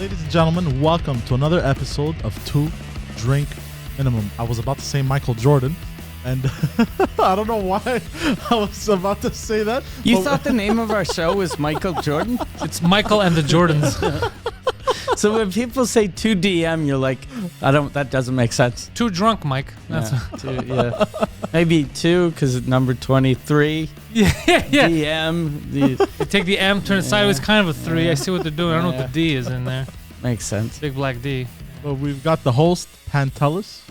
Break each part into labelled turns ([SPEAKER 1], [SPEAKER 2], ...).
[SPEAKER 1] Ladies and gentlemen, welcome to another episode of Two Drink Minimum. I was about to say Michael Jordan, and I don't know why I was about to say that.
[SPEAKER 2] You thought the name of our show was Michael Jordan?
[SPEAKER 3] It's Michael and the Jordans.
[SPEAKER 2] So when people say 2DM, you're like, that doesn't make sense.
[SPEAKER 3] Too drunk, Mike. That's
[SPEAKER 2] Yeah. Maybe 2 because it's number 23.
[SPEAKER 3] yeah.
[SPEAKER 2] DM.
[SPEAKER 3] You take the M, turn it sideways, kind of a 3. I see what they're doing. I don't know what the D is in there.
[SPEAKER 2] Makes sense.
[SPEAKER 3] Big black D.
[SPEAKER 1] But we've got the host, Pantelis.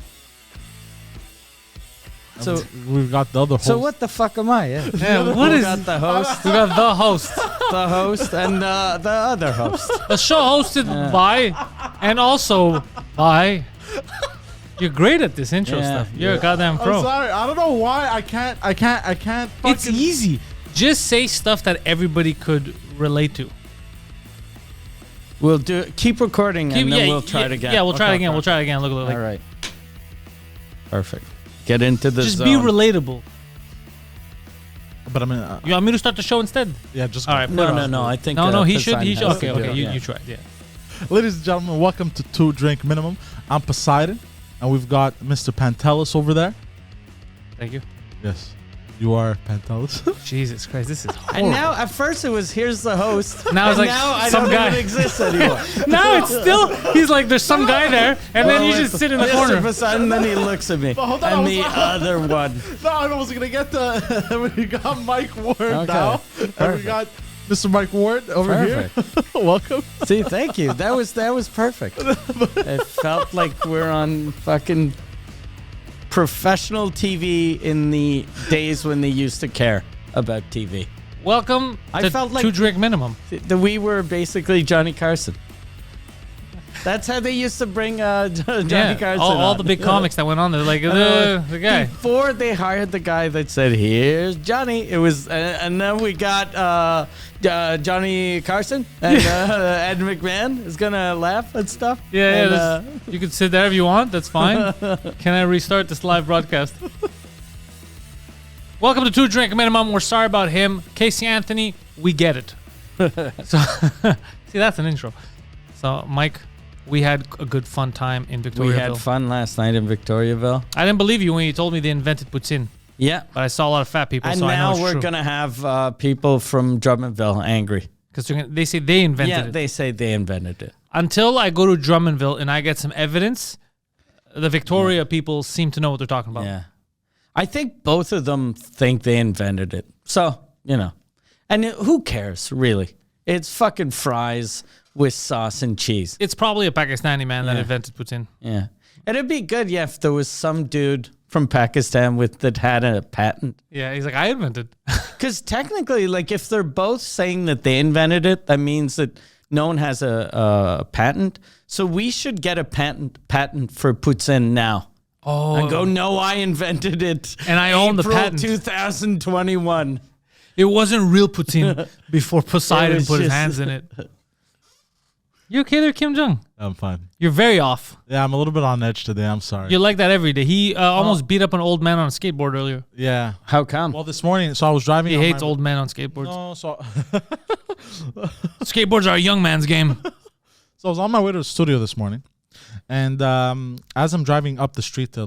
[SPEAKER 2] So
[SPEAKER 1] We've got the other host.
[SPEAKER 2] So what the fuck am I?
[SPEAKER 3] Yeah, what
[SPEAKER 2] We
[SPEAKER 3] is...
[SPEAKER 2] got the host,
[SPEAKER 3] We got the host.
[SPEAKER 2] the host, and the other host.
[SPEAKER 3] The show hosted by, and also by... You're great at this intro
[SPEAKER 2] Yeah.
[SPEAKER 3] stuff. You're a goddamn
[SPEAKER 1] I'm
[SPEAKER 3] pro.
[SPEAKER 1] sorry. I don't know why I can't
[SPEAKER 3] It's
[SPEAKER 1] fucking...
[SPEAKER 3] easy. Just say stuff that everybody could relate to.
[SPEAKER 2] We'll do. Keep recording, and then we'll try it again.
[SPEAKER 3] Yeah, we'll try it
[SPEAKER 2] Okay.
[SPEAKER 3] again. We'll try it again. Look.
[SPEAKER 2] All right. Perfect. Get into the
[SPEAKER 3] Just
[SPEAKER 2] zone.
[SPEAKER 3] be relatable.
[SPEAKER 1] But I mean...
[SPEAKER 3] You want me to start the show instead?
[SPEAKER 1] yeah, just...
[SPEAKER 3] All right.
[SPEAKER 2] No. I think.
[SPEAKER 3] No, he should.
[SPEAKER 2] Poseidon
[SPEAKER 3] He should.
[SPEAKER 2] has to
[SPEAKER 3] Okay.
[SPEAKER 2] do it.
[SPEAKER 3] You tried. Yeah.
[SPEAKER 1] Ladies and gentlemen, welcome to Two Drink Minimum. I'm Poseidon, and we've got Mr. Pantelis over there.
[SPEAKER 3] Thank you.
[SPEAKER 1] Yes, you are Pantelis.
[SPEAKER 3] Jesus Christ, this is
[SPEAKER 2] And
[SPEAKER 3] horrible.
[SPEAKER 2] now, at first, it was here's the host.
[SPEAKER 3] Now it's
[SPEAKER 2] and
[SPEAKER 3] like
[SPEAKER 2] now I
[SPEAKER 3] some
[SPEAKER 2] don't
[SPEAKER 3] guy.
[SPEAKER 2] even exist anymore.
[SPEAKER 3] Now it's still, he's like, there's some guy there, and then you just sit in the
[SPEAKER 2] Mr.
[SPEAKER 3] corner.
[SPEAKER 2] Poseidon, then he looks at me.
[SPEAKER 1] But hold on, I
[SPEAKER 2] And
[SPEAKER 1] was
[SPEAKER 2] the
[SPEAKER 1] like-
[SPEAKER 2] other one.
[SPEAKER 1] No, I wasn't gonna get to. We got Mike Ward now, and we
[SPEAKER 2] Perfect.
[SPEAKER 1] got Mr. Mike Ward over here. Welcome.
[SPEAKER 2] See, thank you. That was perfect. It felt like we're on fucking professional TV in the days when they used to care about TV.
[SPEAKER 3] Welcome
[SPEAKER 2] I
[SPEAKER 3] to
[SPEAKER 2] felt like-
[SPEAKER 3] Two Drink Minimum.
[SPEAKER 2] We were basically Johnny Carson. That's how they used to bring Johnny Carson
[SPEAKER 3] all
[SPEAKER 2] on.
[SPEAKER 3] the big comics that went on there, like the guy.
[SPEAKER 2] Before they hired the guy that said, "Here's Johnny," it was, and then we got Johnny Carson and Ed McMahon is gonna laugh and stuff.
[SPEAKER 3] Yeah,
[SPEAKER 2] And,
[SPEAKER 3] you can sit there if you want. That's fine. Can I restart this live broadcast? Welcome to Two Drink Minimum. We're sorry about him. Casey Anthony, we get it. So, see, that's an intro. So, Mike, we had a good fun time in
[SPEAKER 2] we
[SPEAKER 3] Victoriaville.
[SPEAKER 2] had fun last night in Victoriaville.
[SPEAKER 3] I didn't believe you when you told me they invented poutine,
[SPEAKER 2] Yeah.
[SPEAKER 3] but I saw a lot of fat people,
[SPEAKER 2] And
[SPEAKER 3] so I know
[SPEAKER 2] now
[SPEAKER 3] it's
[SPEAKER 2] we're
[SPEAKER 3] true.
[SPEAKER 2] gonna have people from Drummondville angry.
[SPEAKER 3] Because they say they invented
[SPEAKER 2] Yeah,
[SPEAKER 3] it.
[SPEAKER 2] they say they invented it.
[SPEAKER 3] Until I go to Drummondville and I get some evidence, the Victoria people seem to know what they're talking about.
[SPEAKER 2] Yeah. I think both of them think they invented it. So, and who cares, really? It's fucking fries with sauce and cheese.
[SPEAKER 3] It's probably a Pakistani man that
[SPEAKER 2] Yeah.
[SPEAKER 3] invented poutine.
[SPEAKER 2] Yeah. And it'd be good, if there was some dude from Pakistan that had a patent.
[SPEAKER 3] Yeah, he's like, I invented.
[SPEAKER 2] Because technically, if they're both saying that they invented it, that means that no one has a patent. So we should get a patent for poutine now.
[SPEAKER 3] Oh,
[SPEAKER 2] And go, no, I invented it.
[SPEAKER 3] And I own the
[SPEAKER 2] April
[SPEAKER 3] patent.
[SPEAKER 2] 2021.
[SPEAKER 3] it wasn't real poutine before Poseidon
[SPEAKER 2] was
[SPEAKER 3] put his
[SPEAKER 2] just-
[SPEAKER 3] hands in it. You okay there, Kim Jong?
[SPEAKER 1] I'm fine.
[SPEAKER 3] You're very off.
[SPEAKER 1] Yeah, I'm a little bit on edge today. I'm sorry.
[SPEAKER 3] You're like that every day. He almost beat up an old man on a skateboard earlier.
[SPEAKER 1] Yeah.
[SPEAKER 2] How come?
[SPEAKER 1] Well, this morning, so I was driving.
[SPEAKER 3] He
[SPEAKER 1] on
[SPEAKER 3] hates
[SPEAKER 1] my-
[SPEAKER 3] old men on skateboards.
[SPEAKER 1] No, so
[SPEAKER 3] Skateboards are a young man's game.
[SPEAKER 1] I was on my way to the studio this morning, and as I'm driving up the street to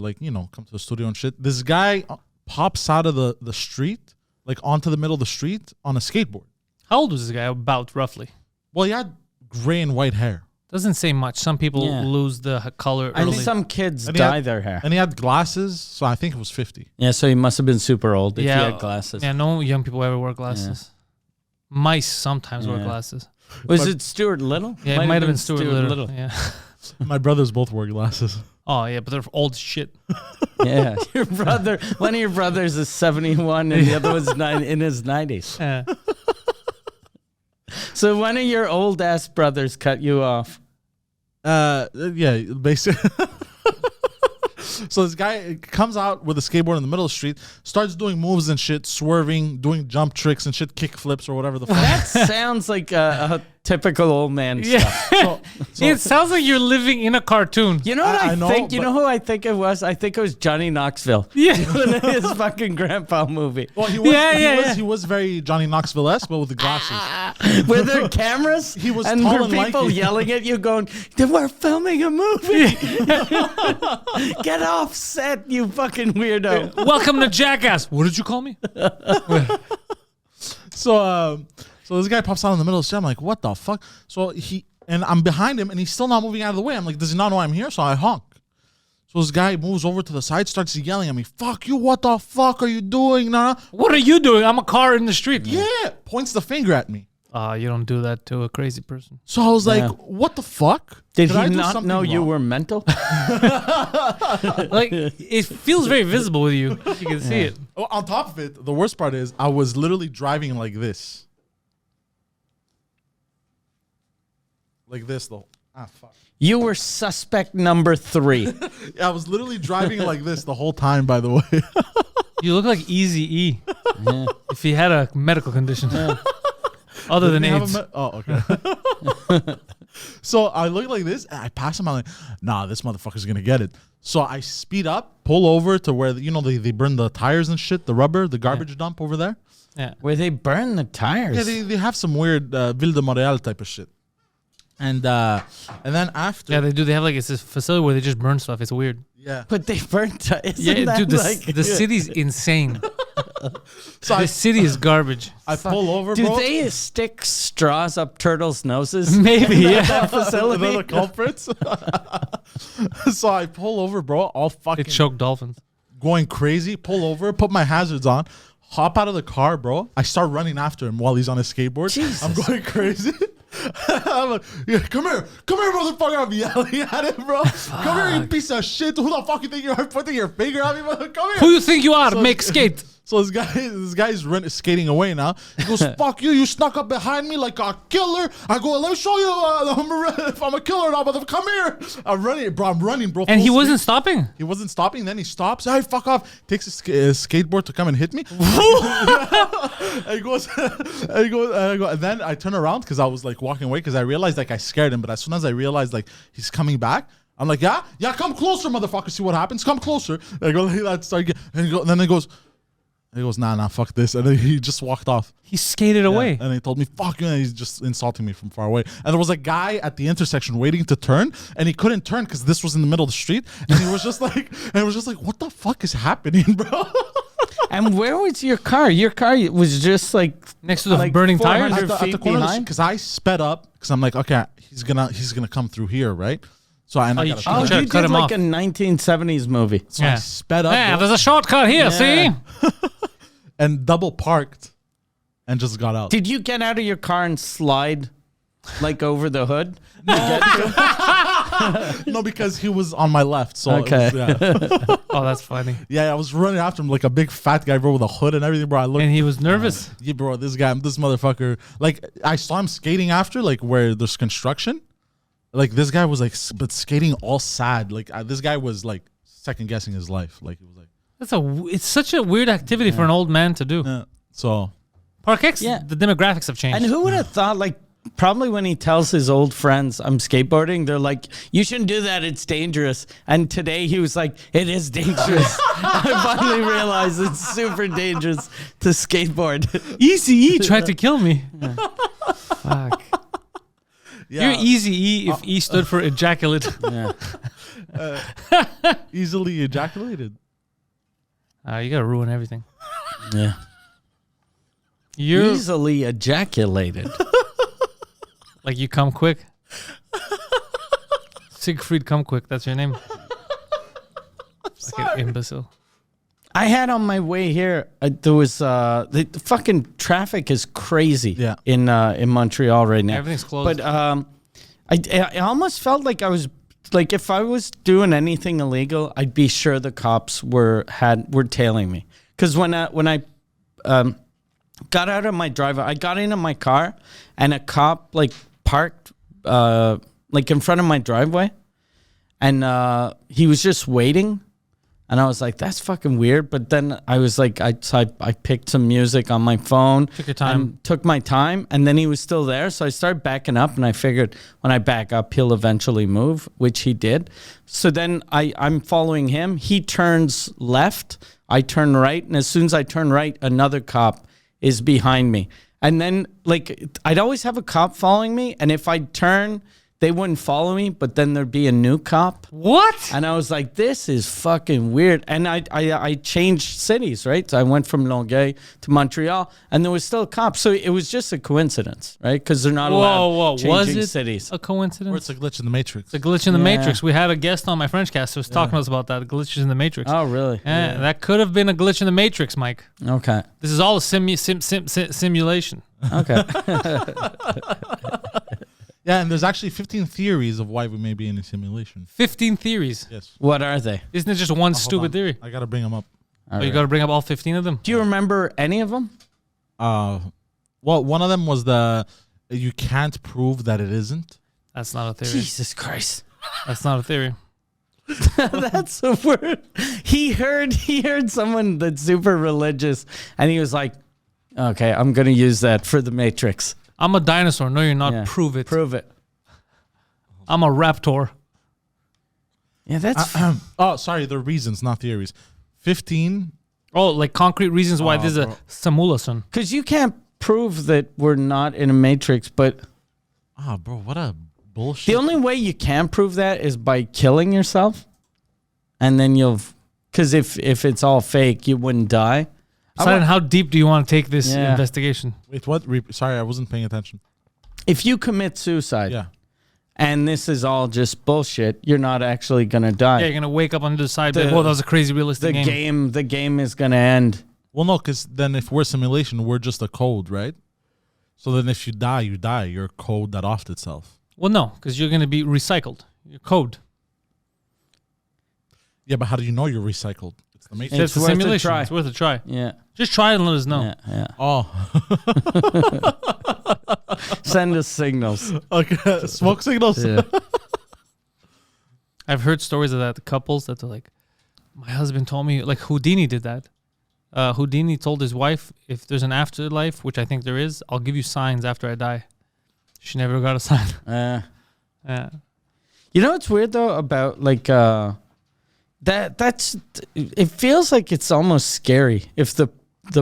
[SPEAKER 1] come to the studio and shit, this guy pops out of the street, onto the middle of the street on a skateboard.
[SPEAKER 3] How old was this guy? About roughly.
[SPEAKER 1] Well, he had gray and white hair,
[SPEAKER 3] Doesn't say much. Some people
[SPEAKER 2] Yeah.
[SPEAKER 3] lose the color
[SPEAKER 2] And
[SPEAKER 3] early.
[SPEAKER 2] some kids
[SPEAKER 1] And he
[SPEAKER 2] dye
[SPEAKER 1] had-
[SPEAKER 2] their hair.
[SPEAKER 1] and he had glasses, so I think it was 50.
[SPEAKER 2] Yeah, so he must have been super old if he had glasses.
[SPEAKER 3] Yeah, no young people ever wear glasses. Mice sometimes wear
[SPEAKER 2] Yeah.
[SPEAKER 3] glasses.
[SPEAKER 2] Was it Stuart Little?
[SPEAKER 3] Yeah, it might have been Stuart Little. Yeah.
[SPEAKER 1] My brothers both wear glasses.
[SPEAKER 3] Oh yeah, but they're old as shit.
[SPEAKER 2] Yeah. One of your brothers is 71 and the other one's in his 90s.
[SPEAKER 3] Yeah.
[SPEAKER 2] So one of your old ass brothers cut you off.
[SPEAKER 1] Yeah, basically. So this guy comes out with a skateboard in the middle of the street, starts doing moves and shit, swerving, doing jump tricks and shit, kick flips or whatever the fuck.
[SPEAKER 2] That sounds like a typical old man
[SPEAKER 3] Yeah.
[SPEAKER 2] stuff.
[SPEAKER 3] It sounds like you're living in a cartoon.
[SPEAKER 2] You know what I
[SPEAKER 1] know,
[SPEAKER 2] think? You
[SPEAKER 1] but-
[SPEAKER 2] know who I think it was? I think it was Johnny Knoxville.
[SPEAKER 3] Yeah.
[SPEAKER 2] Doing his fucking grandpa movie.
[SPEAKER 1] Well, he was,
[SPEAKER 3] Yeah.
[SPEAKER 1] he was very Johnny Knoxville-esque, but with the glasses.
[SPEAKER 2] With their cameras,
[SPEAKER 1] He was
[SPEAKER 2] and
[SPEAKER 1] tall
[SPEAKER 2] there
[SPEAKER 1] and
[SPEAKER 2] were people
[SPEAKER 1] lanky.
[SPEAKER 2] yelling at you, going, "We're filming a movie! Get off set, you fucking weirdo!"
[SPEAKER 3] Welcome to Jackass. What did you call me?
[SPEAKER 1] So this guy pops out in the middle of the street. I'm like, what the fuck? So I'm behind him, and he's still not moving out of the way. I'm like, does he not know I'm here? So I honk. So this guy moves over to the side, starts yelling at me, "Fuck you! What the fuck are you doing?" Nah.
[SPEAKER 3] What are you doing? I'm a car in the street.
[SPEAKER 1] Yeah, points the finger at me.
[SPEAKER 3] You don't do that to a crazy person.
[SPEAKER 1] So I was like,
[SPEAKER 2] Yeah.
[SPEAKER 1] what the fuck?
[SPEAKER 2] Did
[SPEAKER 1] I
[SPEAKER 2] he
[SPEAKER 1] do
[SPEAKER 2] not
[SPEAKER 1] something
[SPEAKER 2] know you
[SPEAKER 1] wrong?
[SPEAKER 2] were mental?
[SPEAKER 3] Like, it feels very visible with you. You can see it.
[SPEAKER 1] Oh, on top of it, the worst part is I was literally driving like this. Like this, though. Fuck.
[SPEAKER 2] You were suspect number 3.
[SPEAKER 1] I was literally driving like this the whole time, by the way.
[SPEAKER 3] You look like Easy E if he had a medical condition other than
[SPEAKER 1] Did he have
[SPEAKER 3] AIDS.
[SPEAKER 1] oh, okay. So I look like this, and I pass him. I'm like, nah, this motherfucker's gonna get it. So I speed up, pull over to where they burn the tires and shit, the rubber, the garbage dump over there.
[SPEAKER 3] Yeah.
[SPEAKER 2] Where they burn the tires.
[SPEAKER 1] Yeah, they have some weird Ville de Montréal type of shit. And then after,
[SPEAKER 3] Yeah, they do. They have like it's this facility where they just burn stuff. It's weird.
[SPEAKER 1] yeah.
[SPEAKER 2] But they burnt tires.
[SPEAKER 3] Yeah, dude, the city's insane.
[SPEAKER 1] So
[SPEAKER 3] The city is garbage.
[SPEAKER 1] I pull over,
[SPEAKER 2] Do
[SPEAKER 1] bro.
[SPEAKER 2] they stick straws up turtles' noses?
[SPEAKER 3] Maybe, yeah.
[SPEAKER 2] That facility.
[SPEAKER 1] They're the culprits. So I pull over, bro, all
[SPEAKER 3] They
[SPEAKER 1] fucking
[SPEAKER 3] choke dolphins.
[SPEAKER 1] going crazy, pull over, put my hazards on, hop out of the car, bro. I start running after him while he's on his skateboard.
[SPEAKER 2] Jesus.
[SPEAKER 1] I'm going crazy. I'm like, yeah, come here, motherfucker. I'm yelling at him, bro. Come here, you piece of shit. Who the fuck you think you're pointing your finger at me, mother? Come here.
[SPEAKER 3] Who you think you are?
[SPEAKER 1] So-
[SPEAKER 3] Make skate.
[SPEAKER 1] So this guy's skating away now. He goes, "Fuck you! You snuck up behind me like a killer." I go, "Let me show you if I'm a killer or not, mother. Come here!" I'm running, bro.
[SPEAKER 3] And he
[SPEAKER 1] full
[SPEAKER 3] wasn't
[SPEAKER 1] speed.
[SPEAKER 3] stopping.
[SPEAKER 1] He wasn't stopping. Then he stops. Hey, fuck off! Takes his skateboard to come and hit me. And he goes, and then I turn around because I was like walking away because I realized like I scared him. But as soon as I realized like he's coming back, I'm like, yeah, come closer, motherfucker. See what happens? Come closer. And I go, let's start. And then he goes. Nah, fuck this. And then he just walked off.
[SPEAKER 3] He skated away.
[SPEAKER 1] And he told me, fuck you. And he's just insulting me from far away. And there was a guy at the intersection waiting to turn. And he couldn't turn because this was in the middle of the street. And he was just like, what the fuck is happening, bro?
[SPEAKER 2] And where was your car? Your car was just like
[SPEAKER 3] Next to the
[SPEAKER 2] like
[SPEAKER 3] burning
[SPEAKER 2] 400
[SPEAKER 3] tires.
[SPEAKER 1] At the
[SPEAKER 2] feet
[SPEAKER 1] corner
[SPEAKER 2] behind?
[SPEAKER 1] because I sped up because I'm like, okay, he's gonna come through here, right? So I
[SPEAKER 3] you
[SPEAKER 1] gotta
[SPEAKER 3] should-
[SPEAKER 2] Oh,
[SPEAKER 3] Try to
[SPEAKER 2] you
[SPEAKER 3] cut
[SPEAKER 2] did
[SPEAKER 3] him
[SPEAKER 2] like
[SPEAKER 3] off.
[SPEAKER 2] a 1970s movie.
[SPEAKER 1] so I sped up,
[SPEAKER 3] Yeah,
[SPEAKER 1] bro,
[SPEAKER 3] there's a shortcut here. See?
[SPEAKER 1] and double parked and just got out.
[SPEAKER 2] Did you get out of your car and slide like over the hood?
[SPEAKER 1] No, because he was on my left. So it
[SPEAKER 2] Okay.
[SPEAKER 1] was- yeah.
[SPEAKER 3] Oh, that's funny.
[SPEAKER 1] Yeah, I was running after him like a big fat guy, bro, with a hood and everything, bro. I looked,
[SPEAKER 3] And he was nervous.
[SPEAKER 1] yeah, bro, this motherfucker. Like, I saw him skating after, like, where there's construction. Like, this guy was like, but skating all sad. Like, this guy was like second guessing his life. Like, he was like,
[SPEAKER 3] It's such a weird activity for an old man to do.
[SPEAKER 1] so.
[SPEAKER 3] Park X,
[SPEAKER 2] Yeah.
[SPEAKER 3] the demographics have changed.
[SPEAKER 2] And who would have thought, like, probably when he tells his old friends, I'm skateboarding, they're like, you shouldn't do that. It's dangerous. And today he was like, it is dangerous. I finally realized it's super dangerous to skateboard.
[SPEAKER 3] Easy E tried to kill me. Fuck.
[SPEAKER 1] Yeah,
[SPEAKER 3] You're Easy E if E stood for ejaculate.
[SPEAKER 2] Yeah.
[SPEAKER 1] easily ejaculated.
[SPEAKER 3] You gotta ruin everything.
[SPEAKER 2] Yeah.
[SPEAKER 3] You're
[SPEAKER 2] Easily ejaculated.
[SPEAKER 3] like you come quick. Siegfried come quick. That's your name. Like an imbecile.
[SPEAKER 2] I had on my way here, there was, the fucking traffic is crazy
[SPEAKER 1] Yeah.
[SPEAKER 2] in Montreal right now.
[SPEAKER 3] Everything's closed.
[SPEAKER 2] But I almost felt like I was, like, if I was doing anything illegal, I'd be sure the cops were tailing me. Because when I got out of my driveway, I got into my car, and a cop like parked like in front of my driveway, and he was just waiting. And I was like, that's fucking weird. But then I was like, I picked some music on my phone.
[SPEAKER 3] Took your time.
[SPEAKER 2] And took my time. And then he was still there. So I started backing up. And I figured when I back up, he'll eventually move, which he did. So then I'm following him. He turns left. I turn right. And as soon as I turn right, another cop is behind me. And then, like, I'd always have a cop following me. And if I turn, they wouldn't follow me, but then there'd be a new cop.
[SPEAKER 3] What?
[SPEAKER 2] And I was like, this is fucking weird. And I changed cities, right? So I went from Longueuil to Montreal, and there was still a cop. So it was just a coincidence, right? Because they're not allowed changing
[SPEAKER 3] was it
[SPEAKER 2] cities.
[SPEAKER 3] a coincidence?
[SPEAKER 1] Or it's a glitch in the Matrix.
[SPEAKER 3] It's a glitch in the
[SPEAKER 2] Yeah.
[SPEAKER 3] Matrix. We had a guest on my French cast who was talking to us about that, glitches in the Matrix.
[SPEAKER 2] Oh, really?
[SPEAKER 3] Yeah, that could have been a glitch in the Matrix, Mike.
[SPEAKER 2] Okay.
[SPEAKER 3] This is all a simulation.
[SPEAKER 2] Okay.
[SPEAKER 1] Yeah, and there's actually 15 theories of why we may be in a simulation.
[SPEAKER 3] 15 theories.
[SPEAKER 1] Yes.
[SPEAKER 2] What are they?
[SPEAKER 3] Isn't it just one
[SPEAKER 1] Hold
[SPEAKER 3] stupid
[SPEAKER 1] on.
[SPEAKER 3] theory?
[SPEAKER 1] I gotta bring them up.
[SPEAKER 3] Oh, you got to bring up all 15 of them?
[SPEAKER 2] Do you remember any of them?
[SPEAKER 1] Well, one of them was you can't prove that it isn't.
[SPEAKER 3] That's not a theory.
[SPEAKER 2] Jesus Christ.
[SPEAKER 3] That's not a theory.
[SPEAKER 2] That's a word. He heard someone that's super religious, and he was like, okay, I'm going to use that for the Matrix.
[SPEAKER 3] I'm a dinosaur. No, you're not.
[SPEAKER 2] Yeah.
[SPEAKER 3] Prove it.
[SPEAKER 2] Prove it.
[SPEAKER 3] I'm a raptor.
[SPEAKER 2] Yeah, that's...
[SPEAKER 1] Oh, sorry, they're reasons, not theories. 15.
[SPEAKER 3] Oh, like concrete reasons why this is a
[SPEAKER 1] bro.
[SPEAKER 3] simulation.
[SPEAKER 2] Because you can't prove that we're not in a Matrix, but
[SPEAKER 1] Bro, what a bullshit.
[SPEAKER 2] the only way you can prove that is by killing yourself. And then you'll... Because if it's all fake, you wouldn't die.
[SPEAKER 3] Poseidon, how deep do you want to take this
[SPEAKER 2] Yeah.
[SPEAKER 3] investigation?
[SPEAKER 1] Wait, what? Sorry, I wasn't paying attention.
[SPEAKER 2] If you commit suicide...
[SPEAKER 1] Yeah.
[SPEAKER 2] And this is all just bullshit. You're not actually gonna die.
[SPEAKER 3] Yeah, you're gonna wake up on the side.
[SPEAKER 2] The-
[SPEAKER 3] Well, that was a crazy realistic game.
[SPEAKER 2] The game is gonna end.
[SPEAKER 1] Well, no, because then if we're simulation, we're just a code, right? So then if you die, you die. You're a code that offed itself.
[SPEAKER 3] Well, no, because you're gonna be recycled. Your code.
[SPEAKER 1] Yeah, but how do you know you're recycled? It's the Matrix.
[SPEAKER 3] It's a
[SPEAKER 2] worth a
[SPEAKER 3] simulation.
[SPEAKER 2] try.
[SPEAKER 3] It's worth a try.
[SPEAKER 2] Yeah,
[SPEAKER 3] Just try it and let us know.
[SPEAKER 2] yeah.
[SPEAKER 1] Oh,
[SPEAKER 2] Send us signals.
[SPEAKER 1] okay. Smoke signals.
[SPEAKER 2] Yeah.
[SPEAKER 3] I've heard stories of that. The couples that are like, my husband told me, like Houdini did that. Houdini told his wife, if there's an afterlife, which I think there is, I'll give you signs after I die. She never got a sign. Yeah.
[SPEAKER 2] You know what's weird though about like that's it feels like it's almost scary if the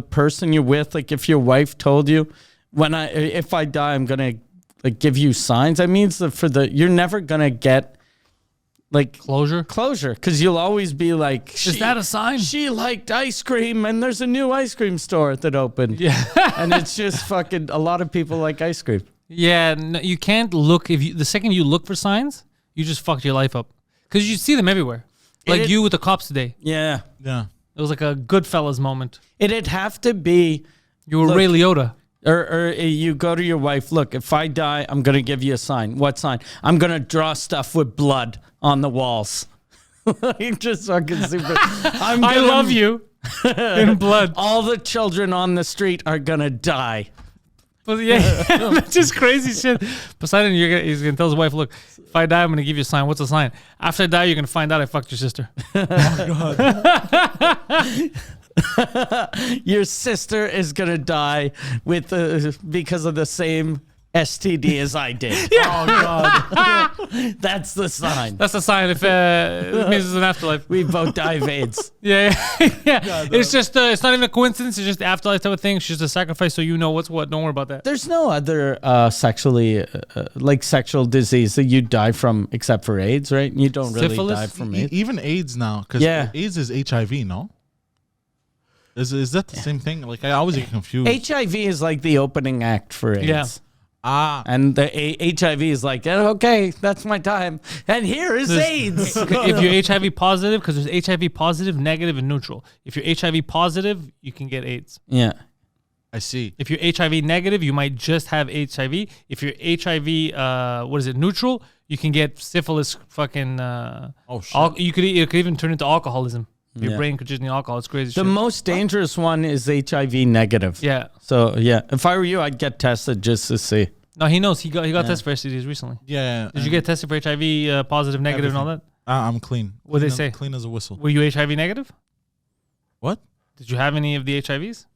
[SPEAKER 2] person you're with, like if your wife told you if I die I'm gonna like give you signs. That means that you're never gonna get like
[SPEAKER 3] Closure.
[SPEAKER 2] because you'll always be like,
[SPEAKER 3] Is that a sign?
[SPEAKER 2] She liked ice cream, and there's a new ice cream store that opened.
[SPEAKER 3] Yeah.
[SPEAKER 2] And it's just fucking a lot of people like ice cream.
[SPEAKER 3] Yeah. No, you can't look. The second you look for signs, you just fucked your life up. Because you see them everywhere. Like you with the cops today.
[SPEAKER 2] Yeah.
[SPEAKER 1] Yeah.
[SPEAKER 3] It was like a Goodfellas moment.
[SPEAKER 2] It'd have to be,
[SPEAKER 3] You were
[SPEAKER 2] Look.
[SPEAKER 3] Ray Liotta.
[SPEAKER 2] or you go to your wife, look, if I die, I'm going to give you a sign. What sign? I'm going to draw stuff with blood on the walls. Like just fucking super.
[SPEAKER 3] I love you. In blood.
[SPEAKER 2] All the children on the street are going to die.
[SPEAKER 3] But yeah, that's just crazy shit. Poseidon, he's gonna tell his wife, look, if I die, I'm gonna give you a sign. What's the sign? After I die, you're gonna find out I fucked your sister.
[SPEAKER 2] Your sister is going to die because of the same STD as I did.
[SPEAKER 1] Oh God.
[SPEAKER 2] That's the sign.
[SPEAKER 3] That's a sign if it means it's an afterlife.
[SPEAKER 2] We both die of AIDS.
[SPEAKER 3] Yeah. It's just it's not even a coincidence. It's just the afterlife type of thing. It's just a sacrifice, so you know what's what. Don't worry about that.
[SPEAKER 2] There's no other sexual disease that you die from except for AIDS, right? You don't really
[SPEAKER 3] Syphilis?
[SPEAKER 2] die from AIDS.
[SPEAKER 1] Even AIDS now, because
[SPEAKER 2] Yeah.
[SPEAKER 1] AIDS is HIV, no? Is that the same thing? Like I always get confused.
[SPEAKER 2] HIV is like the opening act for AIDS.
[SPEAKER 3] Yeah.
[SPEAKER 2] And the HIV is like, okay, that's my time. And here is AIDS.
[SPEAKER 3] If you're HIV positive, because there's HIV positive, negative, and neutral. If you're HIV positive, you can get AIDS.
[SPEAKER 2] Yeah.
[SPEAKER 1] I see.
[SPEAKER 3] If you're HIV negative, you might just have HIV. If you're HIV, neutral, you can get syphilis. Fucking.
[SPEAKER 1] Oh shit.
[SPEAKER 3] It could even turn into alcoholism. Your
[SPEAKER 2] Yeah.
[SPEAKER 3] brain could just need alcohol. It's crazy.
[SPEAKER 2] The
[SPEAKER 3] shit.
[SPEAKER 2] most dangerous one is HIV negative.
[SPEAKER 3] Yeah.
[SPEAKER 2] So, yeah, if I were you, I'd get tested just to see.
[SPEAKER 3] No, he knows. He got tested for STDs recently.
[SPEAKER 1] Yeah.
[SPEAKER 3] Did you get tested for HIV positive, negative, and all that?
[SPEAKER 1] I'm clean.
[SPEAKER 3] What'd they
[SPEAKER 1] Clean
[SPEAKER 3] say?
[SPEAKER 1] Clean as a whistle.
[SPEAKER 3] Were you HIV negative?
[SPEAKER 1] What?
[SPEAKER 3] Did you have any of the HIVs?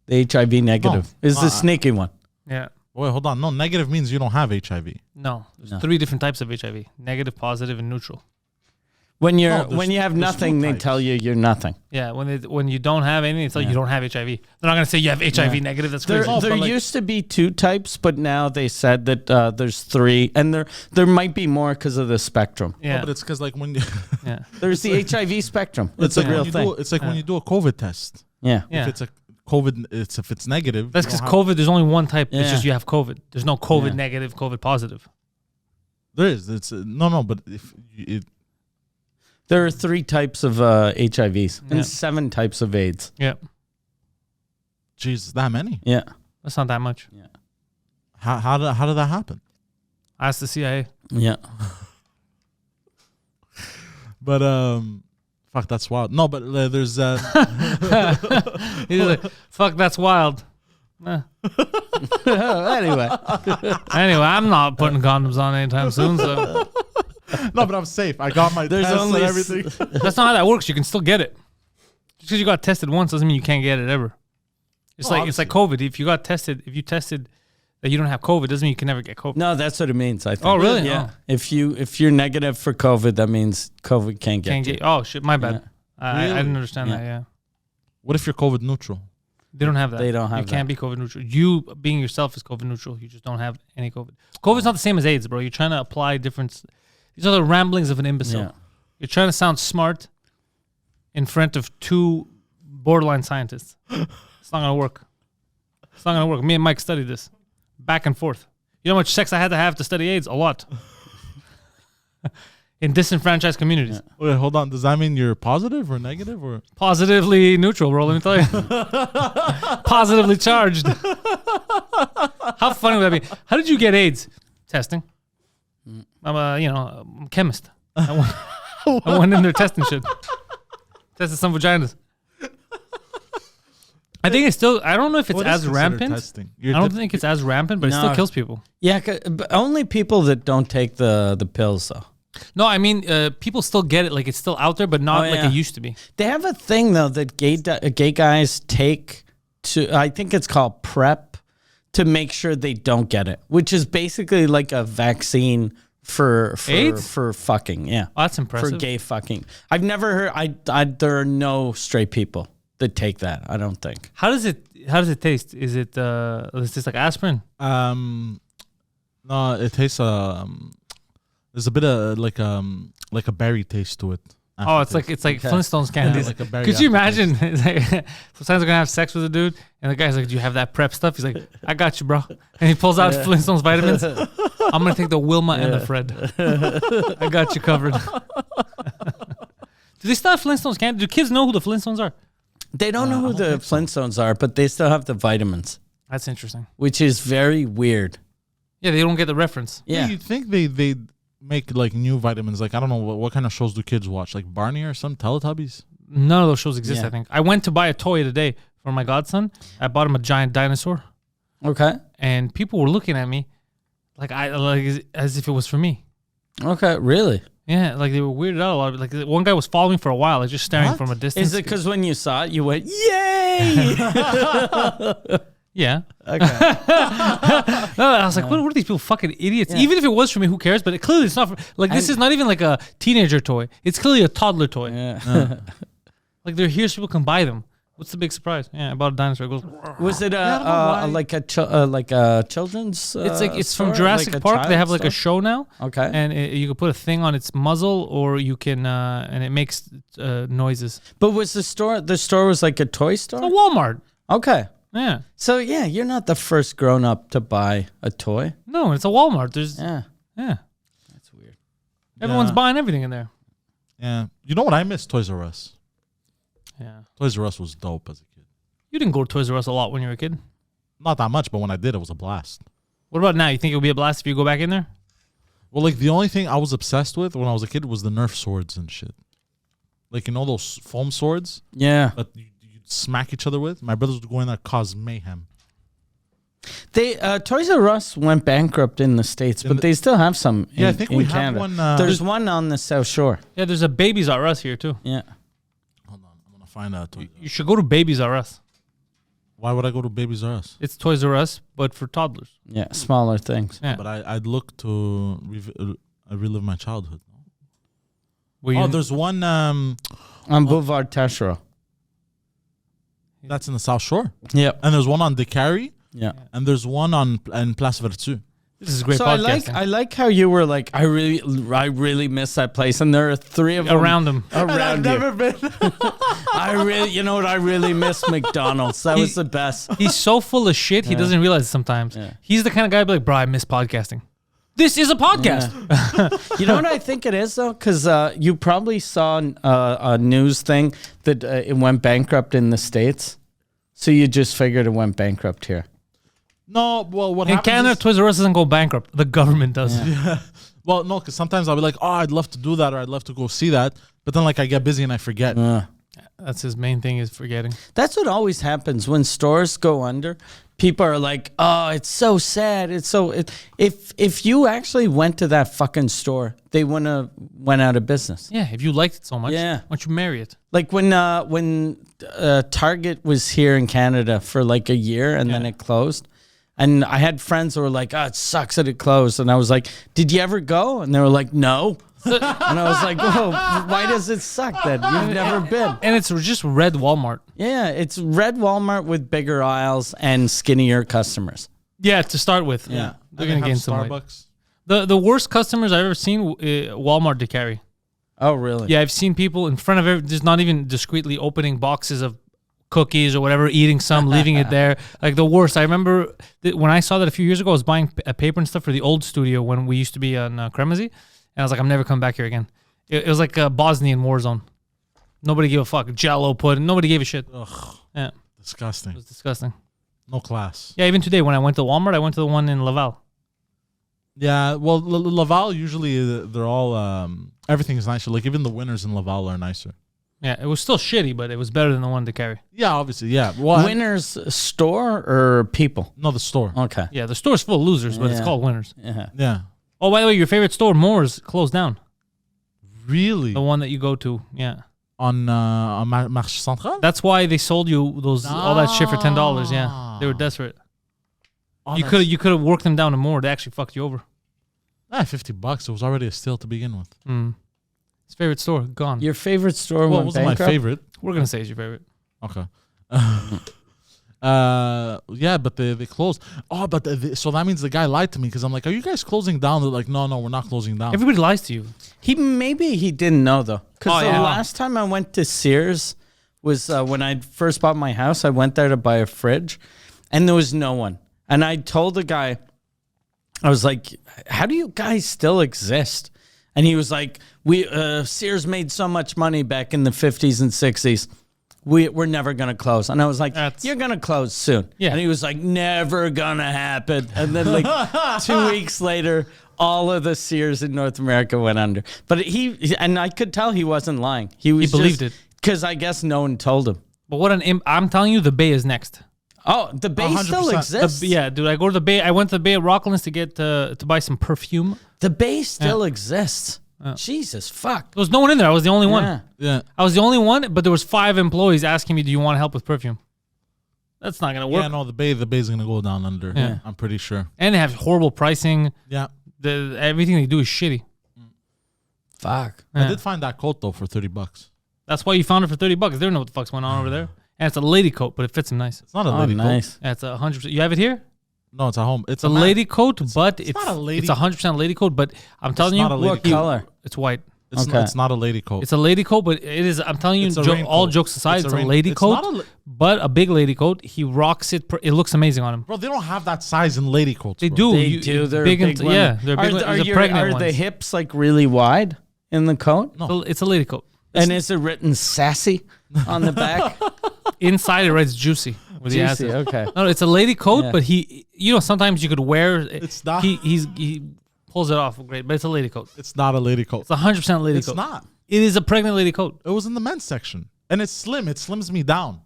[SPEAKER 2] The HIV negative is the
[SPEAKER 1] No,
[SPEAKER 2] sneaky one.
[SPEAKER 3] Yeah.
[SPEAKER 1] Wait, hold on. No, negative means you don't have HIV.
[SPEAKER 3] No. There's
[SPEAKER 2] No.
[SPEAKER 3] 3 different types of HIV: negative, positive, and neutral.
[SPEAKER 2] When you
[SPEAKER 1] No,
[SPEAKER 2] have
[SPEAKER 1] there's
[SPEAKER 2] nothing,
[SPEAKER 1] two
[SPEAKER 2] they
[SPEAKER 1] types.
[SPEAKER 2] tell you you're nothing.
[SPEAKER 3] Yeah. When you don't have anything, it's like
[SPEAKER 2] Yeah.
[SPEAKER 3] you don't have HIV. They're not gonna say you have HIV
[SPEAKER 2] Yeah.
[SPEAKER 3] negative. That's
[SPEAKER 2] There,
[SPEAKER 3] crazy.
[SPEAKER 2] there used to be 2 types, but now they said that there's 3, and there might be more because of the spectrum.
[SPEAKER 3] Yeah.
[SPEAKER 1] No, but it's because like when you,
[SPEAKER 3] Yeah.
[SPEAKER 2] There's the HIV spectrum.
[SPEAKER 1] it's
[SPEAKER 2] It's
[SPEAKER 1] like
[SPEAKER 2] a real
[SPEAKER 1] when you
[SPEAKER 2] thing.
[SPEAKER 1] do, it's like when
[SPEAKER 3] Yeah.
[SPEAKER 1] you do a COVID test.
[SPEAKER 2] Yeah.
[SPEAKER 3] Yeah.
[SPEAKER 1] If it's a COVID, if it's negative.
[SPEAKER 3] That's
[SPEAKER 1] you
[SPEAKER 3] because
[SPEAKER 1] don't have-
[SPEAKER 3] COVID. There's only one type. It's
[SPEAKER 2] Yeah.
[SPEAKER 3] just you have COVID. There's no COVID
[SPEAKER 2] Yeah.
[SPEAKER 3] negative, COVID positive.
[SPEAKER 1] There is. It's no, but if it.
[SPEAKER 2] There are 3 types of HIVs
[SPEAKER 3] Yeah.
[SPEAKER 2] and 7 types of AIDS.
[SPEAKER 3] Yeah.
[SPEAKER 1] Jesus, that many?
[SPEAKER 2] Yeah.
[SPEAKER 3] That's not that much.
[SPEAKER 1] How did that happen?
[SPEAKER 3] Ask the CIA.
[SPEAKER 2] Yeah.
[SPEAKER 1] But fuck, that's wild. No, but there's
[SPEAKER 3] He's like, fuck, that's wild. Eh.
[SPEAKER 2] Anyway.
[SPEAKER 3] Anyway, I'm not putting condoms on anytime soon, so
[SPEAKER 1] no, but I'm safe. I got my
[SPEAKER 2] There's
[SPEAKER 1] tests
[SPEAKER 2] only
[SPEAKER 1] and everything.
[SPEAKER 3] that's not how that works. You can still get it. Just because you got tested once doesn't mean you can't get it ever. It's
[SPEAKER 1] No,
[SPEAKER 3] like COVID. If you tested that you don't have COVID, doesn't mean you can never get COVID.
[SPEAKER 2] No, that's what it means, I think.
[SPEAKER 3] Oh, really?
[SPEAKER 2] Yeah.
[SPEAKER 3] Oh.
[SPEAKER 2] If you're negative for COVID, that means COVID can't get
[SPEAKER 3] Can't
[SPEAKER 2] you.
[SPEAKER 3] get. Oh shit, my bad.
[SPEAKER 2] Yeah.
[SPEAKER 3] I
[SPEAKER 1] Really?
[SPEAKER 3] didn't understand
[SPEAKER 2] Yeah.
[SPEAKER 3] that. Yeah,
[SPEAKER 1] What if you're COVID neutral?
[SPEAKER 3] they don't have that.
[SPEAKER 2] They don't have
[SPEAKER 3] You can't
[SPEAKER 2] that.
[SPEAKER 3] be COVID neutral. You being yourself is COVID neutral. You just don't have any COVID. COVID's not the same as AIDS, bro. You're trying to apply different. These are the ramblings of an imbecile.
[SPEAKER 2] Yeah.
[SPEAKER 3] You're trying to sound smart in front of 2 borderline scientists. It's not gonna work. It's not gonna work. Me and Mike studied this back and forth. You know how much sex I had to have to study AIDS? A lot. In disenfranchised communities.
[SPEAKER 1] Wait, hold on. Does that mean you're positive or negative or?
[SPEAKER 3] Positively neutral, bro. Let me tell you. Positively charged. How funny would that be? How did you get AIDS? Testing. I'm a chemist. I went in there testing shit. Tested some vaginas. I think it's still. I don't know if it's
[SPEAKER 1] What is
[SPEAKER 3] as
[SPEAKER 1] considered
[SPEAKER 3] rampant.
[SPEAKER 1] testing?
[SPEAKER 3] I don't think it's as rampant, but it still
[SPEAKER 2] No.
[SPEAKER 3] kills people.
[SPEAKER 2] Yeah, but only people that don't take the pills, though.
[SPEAKER 3] No, I mean, people still get it. Like it's still out there, but not
[SPEAKER 2] Oh,
[SPEAKER 3] like
[SPEAKER 2] yeah.
[SPEAKER 3] it used to be.
[SPEAKER 2] They have a thing, though, that gay guys take to, I think it's called PrEP, to make sure they don't get it, which is basically like a vaccine for
[SPEAKER 3] AIDS?
[SPEAKER 2] for fucking, yeah.
[SPEAKER 3] Oh, that's impressive.
[SPEAKER 2] For gay fucking. I've never heard, there are no straight people that take that, I don't think.
[SPEAKER 3] How does it taste? Is it like aspirin?
[SPEAKER 1] No, it tastes there's a bit of like a berry taste to it.
[SPEAKER 3] Oh, it's like
[SPEAKER 2] Okay.
[SPEAKER 3] Flintstones candies.
[SPEAKER 1] like a berry
[SPEAKER 3] Could you
[SPEAKER 1] aftertaste.
[SPEAKER 3] imagine? It's like, sometimes gonna have sex with a dude, and the guy's like, "Do you have that prep stuff?" He's like, "I got you, bro." And he pulls out Flintstones vitamins. I'm gonna take the Wilma and the Fred. I got you covered. Do they still have Flintstones candy? Do kids know who the Flintstones are?
[SPEAKER 2] They don't know who the Flintstones are, but they still have the vitamins,
[SPEAKER 3] That's interesting.
[SPEAKER 2] which is very weird.
[SPEAKER 3] Yeah, they don't get the reference.
[SPEAKER 2] Yeah.
[SPEAKER 1] You'd think they make like new vitamins. Like I don't know what kind of shows do kids watch? Like Barney or some Teletubbies?
[SPEAKER 3] None of those shows exist.
[SPEAKER 2] Yeah.
[SPEAKER 3] I think I went to buy a toy today for my godson. I bought him a giant dinosaur,
[SPEAKER 2] Okay.
[SPEAKER 3] and people were looking at me like as if it was for me.
[SPEAKER 2] Okay, really?
[SPEAKER 3] Yeah, like they were weirded out a lot. Like one guy was following me for a while, like just staring
[SPEAKER 1] What?
[SPEAKER 3] from a distance.
[SPEAKER 2] Is it because when you saw it, you went, yay?
[SPEAKER 3] Yeah.
[SPEAKER 2] Okay.
[SPEAKER 3] No, I was like, what are these people fucking idiots? Even if it was for me, who cares? But clearly it's not for, like this is not even like a teenager toy. It's clearly a toddler toy.
[SPEAKER 2] Yeah.
[SPEAKER 3] Like they're here so people can buy them. What's the big surprise? Yeah, I bought a dinosaur. It goes,
[SPEAKER 2] Was it
[SPEAKER 1] why.
[SPEAKER 2] like a children's?
[SPEAKER 3] it's like it's from
[SPEAKER 2] store?
[SPEAKER 3] Jurassic
[SPEAKER 2] Like a
[SPEAKER 3] Park. They have
[SPEAKER 2] child
[SPEAKER 3] like a
[SPEAKER 2] store?
[SPEAKER 3] show now,
[SPEAKER 2] Okay.
[SPEAKER 3] and you can put a thing on its muzzle, or you can and it makes noises.
[SPEAKER 2] But was the store? The store was like a toy store.
[SPEAKER 3] A Walmart.
[SPEAKER 2] Okay.
[SPEAKER 3] Yeah.
[SPEAKER 2] So yeah, you're not the first grown up to buy a toy.
[SPEAKER 3] No, it's a Walmart. There's
[SPEAKER 2] Yeah.
[SPEAKER 3] That's weird. Everyone's
[SPEAKER 1] Yeah.
[SPEAKER 3] buying everything in there.
[SPEAKER 1] Yeah. You know what I miss? Toys R Us.
[SPEAKER 3] Yeah.
[SPEAKER 1] Toys R Us was dope as a kid.
[SPEAKER 3] You didn't go to Toys R Us a lot when you were a kid.
[SPEAKER 1] Not that much, but when I did, it was a blast.
[SPEAKER 3] What about now? You think it'll be a blast if you go back in there?
[SPEAKER 1] Well, like the only thing I was obsessed with when I was a kid was the Nerf swords and shit. Like you know those foam swords
[SPEAKER 2] Yeah.
[SPEAKER 1] that you'd smack each other with. My brothers would go in there, cause mayhem.
[SPEAKER 2] They Toys R Us went bankrupt in the States, but they still have some.
[SPEAKER 1] Yeah,
[SPEAKER 2] in,
[SPEAKER 1] I think
[SPEAKER 2] in
[SPEAKER 1] we
[SPEAKER 2] Canada.
[SPEAKER 1] have one.
[SPEAKER 2] There's one on the South Shore.
[SPEAKER 3] Yeah, there's a Babies R Us here too.
[SPEAKER 2] Yeah.
[SPEAKER 1] Hold on, I'm gonna find out.
[SPEAKER 3] You should go to Babies R Us.
[SPEAKER 1] Why would I go to Babies R Us?
[SPEAKER 3] It's Toys R Us, but for toddlers.
[SPEAKER 2] Yeah, smaller things.
[SPEAKER 3] Yeah.
[SPEAKER 1] But I'd look to relive my childhood.
[SPEAKER 3] Where you-
[SPEAKER 1] There's one
[SPEAKER 2] On Boulevard Taschereau.
[SPEAKER 1] that's in the South Shore,
[SPEAKER 2] Yep.
[SPEAKER 1] and there's one on Decari,
[SPEAKER 2] Yeah.
[SPEAKER 1] and there's one in Place Vertu.
[SPEAKER 3] This is great
[SPEAKER 2] So
[SPEAKER 3] podcasting.
[SPEAKER 2] I like how you were like, I really miss that place, and there are 3 of them
[SPEAKER 3] Around them.
[SPEAKER 2] around you.
[SPEAKER 1] been.
[SPEAKER 2] You know what? I really miss McDonald's. That was the best.
[SPEAKER 3] He's so full of shit, he doesn't realize it sometimes.
[SPEAKER 2] Yeah.
[SPEAKER 3] He's the kind of guy to be like, bro, I miss podcasting. This is a podcast.
[SPEAKER 2] You know what I think it is though, because you probably saw a news thing that it went bankrupt in the States, so you just figured it went bankrupt here.
[SPEAKER 1] No, well, what
[SPEAKER 3] In
[SPEAKER 1] happens
[SPEAKER 3] Canada,
[SPEAKER 1] is,
[SPEAKER 3] Toys R Us doesn't go bankrupt. The government does.
[SPEAKER 1] well, no, because sometimes I'll be like, oh, I'd love to do that, or I'd love to go see that, but then like I get busy and I forget.
[SPEAKER 3] That's his main thing is forgetting.
[SPEAKER 2] That's what always happens when stores go under. People are like, "Oh, it's so sad. It's so." If you actually went to that fucking store, they went out of business.
[SPEAKER 3] Yeah, if you liked it so much,
[SPEAKER 2] Yeah.
[SPEAKER 3] why don't you marry it?
[SPEAKER 2] Like when Target was here in Canada for like a year and then it closed. And I had friends who were like, "Oh, it sucks that it closed." And I was like, "Did you ever go?" And they were like, "No." And I was like, "Whoa, why does it suck that you've never been?"
[SPEAKER 3] And it's just red Walmart.
[SPEAKER 2] Yeah, it's red Walmart with bigger aisles and skinnier customers.
[SPEAKER 3] Yeah, to start with.
[SPEAKER 2] Yeah.
[SPEAKER 3] They're
[SPEAKER 1] And
[SPEAKER 3] going to
[SPEAKER 1] they
[SPEAKER 3] gain
[SPEAKER 1] have
[SPEAKER 3] some weight.
[SPEAKER 1] Starbucks.
[SPEAKER 3] The worst customers I've ever seen, Walmart to carry.
[SPEAKER 2] Oh, really?
[SPEAKER 3] Yeah, I've seen people in front of just not even discreetly opening boxes of cookies or whatever, eating some, leaving it there. Like the worst. I remember when I saw that a few years ago, I was buying a paper and stuff for the old studio when we used to be on Kremazy. And I was like, I'm never coming back here again. It was like a Bosnian war zone. Nobody gave a fuck. Jello pudding. Nobody gave a shit.
[SPEAKER 1] Ugh,
[SPEAKER 3] Yeah, it
[SPEAKER 1] disgusting.
[SPEAKER 3] was disgusting.
[SPEAKER 1] No class.
[SPEAKER 3] Yeah, even today when I went to Walmart, I went to the one in Laval.
[SPEAKER 1] Yeah, well, Laval usually they're all everything's nicer. Like even the winners in Laval are nicer.
[SPEAKER 3] Yeah, it was still shitty, but it was better than the one to carry.
[SPEAKER 1] Yeah, obviously, yeah. Well,
[SPEAKER 2] Winners store or people?
[SPEAKER 1] no, the store.
[SPEAKER 2] Okay.
[SPEAKER 3] Yeah, the store's full of losers, but it's
[SPEAKER 2] Yeah.
[SPEAKER 3] called Winners.
[SPEAKER 2] Yeah.
[SPEAKER 1] Yeah,
[SPEAKER 3] Oh, by the way, your favorite store, Moore's, closed down.
[SPEAKER 1] really.
[SPEAKER 3] The one that you go to, yeah.
[SPEAKER 1] On Marché Central.
[SPEAKER 3] That's why they sold you those all that shit for $10. Yeah, they were desperate.
[SPEAKER 1] Oh,
[SPEAKER 3] You could have worked them down to more. They actually fucked you over.
[SPEAKER 1] $50. It was already a steal to begin with.
[SPEAKER 3] His favorite store gone.
[SPEAKER 2] Your favorite store
[SPEAKER 1] Well, it
[SPEAKER 2] went
[SPEAKER 1] wasn't
[SPEAKER 2] bankrupt?
[SPEAKER 1] my favorite.
[SPEAKER 3] We're gonna say it's your favorite.
[SPEAKER 1] Okay. Yeah, but they closed. Oh, but so that means the guy lied to me because I'm like, "Are you guys closing down?" They're like, "No, we're not closing down."
[SPEAKER 3] Everybody lies to you.
[SPEAKER 2] Maybe he didn't know though. Because
[SPEAKER 3] Oh,
[SPEAKER 2] the
[SPEAKER 3] yeah.
[SPEAKER 2] last time I went to Sears was when I first bought my house. I went there to buy a fridge, and there was no one. And I told the guy, I was like, "How do you guys still exist?" And he was like, "We Sears made so much money back in the 50s and 60s. We're never gonna close." And I was like,
[SPEAKER 3] That's-
[SPEAKER 2] "You're gonna close soon."
[SPEAKER 3] Yeah.
[SPEAKER 2] And he was like, "Never gonna happen." And then like 2 weeks later, all of the Sears in North America went under. But and I could tell he wasn't lying. He
[SPEAKER 3] believed it.
[SPEAKER 2] because I guess no one told him.
[SPEAKER 3] But what I'm telling you, the Bay is next.
[SPEAKER 2] Oh, the Bay still
[SPEAKER 1] 100%.
[SPEAKER 2] exists.
[SPEAKER 3] Yeah, dude. I go to the Bay. I went to the Bay at Rocklands to get to buy some perfume.
[SPEAKER 2] The Bay still exists. Jesus fuck.
[SPEAKER 3] There was no one in there. I was the only one.
[SPEAKER 2] Yeah.
[SPEAKER 1] Yeah.
[SPEAKER 3] I was the only one, but there was 5 employees asking me, "Do you want help with perfume?" That's not gonna work.
[SPEAKER 1] Yeah, no, the bay's gonna go down under.
[SPEAKER 3] Yeah.
[SPEAKER 1] I'm pretty sure.
[SPEAKER 3] And they have horrible pricing.
[SPEAKER 1] Yeah.
[SPEAKER 3] Everything they do is shitty.
[SPEAKER 2] Fuck.
[SPEAKER 1] I
[SPEAKER 3] Yeah.
[SPEAKER 1] did find that coat though for $30.
[SPEAKER 3] That's why you found it for $30. They don't know what the fuck's going on over there. And it's a lady coat, but it fits him nice.
[SPEAKER 1] It's not a
[SPEAKER 2] Oh,
[SPEAKER 1] lady coat.
[SPEAKER 2] nice.
[SPEAKER 3] Yeah, it's 100%. You have it here?
[SPEAKER 1] No, it's at home.
[SPEAKER 3] It's
[SPEAKER 1] It's
[SPEAKER 3] a
[SPEAKER 1] man.
[SPEAKER 3] lady coat, but it's
[SPEAKER 1] not a lady-
[SPEAKER 3] It's 100% lady coat, but I'm telling you,
[SPEAKER 1] not a lady
[SPEAKER 2] What color?
[SPEAKER 3] it's white.
[SPEAKER 1] It's,
[SPEAKER 2] Okay.
[SPEAKER 1] it's not a lady coat.
[SPEAKER 3] It's a lady coat, but it is. I'm telling you,
[SPEAKER 1] It's a
[SPEAKER 3] all
[SPEAKER 1] raincoat.
[SPEAKER 3] jokes aside, it's a
[SPEAKER 1] rain-
[SPEAKER 3] lady
[SPEAKER 1] it's
[SPEAKER 3] coat,
[SPEAKER 1] not a la-
[SPEAKER 3] but a big lady coat. He rocks it. It looks amazing on him.
[SPEAKER 1] Bro, they don't have that size in lady coats.
[SPEAKER 3] They
[SPEAKER 1] bro.
[SPEAKER 3] do.
[SPEAKER 2] They do. They're big
[SPEAKER 3] and-
[SPEAKER 2] women.
[SPEAKER 3] yeah, they're big.
[SPEAKER 2] Are,
[SPEAKER 3] There's a pregnant
[SPEAKER 2] are
[SPEAKER 3] ones.
[SPEAKER 2] the hips like really wide in the coat?
[SPEAKER 1] No.
[SPEAKER 3] It's a lady coat.
[SPEAKER 2] And is it written sassy on the back?
[SPEAKER 3] Inside it writes juicy. With the
[SPEAKER 2] Juicy.
[SPEAKER 3] acid.
[SPEAKER 2] Okay.
[SPEAKER 3] No, it's a lady coat,
[SPEAKER 2] Yeah.
[SPEAKER 3] but sometimes you could wear.
[SPEAKER 1] It's not-
[SPEAKER 3] He pulls it off great, but it's a lady coat.
[SPEAKER 1] It's not a lady coat.
[SPEAKER 3] It's 100% lady
[SPEAKER 1] It's
[SPEAKER 3] coat.
[SPEAKER 1] not.
[SPEAKER 3] It is a pregnant lady coat.
[SPEAKER 1] It was in the men's section, and it's slim. It slims me down.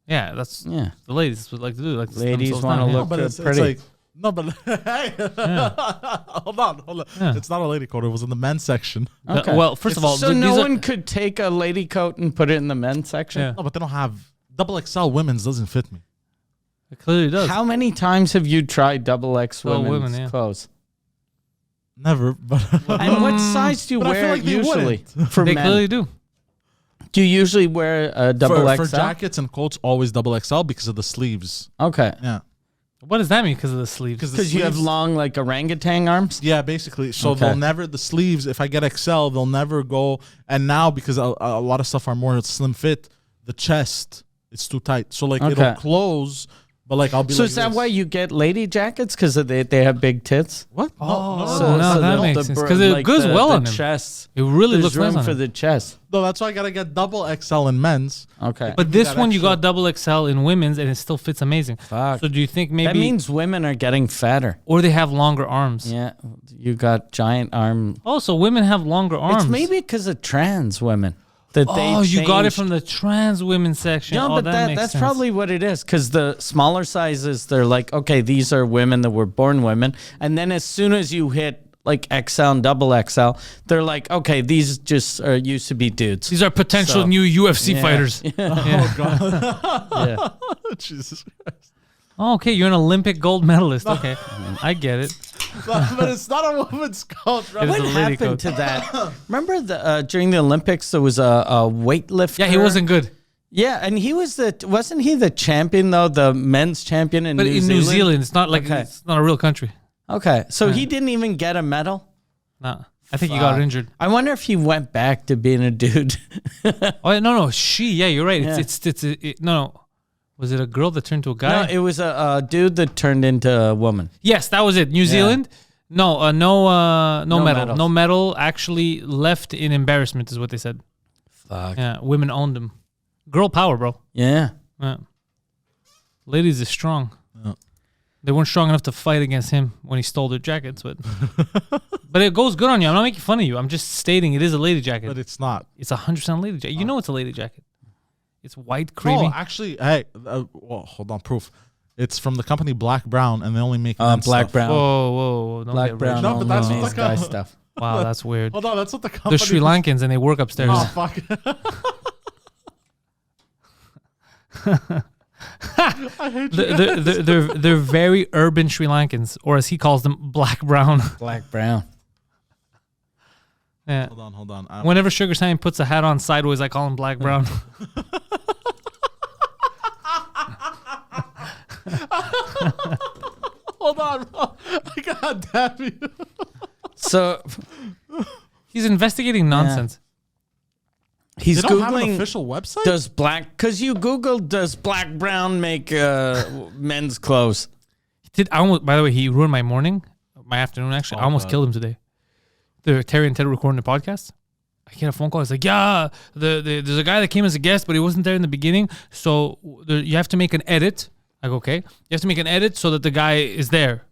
[SPEAKER 3] Yeah, that's
[SPEAKER 2] Yeah.
[SPEAKER 3] the ladies would like to do. Like to
[SPEAKER 2] Ladies
[SPEAKER 3] themselves
[SPEAKER 2] wanna
[SPEAKER 3] down, yeah.
[SPEAKER 2] look
[SPEAKER 1] But it's
[SPEAKER 2] pretty.
[SPEAKER 1] like no, but hey, hold on.
[SPEAKER 3] Yeah.
[SPEAKER 1] It's not a lady coat. It was in the men's section.
[SPEAKER 2] Okay.
[SPEAKER 3] Well, first of all,
[SPEAKER 2] so
[SPEAKER 3] these
[SPEAKER 2] no
[SPEAKER 3] are-
[SPEAKER 2] one could take a lady coat and put it in the men's section?
[SPEAKER 3] Yeah.
[SPEAKER 1] No, but they don't have double XL. Women's doesn't fit me.
[SPEAKER 3] It clearly does.
[SPEAKER 2] How many times have you tried double X
[SPEAKER 3] Oh,
[SPEAKER 2] women's
[SPEAKER 3] women, yeah.
[SPEAKER 2] clothes?
[SPEAKER 1] Never, but
[SPEAKER 2] And what size do you
[SPEAKER 1] But I feel
[SPEAKER 2] wear
[SPEAKER 1] like they
[SPEAKER 2] usually
[SPEAKER 1] wouldn't.
[SPEAKER 2] for
[SPEAKER 3] They
[SPEAKER 2] men?
[SPEAKER 3] clearly do.
[SPEAKER 2] Do you usually wear a double
[SPEAKER 1] for
[SPEAKER 2] XL?
[SPEAKER 1] jackets and coats, always double XL because of the sleeves.
[SPEAKER 2] Okay.
[SPEAKER 1] Yeah,
[SPEAKER 3] What does that mean? Because of the sleeves.
[SPEAKER 1] the
[SPEAKER 2] Because you have
[SPEAKER 1] sleeves-
[SPEAKER 2] long, like orangutan arms?
[SPEAKER 1] Yeah, basically. So
[SPEAKER 2] Okay.
[SPEAKER 1] they'll never the sleeves. If I get XL, they'll never go. And now because a lot of stuff are more slim fit, the chest it's too tight. So like it'll
[SPEAKER 2] Okay.
[SPEAKER 1] close, but like I'll be.
[SPEAKER 2] So
[SPEAKER 1] like
[SPEAKER 2] is that
[SPEAKER 1] this.
[SPEAKER 2] why you get lady jackets? Because they have big tits?
[SPEAKER 1] What?
[SPEAKER 3] Oh,
[SPEAKER 2] So-
[SPEAKER 3] no,
[SPEAKER 2] so
[SPEAKER 3] that
[SPEAKER 2] the-
[SPEAKER 3] makes
[SPEAKER 2] the
[SPEAKER 3] sense.
[SPEAKER 2] br-
[SPEAKER 3] Because it
[SPEAKER 2] like
[SPEAKER 3] goes
[SPEAKER 2] the-
[SPEAKER 3] well
[SPEAKER 2] the
[SPEAKER 3] on him.
[SPEAKER 2] chest.
[SPEAKER 3] It really
[SPEAKER 2] There's
[SPEAKER 3] looks nice
[SPEAKER 2] room
[SPEAKER 3] on
[SPEAKER 2] for
[SPEAKER 3] him.
[SPEAKER 2] the chest.
[SPEAKER 1] No, that's why I gotta get double XL in men's.
[SPEAKER 2] Okay.
[SPEAKER 3] But this
[SPEAKER 1] that
[SPEAKER 3] one you
[SPEAKER 1] extra-
[SPEAKER 3] got double XL in women's, and it still fits amazing.
[SPEAKER 2] Fuck.
[SPEAKER 3] So do you think maybe,
[SPEAKER 2] That means women are getting fatter.
[SPEAKER 3] or they have longer arms?
[SPEAKER 2] Yeah. You got giant arm.
[SPEAKER 3] Also, women have longer arms.
[SPEAKER 2] It's maybe because of trans women. That
[SPEAKER 3] Oh,
[SPEAKER 2] they
[SPEAKER 3] you got it
[SPEAKER 2] changed-
[SPEAKER 3] from the trans women section.
[SPEAKER 2] No,
[SPEAKER 3] Oh,
[SPEAKER 2] but
[SPEAKER 3] that makes
[SPEAKER 2] that's
[SPEAKER 3] sense.
[SPEAKER 2] probably what it is. Because the smaller sizes, they're like, okay, these are women that were born women. And then as soon as you hit like XL and double XL, they're like, okay, these just are used to be dudes.
[SPEAKER 3] These are potential
[SPEAKER 2] So-
[SPEAKER 3] new UFC
[SPEAKER 2] Yeah.
[SPEAKER 3] fighters.
[SPEAKER 1] Oh god.
[SPEAKER 2] Yeah.
[SPEAKER 1] Jesus Christ.
[SPEAKER 3] Oh, okay, you're an Olympic gold medalist. Okay, I get it.
[SPEAKER 1] But it's not a woman's coat, right?
[SPEAKER 3] It is
[SPEAKER 2] What
[SPEAKER 3] a lady
[SPEAKER 2] happened
[SPEAKER 3] coat.
[SPEAKER 2] to that? Remember during the Olympics there was a weightlifter.
[SPEAKER 3] Yeah, he wasn't good.
[SPEAKER 2] Yeah, and he was wasn't he the champion though, the men's champion in
[SPEAKER 3] But
[SPEAKER 2] New
[SPEAKER 3] in
[SPEAKER 2] Zealand?
[SPEAKER 3] New Zealand, it's not like
[SPEAKER 2] Okay.
[SPEAKER 3] it's not a real country.
[SPEAKER 2] Okay, so he didn't even get a medal.
[SPEAKER 3] No, I think he got
[SPEAKER 2] Fuck.
[SPEAKER 3] injured.
[SPEAKER 2] I wonder if he went back to being a dude.
[SPEAKER 3] Oh yeah, no, she. Yeah, you're right.
[SPEAKER 2] Yeah.
[SPEAKER 3] No. Was it a girl that turned to a guy?
[SPEAKER 2] No, it was a dude that turned into a woman.
[SPEAKER 3] Yes, that was it. New Zealand. No, no medal.
[SPEAKER 2] medals.
[SPEAKER 3] No medal. Actually, left in embarrassment is what they said.
[SPEAKER 2] Fuck.
[SPEAKER 3] Yeah, women owned him. Girl power, bro.
[SPEAKER 2] Yeah.
[SPEAKER 3] Yeah. Ladies is strong.
[SPEAKER 1] Yeah.
[SPEAKER 3] They weren't strong enough to fight against him when he stole their jackets, but but it goes good on you. I'm not making fun of you. I'm just stating it is a lady jacket.
[SPEAKER 1] But it's not.
[SPEAKER 3] It's 100% lady jacket. You know it's a lady jacket. It's white, creamy.
[SPEAKER 1] No, actually, hey, well, hold on, proof. It's from the company Black Brown, and they only make men's
[SPEAKER 2] Black
[SPEAKER 1] stuff.
[SPEAKER 2] Brown.
[SPEAKER 3] Whoa. Don't
[SPEAKER 2] Black
[SPEAKER 3] get
[SPEAKER 2] Brown.
[SPEAKER 3] rich.
[SPEAKER 1] No, but
[SPEAKER 2] only
[SPEAKER 1] that's what
[SPEAKER 2] makes
[SPEAKER 1] the
[SPEAKER 2] guy
[SPEAKER 1] co-
[SPEAKER 2] stuff.
[SPEAKER 3] Wow, that's weird.
[SPEAKER 1] Hold on, that's what the company.
[SPEAKER 3] They're Sri Lankans and they work upstairs.
[SPEAKER 1] Oh fuck! I hate you.
[SPEAKER 3] They're very urban Sri Lankans, or as he calls them, black brown.
[SPEAKER 2] Black Brown.
[SPEAKER 3] Yeah.
[SPEAKER 1] Hold on.
[SPEAKER 3] Whenever Sugar Sammy puts a hat on sideways, I call him black brown.
[SPEAKER 1] Hold on, bro. God damn you.
[SPEAKER 2] So
[SPEAKER 3] He's investigating nonsense.
[SPEAKER 2] he's
[SPEAKER 1] They don't have an
[SPEAKER 2] googling
[SPEAKER 1] official website.
[SPEAKER 2] does black because you googled does Black Brown make men's clothes?
[SPEAKER 3] I almost, by the way, he ruined my morning, my afternoon. Actually, I almost killed him today. Terry and Ted recording the podcast. I get a phone call. It's like, yeah, there's a guy that came as a guest, but he wasn't there in the beginning. So you have to make an edit. I go, okay. You have to make an edit so that the guy is there.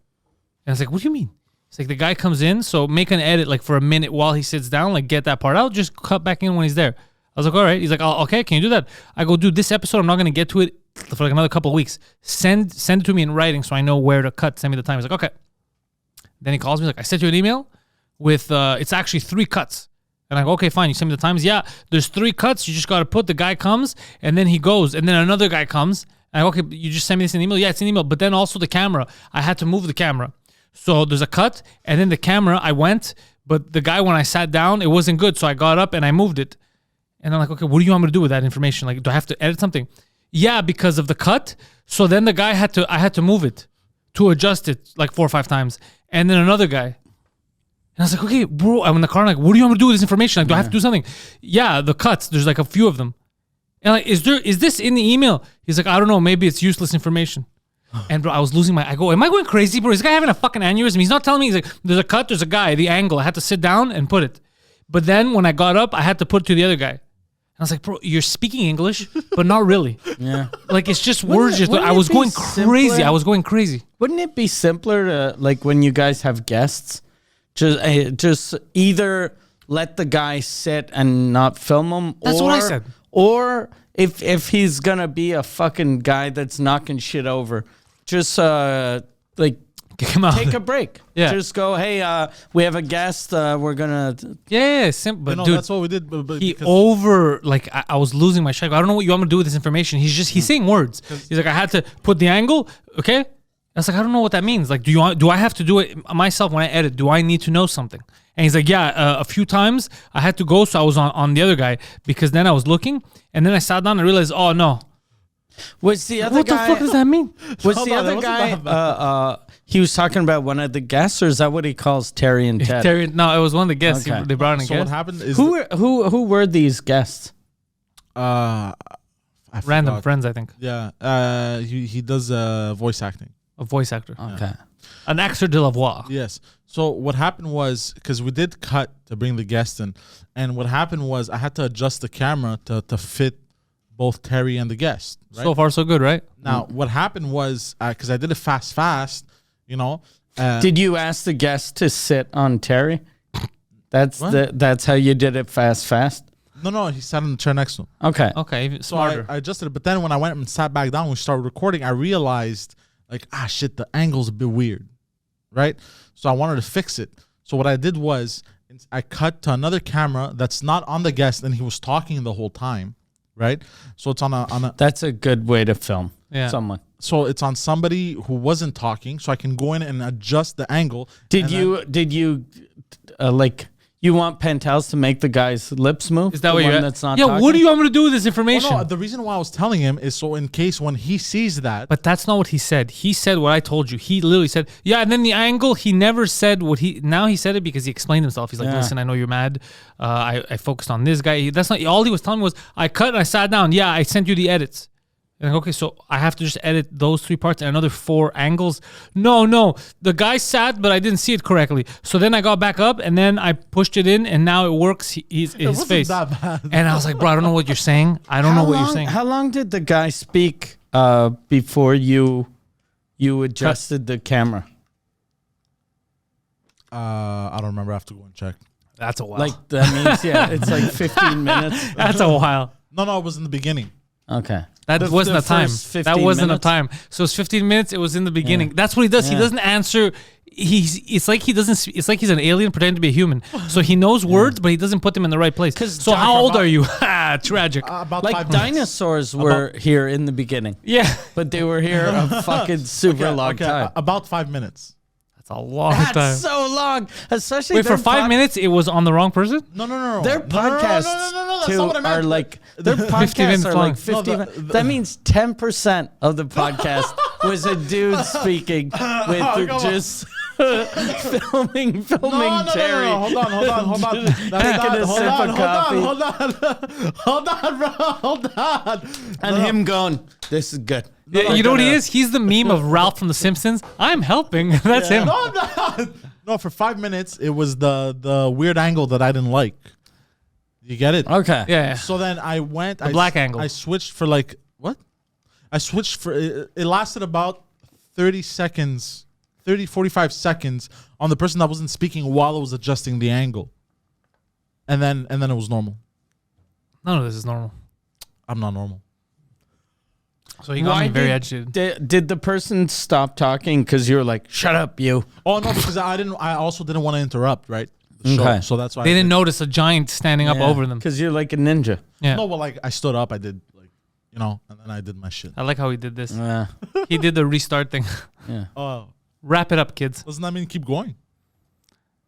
[SPEAKER 3] And it's like, what do you mean? It's like the guy comes in, so make an edit like for a minute while he sits down, like get that part out, just cut back in when he's there. I was like, all right. He's like, oh, okay, can you do that? I go, dude, this episode, I'm not going to get to it for like another couple of weeks. Send it to me in writing so I know where to cut. Send me the time. He's like, okay. Then he calls me, like, I sent you an email with, it's actually 3 cuts. And I go, okay, fine. You send me the times. Yeah, there's 3 cuts. You just got to put, the guy comes, and then he goes, and then another guy comes. And I go, okay, you just send me this in email? Yeah, it's an email. But then also the camera. I had to move the camera. So there's a cut, and then the camera, I went, but the guy, when I sat down, it wasn't good. So I got up and I moved it. And I'm like, okay, what do you want me to do with that information? Like, do I have to edit something? Yeah, because of the cut. So then the guy I had to move it to adjust it like 4 or 5 times. And then another guy. And I was like, okay, bro, I'm in the car. I'm like, what do you want me to do with this information? Like, do I have to do something? Yeah, the cuts, there's like a few of them. And like, is this in the email? He's like, I don't know, maybe it's useless information. And bro, I was losing I go, am I going crazy, bro? Is this guy having a fucking aneurysm? He's not telling me. He's like, there's a cut, there's a guy, the angle. I had to sit down and put it. But then when I got up, I had to put it to the other guy. I was like, bro, you're speaking English, but not really.
[SPEAKER 2] Yeah.
[SPEAKER 3] Like, it's just words.
[SPEAKER 2] wouldn't
[SPEAKER 3] I
[SPEAKER 2] it
[SPEAKER 3] was
[SPEAKER 2] be
[SPEAKER 3] going
[SPEAKER 2] simpler?
[SPEAKER 3] crazy. I was going crazy.
[SPEAKER 2] Wouldn't it be simpler to, like, when you guys have guests, just either let the guy sit and not film him.
[SPEAKER 3] That's what I said.
[SPEAKER 2] Or if he's gonna be a fucking guy that's knocking shit over, just like
[SPEAKER 3] Kick him out.
[SPEAKER 2] take a break.
[SPEAKER 3] Yeah.
[SPEAKER 2] Just go, hey, we have a guest. We're gonna.
[SPEAKER 3] Yeah, simple. But
[SPEAKER 1] no,
[SPEAKER 3] dude,
[SPEAKER 1] that's what we did. But
[SPEAKER 3] he
[SPEAKER 1] because-
[SPEAKER 3] I was losing my shit. I don't know what you want me to do with this information. He's saying words. He's like, I had to put the angle. Okay. I was like, I don't know what that means. Like, do I have to do it myself when I edit? Do I need to know something? And he's like, yeah, a few times I had to go. So I was on the other guy because then I was looking and then I sat down and realized, oh no.
[SPEAKER 2] Was the other
[SPEAKER 3] What
[SPEAKER 2] guy?
[SPEAKER 3] the fuck does that mean?
[SPEAKER 2] Was
[SPEAKER 1] Hold
[SPEAKER 2] the
[SPEAKER 1] on,
[SPEAKER 2] other
[SPEAKER 1] that wasn't
[SPEAKER 2] guy? He was talking about one of the guests, or is that what he calls Terry and Ted?
[SPEAKER 3] Terry, no, it was one of the guests.
[SPEAKER 2] Okay.
[SPEAKER 3] They brought in a
[SPEAKER 1] So what
[SPEAKER 3] guest.
[SPEAKER 1] happened is
[SPEAKER 2] Who were these guests?
[SPEAKER 1] I
[SPEAKER 3] Random
[SPEAKER 1] forgot.
[SPEAKER 3] friends, I think.
[SPEAKER 1] Yeah, he does voice acting.
[SPEAKER 3] A voice actor.
[SPEAKER 2] Okay.
[SPEAKER 3] An acteur de la voix.
[SPEAKER 1] Yes. So what happened was because we did cut to bring the guest in, and what happened was I had to adjust the camera to fit both Terry and the guest. Right?
[SPEAKER 3] So far, so good, right?
[SPEAKER 1] Now what happened was because I did it fast, you know.
[SPEAKER 2] Did you ask the guest to sit on Terry? That's
[SPEAKER 1] What?
[SPEAKER 2] that's how you did it fast.
[SPEAKER 1] No, he sat in the chair next to him.
[SPEAKER 2] Okay.
[SPEAKER 3] Okay, even
[SPEAKER 1] So
[SPEAKER 3] smarter.
[SPEAKER 1] I adjusted it, but then when I went and sat back down, we started recording. I realized like shit, the angle's a bit weird, right? So I wanted to fix it. So what I did was I cut to another camera that's not on the guest, and he was talking the whole time, right? So it's on a
[SPEAKER 2] That's a good way to film
[SPEAKER 3] Yeah.
[SPEAKER 2] someone.
[SPEAKER 1] so it's on somebody who wasn't talking, so I can go in and adjust the angle.
[SPEAKER 2] Did
[SPEAKER 1] and
[SPEAKER 2] you like you want Pantelis to make the guy's lips move?
[SPEAKER 3] Is that
[SPEAKER 2] the
[SPEAKER 3] what
[SPEAKER 2] one
[SPEAKER 3] you're
[SPEAKER 2] that's not
[SPEAKER 3] Yeah,
[SPEAKER 2] talking?
[SPEAKER 3] what do you want me to do with this
[SPEAKER 1] Well,
[SPEAKER 3] information?
[SPEAKER 1] no, the reason why I was telling him is so in case when he sees that.
[SPEAKER 3] But that's not what he said. He said what I told you. He literally said, yeah, and then the angle, he never said what now he said it because he explained himself. He's like,
[SPEAKER 2] Yeah.
[SPEAKER 3] listen, I know you're mad. I focused on this guy. That's not, all he was telling me was, I cut and I sat down. Yeah, I sent you the edits. And I'm like, okay, so I have to just edit those 3 parts and another 4 angles. No, the guy sat, but I didn't see it correctly. So then I got back up and then I pushed it in and now it works. His
[SPEAKER 1] wasn't
[SPEAKER 3] face.
[SPEAKER 1] that bad.
[SPEAKER 3] And I was like, bro, I don't know what you're saying. I don't know what you're saying.
[SPEAKER 2] How long did the guy speak before you adjusted the camera?
[SPEAKER 1] I don't remember. I have to go and check.
[SPEAKER 3] That's a while.
[SPEAKER 2] Like that means it's like 15 minutes.
[SPEAKER 3] That's a while.
[SPEAKER 1] No, it was in the beginning.
[SPEAKER 2] Okay.
[SPEAKER 3] That
[SPEAKER 2] The-
[SPEAKER 3] wasn't
[SPEAKER 2] the
[SPEAKER 3] a time.
[SPEAKER 2] first 15
[SPEAKER 3] That wasn't
[SPEAKER 2] minutes?
[SPEAKER 3] a time. So it's 15 minutes. It was in the beginning. That's what he does. He
[SPEAKER 2] Yeah.
[SPEAKER 3] doesn't answer. It's like he doesn't. It's like he's an alien pretending to be a human. So he knows words, but he doesn't put them in the right place.
[SPEAKER 2] 'Cause
[SPEAKER 3] So how old
[SPEAKER 1] about-
[SPEAKER 3] are you? Tragic.
[SPEAKER 1] About
[SPEAKER 2] Like
[SPEAKER 1] 5 minutes.
[SPEAKER 2] dinosaurs were here in the beginning,
[SPEAKER 3] Yeah,
[SPEAKER 2] but they were here a fucking super long time.
[SPEAKER 1] About 5 minutes.
[SPEAKER 3] that's a long
[SPEAKER 2] That's
[SPEAKER 3] time.
[SPEAKER 2] so long. Especially
[SPEAKER 3] Wait, for
[SPEAKER 2] their
[SPEAKER 3] 5 minutes, it was on the wrong person.
[SPEAKER 1] No.
[SPEAKER 2] Their
[SPEAKER 1] No,
[SPEAKER 2] podcasts
[SPEAKER 1] that's
[SPEAKER 2] too
[SPEAKER 1] not what I meant.
[SPEAKER 2] are like their
[SPEAKER 3] 50
[SPEAKER 2] podcasts
[SPEAKER 3] minutes
[SPEAKER 2] are
[SPEAKER 3] long.
[SPEAKER 2] like 50
[SPEAKER 1] No,
[SPEAKER 2] minutes.
[SPEAKER 1] the-
[SPEAKER 2] That means 10% of the podcast was a dude speaking with
[SPEAKER 1] come on.
[SPEAKER 2] just filming Terry.
[SPEAKER 1] No. Hold on. That's
[SPEAKER 2] Taking a sip of coffee.
[SPEAKER 1] Hold on, bro. Hold on.
[SPEAKER 2] And him going, this is good.
[SPEAKER 3] Yeah, you know what he is? He's the meme of Ralph from The Simpsons. I'm helping. That's him.
[SPEAKER 1] No, I'm not. No, for 5 minutes, it was the weird angle that I didn't like. You get it?
[SPEAKER 2] Okay.
[SPEAKER 3] Yeah.
[SPEAKER 1] So then I went. The
[SPEAKER 3] black angle.
[SPEAKER 1] I switched for like what? I switched for it lasted about 30 seconds, 45 seconds on the person that wasn't speaking while I was adjusting the angle. And then it was normal.
[SPEAKER 3] None of this is normal.
[SPEAKER 1] I'm not normal.
[SPEAKER 3] So he got me very agitated.
[SPEAKER 2] Did the person stop talking because you were like, shut up, you?
[SPEAKER 1] Oh no, because I also didn't want to interrupt, right? The
[SPEAKER 2] Okay.
[SPEAKER 1] So that's why
[SPEAKER 3] They didn't notice a giant standing up over them.
[SPEAKER 2] Because you're like a ninja.
[SPEAKER 3] Yeah.
[SPEAKER 1] No, well, like I stood up, I did like, and then I did my shit.
[SPEAKER 3] I like how he did this.
[SPEAKER 2] Yeah.
[SPEAKER 3] He did the restart thing.
[SPEAKER 1] Oh,
[SPEAKER 3] Wrap it up, kids.
[SPEAKER 1] doesn't that mean keep going?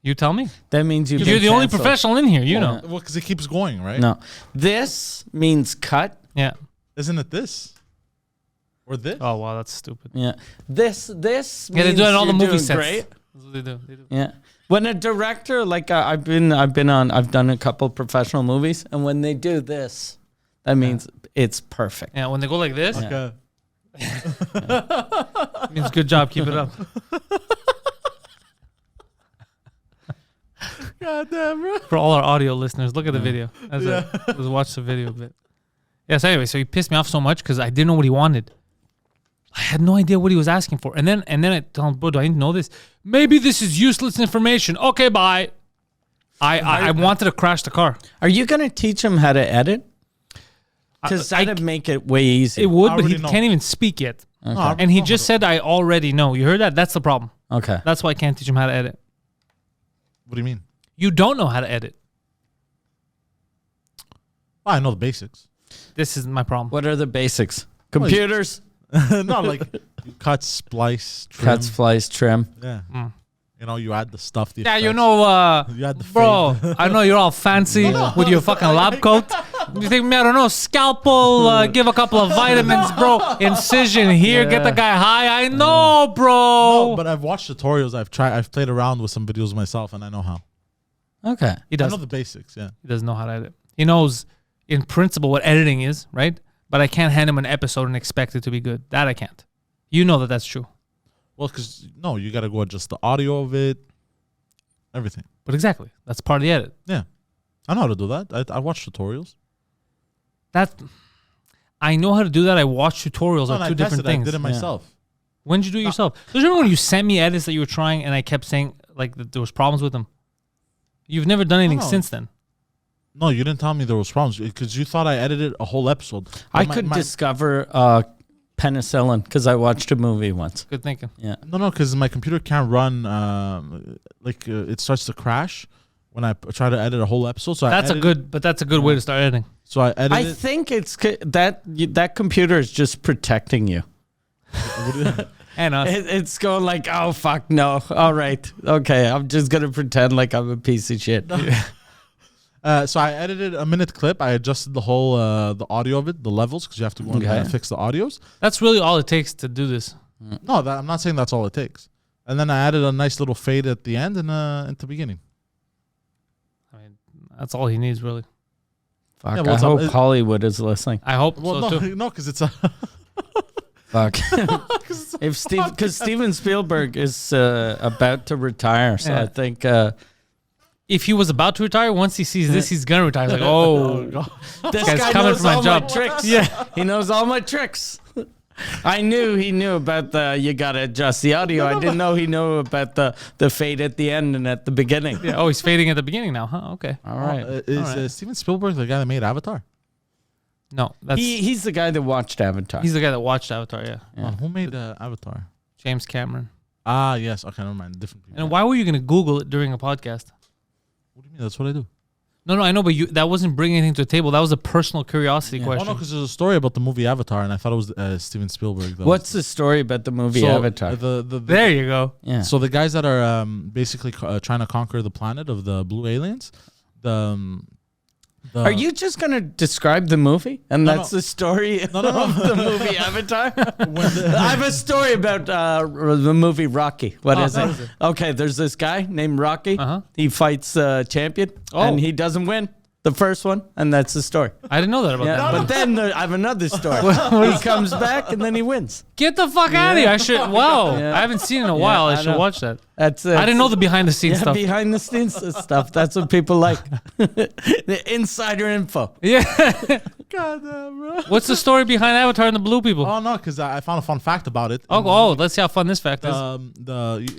[SPEAKER 3] You tell me.
[SPEAKER 2] That means you've
[SPEAKER 3] You're
[SPEAKER 2] been
[SPEAKER 3] the only
[SPEAKER 2] canceled.
[SPEAKER 3] professional in here. You know.
[SPEAKER 1] Well, because it keeps going, right?
[SPEAKER 2] No. This means cut.
[SPEAKER 3] Yeah.
[SPEAKER 1] Isn't it this? Or this?
[SPEAKER 3] Oh wow, that's stupid.
[SPEAKER 2] Yeah. This
[SPEAKER 3] Yeah,
[SPEAKER 2] means
[SPEAKER 3] they do it in all the
[SPEAKER 2] you're
[SPEAKER 3] movie
[SPEAKER 2] doing
[SPEAKER 3] sets.
[SPEAKER 2] great.
[SPEAKER 3] That's what they do. They do.
[SPEAKER 2] Yeah. When a director, like I've done a couple professional movies, and when they do this, that means it's perfect.
[SPEAKER 3] Yeah, when they go like this,
[SPEAKER 1] Okay.
[SPEAKER 3] it means good job. Keep it up.
[SPEAKER 1] God damn, bro.
[SPEAKER 3] For all our audio listeners, look at the video. Let's watch the video a bit. Yeah. So anyway, so he pissed me off so much because I didn't know what he wanted. I had no idea what he was asking for, and then I told him, bro, do I need to know this? Maybe this is useless information. Okay, bye. I wanted to crash the car.
[SPEAKER 2] Are you going to teach him how to edit? Because that'd make it way easier.
[SPEAKER 3] It would,
[SPEAKER 1] I
[SPEAKER 3] but he
[SPEAKER 1] already know.
[SPEAKER 3] can't even speak yet.
[SPEAKER 2] Okay.
[SPEAKER 1] No,
[SPEAKER 3] And he just said, I already know. You heard that? That's the problem.
[SPEAKER 2] Okay.
[SPEAKER 3] That's why I can't teach him how to edit.
[SPEAKER 1] What do you mean?
[SPEAKER 3] You don't know how to edit.
[SPEAKER 1] Well, I know the basics.
[SPEAKER 3] This is my problem.
[SPEAKER 2] What are the basics? Computers,
[SPEAKER 1] No, like you cut, splice, trim.
[SPEAKER 2] cut, splice, trim.
[SPEAKER 1] Yeah.
[SPEAKER 3] Mm.
[SPEAKER 1] You know, you add the stuff. The
[SPEAKER 3] Yeah, you
[SPEAKER 1] effects.
[SPEAKER 3] know,
[SPEAKER 1] You add the
[SPEAKER 3] bro,
[SPEAKER 1] fade.
[SPEAKER 3] I know you're all fancy with your fucking lab coat. You think me, I don't know, scalpel, give a couple of vitamins, bro. Incision here, get the guy high. I know, bro.
[SPEAKER 1] No, but I've watched tutorials. I've played around with some videos myself, and I know how.
[SPEAKER 2] Okay.
[SPEAKER 3] He
[SPEAKER 1] I know
[SPEAKER 3] doesn't.
[SPEAKER 1] the basics. Yeah.
[SPEAKER 3] He doesn't know how to edit. He knows in principle what editing is, right? But I can't hand him an episode and expect it to be good. That I can't. You know that that's true.
[SPEAKER 1] Well, because no, you got to go adjust the audio of it, everything.
[SPEAKER 3] But exactly, that's part of the edit.
[SPEAKER 1] Yeah, I know how to do that. I watch tutorials.
[SPEAKER 3] I know how to do that. I watch tutorials
[SPEAKER 1] No,
[SPEAKER 3] are
[SPEAKER 1] and
[SPEAKER 3] two
[SPEAKER 1] I
[SPEAKER 3] different
[SPEAKER 1] tested it. I
[SPEAKER 3] things.
[SPEAKER 1] did it myself.
[SPEAKER 3] When did you do it yourself? Don't you remember when you sent me edits that you were trying and I kept saying like that there was problems with them? You've never done anything
[SPEAKER 1] No.
[SPEAKER 3] since then.
[SPEAKER 1] No, you didn't tell me there was problems because you thought I edited a whole episode.
[SPEAKER 2] I
[SPEAKER 1] But
[SPEAKER 2] could
[SPEAKER 1] my,
[SPEAKER 2] discover penicillin because I watched a movie once.
[SPEAKER 3] Good thinking.
[SPEAKER 2] Yeah.
[SPEAKER 1] No, because my computer can't run. It starts to crash when I try to edit a whole episode. So
[SPEAKER 3] That's a good way to start editing.
[SPEAKER 1] So I edited.
[SPEAKER 2] I think it's that computer is just protecting you.
[SPEAKER 3] And us.
[SPEAKER 2] It's going like, oh fuck no. All right, okay. I'm just gonna pretend like I'm a piece of shit.
[SPEAKER 1] So I edited a minute clip. I adjusted the whole the audio of it, the levels, because you have to go and fix the audios.
[SPEAKER 3] That's really all it takes to do this.
[SPEAKER 1] No, I'm not saying that's all it takes. And then I added a nice little fade at the end and at the beginning.
[SPEAKER 3] I mean, that's all he needs, really.
[SPEAKER 2] Fuck.
[SPEAKER 1] Yeah,
[SPEAKER 2] I
[SPEAKER 1] what's
[SPEAKER 2] hope
[SPEAKER 1] up?
[SPEAKER 2] Hollywood is listening.
[SPEAKER 3] I hope
[SPEAKER 1] Well,
[SPEAKER 3] so
[SPEAKER 1] no,
[SPEAKER 3] too.
[SPEAKER 1] no, because it's a.
[SPEAKER 2] Fuck. If Steven Spielberg is about to retire, so
[SPEAKER 3] Yeah.
[SPEAKER 2] I think
[SPEAKER 3] If he was about to retire, once he sees this, he's gonna retire. He's like, oh,
[SPEAKER 2] this
[SPEAKER 3] guy's
[SPEAKER 2] guy
[SPEAKER 3] coming
[SPEAKER 2] knows
[SPEAKER 3] for my
[SPEAKER 2] all
[SPEAKER 3] job.
[SPEAKER 2] my tricks.
[SPEAKER 3] Yeah.
[SPEAKER 2] He knows all my tricks. I knew he knew about the you gotta adjust the audio. I didn't know he knew about the fade at the end and at the beginning.
[SPEAKER 3] yeah. Oh, he's fading at the beginning now, huh? Okay.
[SPEAKER 2] All right.
[SPEAKER 1] Is Steven Spielberg the guy that made Avatar?
[SPEAKER 3] No, that's
[SPEAKER 2] He's the guy that watched Avatar.
[SPEAKER 3] he's the guy that watched Avatar. Yeah,
[SPEAKER 1] Oh, who made Avatar?
[SPEAKER 3] James Cameron.
[SPEAKER 1] Ah, yes. Okay, never mind. Different people.
[SPEAKER 3] And why were you gonna Google it during a podcast?
[SPEAKER 1] What do you mean? That's what I do.
[SPEAKER 3] No, I know, but that wasn't bringing anything to the table. That was a personal curiosity
[SPEAKER 1] Oh,
[SPEAKER 3] question.
[SPEAKER 1] no, because there's a story about the movie Avatar, and I thought it was Steven Spielberg.
[SPEAKER 2] What's the story about the movie
[SPEAKER 1] so,
[SPEAKER 2] Avatar?
[SPEAKER 3] There you go.
[SPEAKER 2] Yeah.
[SPEAKER 1] So the guys that are basically trying to conquer the planet of the blue aliens,
[SPEAKER 2] Are you just gonna describe the movie, and
[SPEAKER 1] No,
[SPEAKER 2] that's
[SPEAKER 1] no.
[SPEAKER 2] the story
[SPEAKER 1] no.
[SPEAKER 2] of the movie Avatar? I have a story about the movie Rocky. What is
[SPEAKER 3] what
[SPEAKER 2] it?
[SPEAKER 3] is it?
[SPEAKER 2] Okay, there's this guy named Rocky.
[SPEAKER 3] Uh-huh.
[SPEAKER 2] He fights champion, and he doesn't win the first one, and that's the story.
[SPEAKER 3] I didn't know that about
[SPEAKER 2] Yeah,
[SPEAKER 3] that.
[SPEAKER 2] but then I have another story. He comes back, and then he wins.
[SPEAKER 3] Get the fuck out of here! I should. Wow,
[SPEAKER 2] Yeah.
[SPEAKER 3] I haven't seen it in a while. I
[SPEAKER 2] I
[SPEAKER 3] should
[SPEAKER 2] know.
[SPEAKER 3] watch that.
[SPEAKER 2] That's
[SPEAKER 3] I didn't know the behind the scenes stuff.
[SPEAKER 2] behind the scenes stuff. That's what people like. The insider info.
[SPEAKER 3] Yeah.
[SPEAKER 1] God damn, bro.
[SPEAKER 3] What's the story behind Avatar and the blue people?
[SPEAKER 1] Oh no, because I found a fun fact about it.
[SPEAKER 3] Oh, let's see how fun this fact is.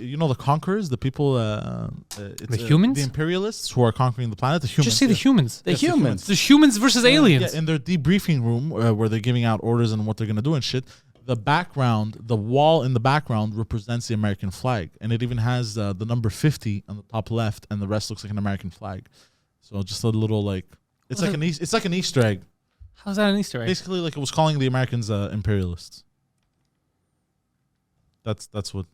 [SPEAKER 1] You know the conquerors, the people,
[SPEAKER 3] The humans?
[SPEAKER 1] the imperialists who are conquering the planet. The humans.
[SPEAKER 3] Just say the humans.
[SPEAKER 2] The
[SPEAKER 1] Yes, the
[SPEAKER 2] humans.
[SPEAKER 3] The humans versus aliens.
[SPEAKER 1] Yeah, in their debriefing room where they're giving out orders and what they're gonna do and shit. The background, the wall in the background represents the American flag, and it even has the number 50 on the top left, and the rest looks like an American flag. So just a little like it's like an Easter egg.
[SPEAKER 3] How's that an Easter egg?
[SPEAKER 1] Basically, like it was calling the Americans imperialists. That's what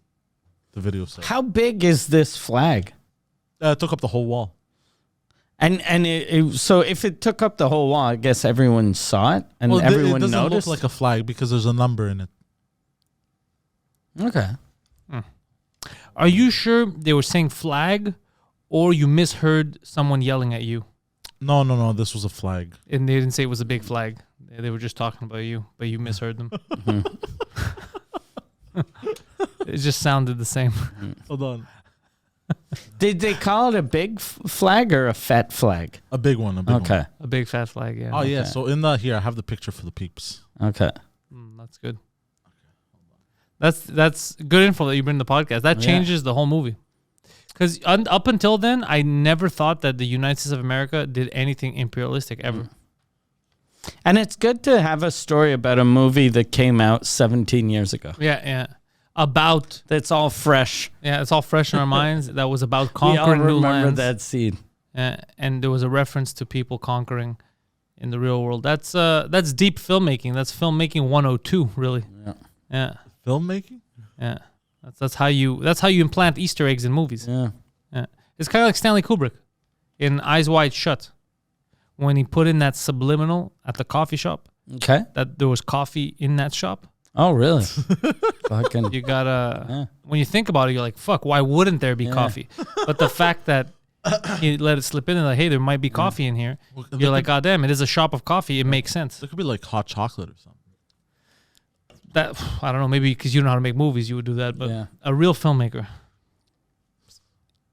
[SPEAKER 1] the video said.
[SPEAKER 2] How big is this flag?
[SPEAKER 1] It took up the whole wall.
[SPEAKER 2] So if it took up the whole wall, I guess everyone saw it and everyone
[SPEAKER 1] it doesn't
[SPEAKER 2] noticed.
[SPEAKER 1] look like a flag because there's a number in it.
[SPEAKER 2] Okay.
[SPEAKER 3] Are you sure they were saying flag, or you misheard someone yelling at you?
[SPEAKER 1] No. This was a flag.
[SPEAKER 3] And they didn't say it was a big flag. They were just talking about you, but you misheard them. It just sounded the same.
[SPEAKER 1] Hold on.
[SPEAKER 2] Did they call it a big flag or a fat flag?
[SPEAKER 1] A big one. A big
[SPEAKER 2] Okay.
[SPEAKER 1] one.
[SPEAKER 3] A big fat flag, yeah.
[SPEAKER 1] Oh yeah. So here I have the picture for the peeps.
[SPEAKER 2] Okay.
[SPEAKER 3] That's good. That's good info that you bring to the podcast. That changes the whole movie. Because up until then, I never thought that the United States of America did anything imperialistic ever.
[SPEAKER 2] And it's good to have a story about a movie that came out 17 years ago.
[SPEAKER 3] Yeah. About
[SPEAKER 2] That's all fresh.
[SPEAKER 3] Yeah, it's all fresh in our minds. That was about
[SPEAKER 2] We all
[SPEAKER 3] conquering new
[SPEAKER 2] remember
[SPEAKER 3] lands.
[SPEAKER 2] that scene.
[SPEAKER 3] And there was a reference to people conquering in the real world. That's deep filmmaking. That's filmmaking 102, really. Yeah.
[SPEAKER 1] Filmmaking?
[SPEAKER 3] Yeah. That's how you implant Easter eggs in movies.
[SPEAKER 2] Yeah.
[SPEAKER 3] It's kind of like Stanley Kubrick in Eyes Wide Shut, when he put in that subliminal at the coffee shop,
[SPEAKER 2] Okay.
[SPEAKER 3] that there was coffee in that shop.
[SPEAKER 2] Oh, really? Fucking.
[SPEAKER 3] You gotta, when you think about it, you're like, fuck, why wouldn't there be coffee? But the fact that he let it slip in and like, hey, there might be coffee in here, you're like, god damn, it is a shop of coffee. It makes sense.
[SPEAKER 1] It could be like hot chocolate or something.
[SPEAKER 3] That, I don't know, maybe because you don't know how to make movies, you would do that. But a real filmmaker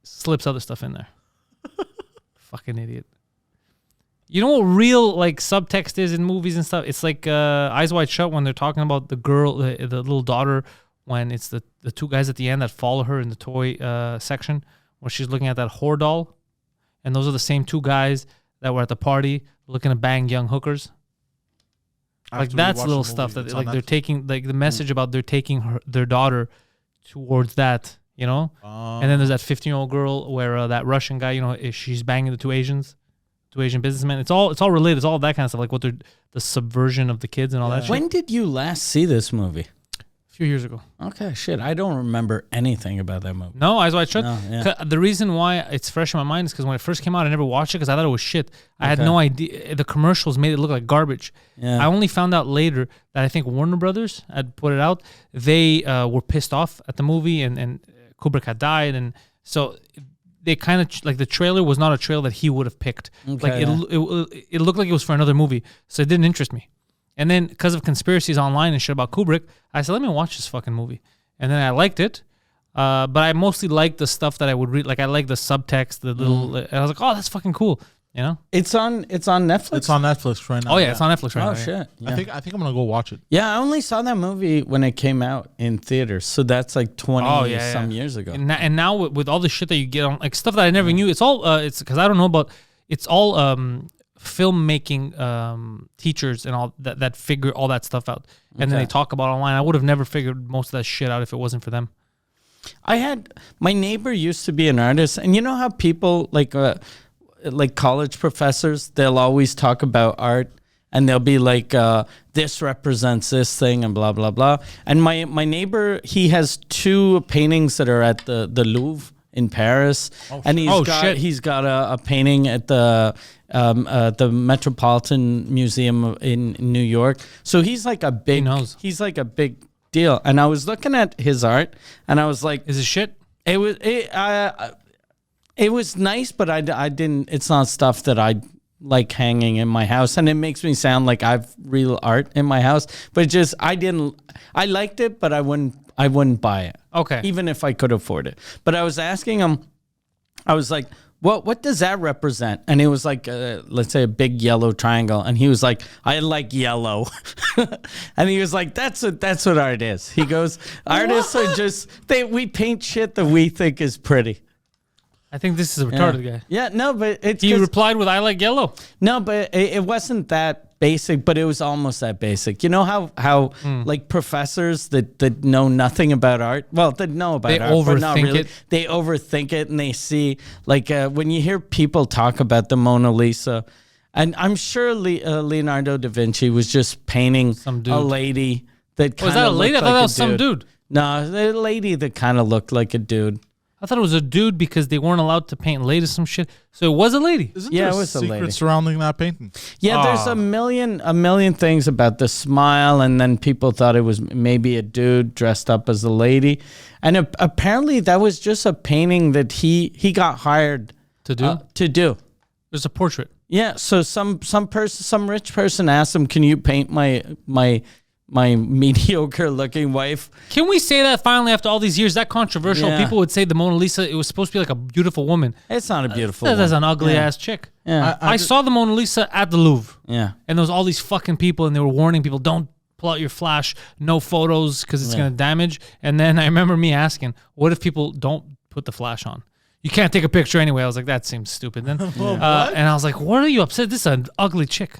[SPEAKER 3] slips other stuff in there. Fucking idiot. You know what real like subtext is in movies and stuff? It's like Eyes Wide Shut when they're talking about the girl, the little daughter, when it's the two guys at the end that follow her in the toy section where she's looking at that whore doll. And those are the same two guys that were at the party looking to bang young hookers. Like that's little stuff that like they're taking, like the message about they're taking their daughter towards that, you know? And then there's that 15-year-old girl where that Russian guy, you know, she's banging the two Asian businessmen. It's all related. It's all that kind of stuff. Like what the subversion of the kids and all that shit.
[SPEAKER 2] When did you last see this movie?
[SPEAKER 3] A few years ago.
[SPEAKER 2] Okay, shit. I don't remember anything about that movie.
[SPEAKER 3] No, Eyes Wide Shut.
[SPEAKER 2] No, yeah.
[SPEAKER 3] The reason why it's fresh in my mind is because when it first came out, I never watched it because I thought it was shit. I had no idea. The commercials made it look like garbage.
[SPEAKER 2] Yeah.
[SPEAKER 3] I only found out later that I think Warner Brothers had put it out. They were pissed off at the movie and Kubrick had died. And so they kind of, like the trailer was not a trailer that he would have picked.
[SPEAKER 2] Okay,
[SPEAKER 3] like it looked like it was for another movie. So it didn't interest me. And then because of conspiracies online and shit about Kubrick, I said, let me watch this fucking movie. And then I liked it. But I mostly liked the stuff that I would read. Like I like the subtext, the little, and I was like, oh, that's fucking cool. You know?
[SPEAKER 2] It's on Netflix?
[SPEAKER 1] It's on Netflix right now.
[SPEAKER 3] Oh yeah, it's on Netflix right now.
[SPEAKER 2] Oh shit. Yeah.
[SPEAKER 1] I think I'm gonna go watch it.
[SPEAKER 2] Yeah, I only saw that movie when it came out in theaters. So that's like 20 some years ago.
[SPEAKER 3] And now with all the shit that you get on, like stuff that I never knew, it's all, it's because I don't know about, it's all filmmaking teachers and all that figure all that stuff out. And then they talk about online. I would have never figured most of that shit out if it wasn't for them.
[SPEAKER 2] My neighbor used to be an artist, and you know how people like college professors, they'll always talk about art and they'll be like, this represents this thing and blah, blah, blah. And my neighbor, he has two paintings that are at the Louvre in Paris. And he's got a painting at the Metropolitan Museum in New York. So he's like a big deal. And I was looking at his art and I was like,
[SPEAKER 3] is it shit?
[SPEAKER 2] It was nice, but I didn't. It's not stuff that I like hanging in my house, and it makes me sound like I've real art in my house. But just I didn't. I liked it, but I wouldn't buy it.
[SPEAKER 3] Okay.
[SPEAKER 2] Even if I could afford it. But I was asking him. I was like, what does that represent? And it was like, let's say a big yellow triangle. And he was like, I like yellow. And he was like, that's what art is. He goes, artists are just we paint shit that we think is pretty.
[SPEAKER 3] I think this is a retarded guy.
[SPEAKER 2] Yeah, no, but it's...
[SPEAKER 3] He replied with, I like yellow.
[SPEAKER 2] No, but it wasn't that basic, but it was almost that basic. You know how like professors that know nothing about art, well, that know about art, but not really. They overthink it and they see, like when you hear people talk about the Mona Lisa, and I'm sure Leonardo da Vinci was just painting a lady that kind of
[SPEAKER 3] was that a lady? I thought that was some dude.
[SPEAKER 2] No, a lady that kind of looked like a dude.
[SPEAKER 3] I thought it was a dude because they weren't allowed to paint ladies some shit. So it was a lady.
[SPEAKER 1] Isn't there
[SPEAKER 2] it was a lady.
[SPEAKER 1] Secret surrounding that painting?
[SPEAKER 2] Yeah, there's a million things about the smile, and then people thought it was maybe a dude dressed up as a lady, and apparently that was just a painting that he got hired
[SPEAKER 3] to do. There's a portrait.
[SPEAKER 2] Yeah, so some rich person asked him, "Can you paint my mediocre looking wife?"
[SPEAKER 3] Can we say that finally after all these years? That controversial.
[SPEAKER 2] Yeah.
[SPEAKER 3] People would say the Mona Lisa, it was supposed to be like a beautiful woman.
[SPEAKER 2] It's not a beautiful woman.
[SPEAKER 3] That's an ugly ass chick.
[SPEAKER 2] Yeah.
[SPEAKER 3] I saw the Mona Lisa at the Louvre.
[SPEAKER 2] Yeah.
[SPEAKER 3] And there was all these fucking people and they were warning people, don't pull out your flash, no photos because it's going to damage. And then I remember me asking, what if people don't put the flash on? You can't take a picture anyway. I was like, that seems stupid then. And I was like, what are you upset? This is an ugly chick.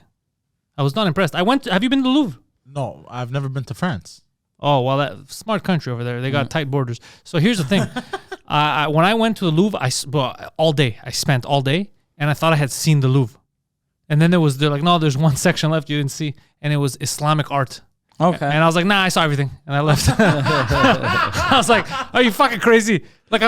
[SPEAKER 3] I was not impressed. Have you been to the Louvre?
[SPEAKER 1] No, I've never been to France.
[SPEAKER 3] Oh, well, that smart country over there. They got tight borders. So here's the thing. When I went to the Louvre, all day. I spent all day, and I thought I had seen the Louvre. And then they're like, no, there's one section left you didn't see, and it was Islamic art.
[SPEAKER 2] Okay.
[SPEAKER 3] And I was like, nah, I saw everything, and I left. I was like, are you fucking crazy? Like,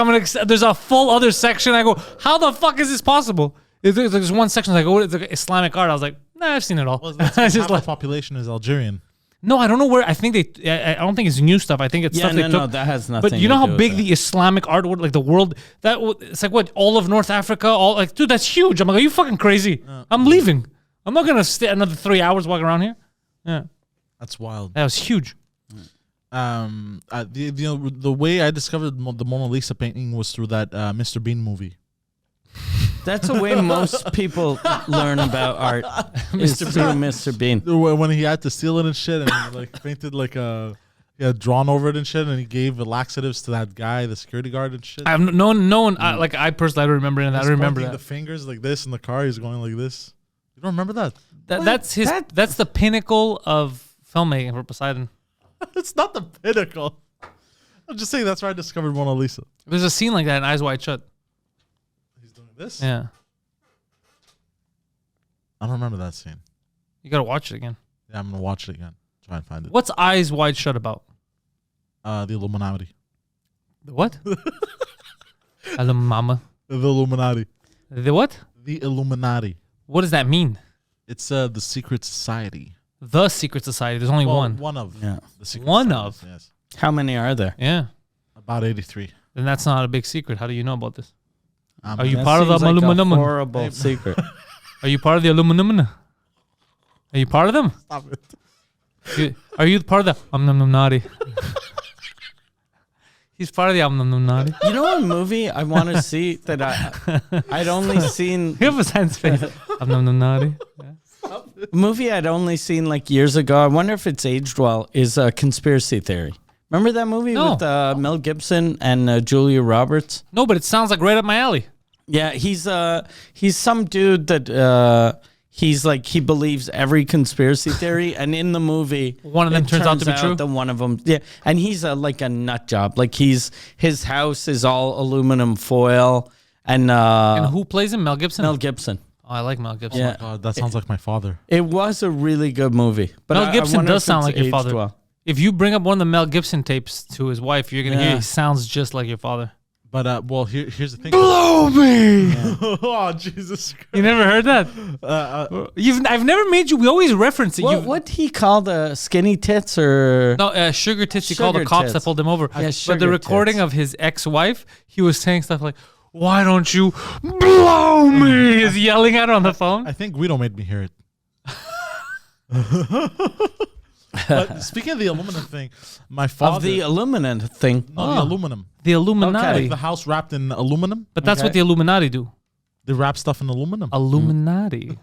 [SPEAKER 3] there's a full other section. I go, how the fuck is this possible? There's one section like, oh, it's like Islamic art. I was like, nah, I've seen it all.
[SPEAKER 1] Well, that's
[SPEAKER 3] I
[SPEAKER 1] half
[SPEAKER 3] just
[SPEAKER 1] the
[SPEAKER 3] like,
[SPEAKER 1] population is Algerian.
[SPEAKER 3] no, I don't know where. I think I don't think it's new stuff. I think it's stuff they took.
[SPEAKER 2] No, that has nothing.
[SPEAKER 3] But you know
[SPEAKER 2] to
[SPEAKER 3] how
[SPEAKER 2] do
[SPEAKER 3] big
[SPEAKER 2] with
[SPEAKER 3] the Islamic art was, like the world. It's like what, all of North Africa. All like, dude, that's huge. I'm like, are you fucking crazy? I'm leaving. I'm not gonna stay another 3 hours walking around here. Yeah,
[SPEAKER 1] That's wild.
[SPEAKER 3] that was huge.
[SPEAKER 1] The way I discovered the Mona Lisa painting was through that Mr. Bean movie.
[SPEAKER 2] That's the way most people learn about art. Is through Mr. Bean.
[SPEAKER 1] When he had to steal it and shit, and he like painted like he had drawn over it and shit, and he gave laxatives to that guy, the security guard and shit.
[SPEAKER 3] I've no one. I personally, I don't remember it. And I
[SPEAKER 1] He's
[SPEAKER 3] don't remember
[SPEAKER 1] pointing
[SPEAKER 3] that.
[SPEAKER 1] the fingers like this in the car. He's going like this. You don't remember that?
[SPEAKER 3] That's the pinnacle of filmmaking for Poseidon.
[SPEAKER 1] It's not the pinnacle. I'm just saying that's where I discovered Mona Lisa.
[SPEAKER 3] There's a scene like that in Eyes Wide Shut.
[SPEAKER 1] He's doing this?
[SPEAKER 3] Yeah,
[SPEAKER 1] I don't remember that scene.
[SPEAKER 3] you gotta watch it again.
[SPEAKER 1] Yeah, I'm gonna watch it again. Try and find it.
[SPEAKER 3] What's Eyes Wide Shut about?
[SPEAKER 1] The Illuminati.
[SPEAKER 3] The what? Mama.
[SPEAKER 1] The Illuminati.
[SPEAKER 3] The what?
[SPEAKER 1] The Illuminati.
[SPEAKER 3] What does that mean?
[SPEAKER 1] It's the secret society.
[SPEAKER 3] The secret society. There's only one.
[SPEAKER 1] One of.
[SPEAKER 2] Yeah.
[SPEAKER 1] The secret
[SPEAKER 3] One
[SPEAKER 1] societies,
[SPEAKER 3] of?
[SPEAKER 1] Yes.
[SPEAKER 2] How many are there?
[SPEAKER 3] Yeah.
[SPEAKER 1] About 83.
[SPEAKER 3] Then that's not a big secret. How do you know about this? Are you
[SPEAKER 2] That
[SPEAKER 3] part of the
[SPEAKER 2] seems like a
[SPEAKER 3] aluminum?
[SPEAKER 2] horrible secret.
[SPEAKER 3] Are you part of the aluminum? Are you part of them?
[SPEAKER 1] Stop it.
[SPEAKER 3] Are you part of the Illuminati? He's part of the Illuminati.
[SPEAKER 2] You know what movie I want to see that I'd only seen?
[SPEAKER 3] You have a sense face. Illuminati.
[SPEAKER 2] A movie I'd only seen like years ago. I wonder if it's aged well. Is Conspiracy Theory. Remember that movie
[SPEAKER 3] No.
[SPEAKER 2] with Mel Gibson and Julia Roberts?
[SPEAKER 3] No, but it sounds like right up my alley.
[SPEAKER 2] Yeah, he's some dude that he believes every conspiracy theory, and in the movie,
[SPEAKER 3] One of them
[SPEAKER 2] it
[SPEAKER 3] turns out to be true?
[SPEAKER 2] That one of them, yeah, and he's like a nut job. Like his house is all aluminum foil, and
[SPEAKER 3] Who plays him? Mel Gibson?
[SPEAKER 2] Mel Gibson.
[SPEAKER 3] Oh, I like Mel Gibson.
[SPEAKER 2] Yeah.
[SPEAKER 1] God, that sounds like my father.
[SPEAKER 2] It was a really good movie. But
[SPEAKER 3] Mel Gibson
[SPEAKER 2] wonder
[SPEAKER 3] does
[SPEAKER 2] if
[SPEAKER 3] sound
[SPEAKER 2] it's
[SPEAKER 3] like your
[SPEAKER 2] aged
[SPEAKER 3] father.
[SPEAKER 2] well.
[SPEAKER 3] If you bring up one of the Mel Gibson tapes to his wife, you're going to hear
[SPEAKER 2] Yeah.
[SPEAKER 3] he sounds just like your father.
[SPEAKER 1] But well, here's the thing.
[SPEAKER 3] Blow me!
[SPEAKER 1] Oh Jesus Christ!
[SPEAKER 3] You never heard that? I've never made you. We always reference it.
[SPEAKER 2] What he called skinny tits or
[SPEAKER 3] No, sugar tits. He called the
[SPEAKER 2] Sugar
[SPEAKER 3] cops
[SPEAKER 2] tits.
[SPEAKER 3] that pulled him over.
[SPEAKER 2] Yeah,
[SPEAKER 3] but
[SPEAKER 2] sugar
[SPEAKER 3] the recording
[SPEAKER 2] tits.
[SPEAKER 3] of his ex-wife, he was saying stuff like, "Why don't you blow me?" He's yelling at her on the phone.
[SPEAKER 1] I think Guido made me hear it. But speaking of the aluminum thing, my father
[SPEAKER 2] of the aluminum thing.
[SPEAKER 1] no, the aluminum,
[SPEAKER 3] The Illuminati.
[SPEAKER 1] like the house wrapped in aluminum.
[SPEAKER 3] But that's
[SPEAKER 2] Okay.
[SPEAKER 3] what the Illuminati do.
[SPEAKER 1] They wrap stuff in aluminum.
[SPEAKER 3] Illuminati.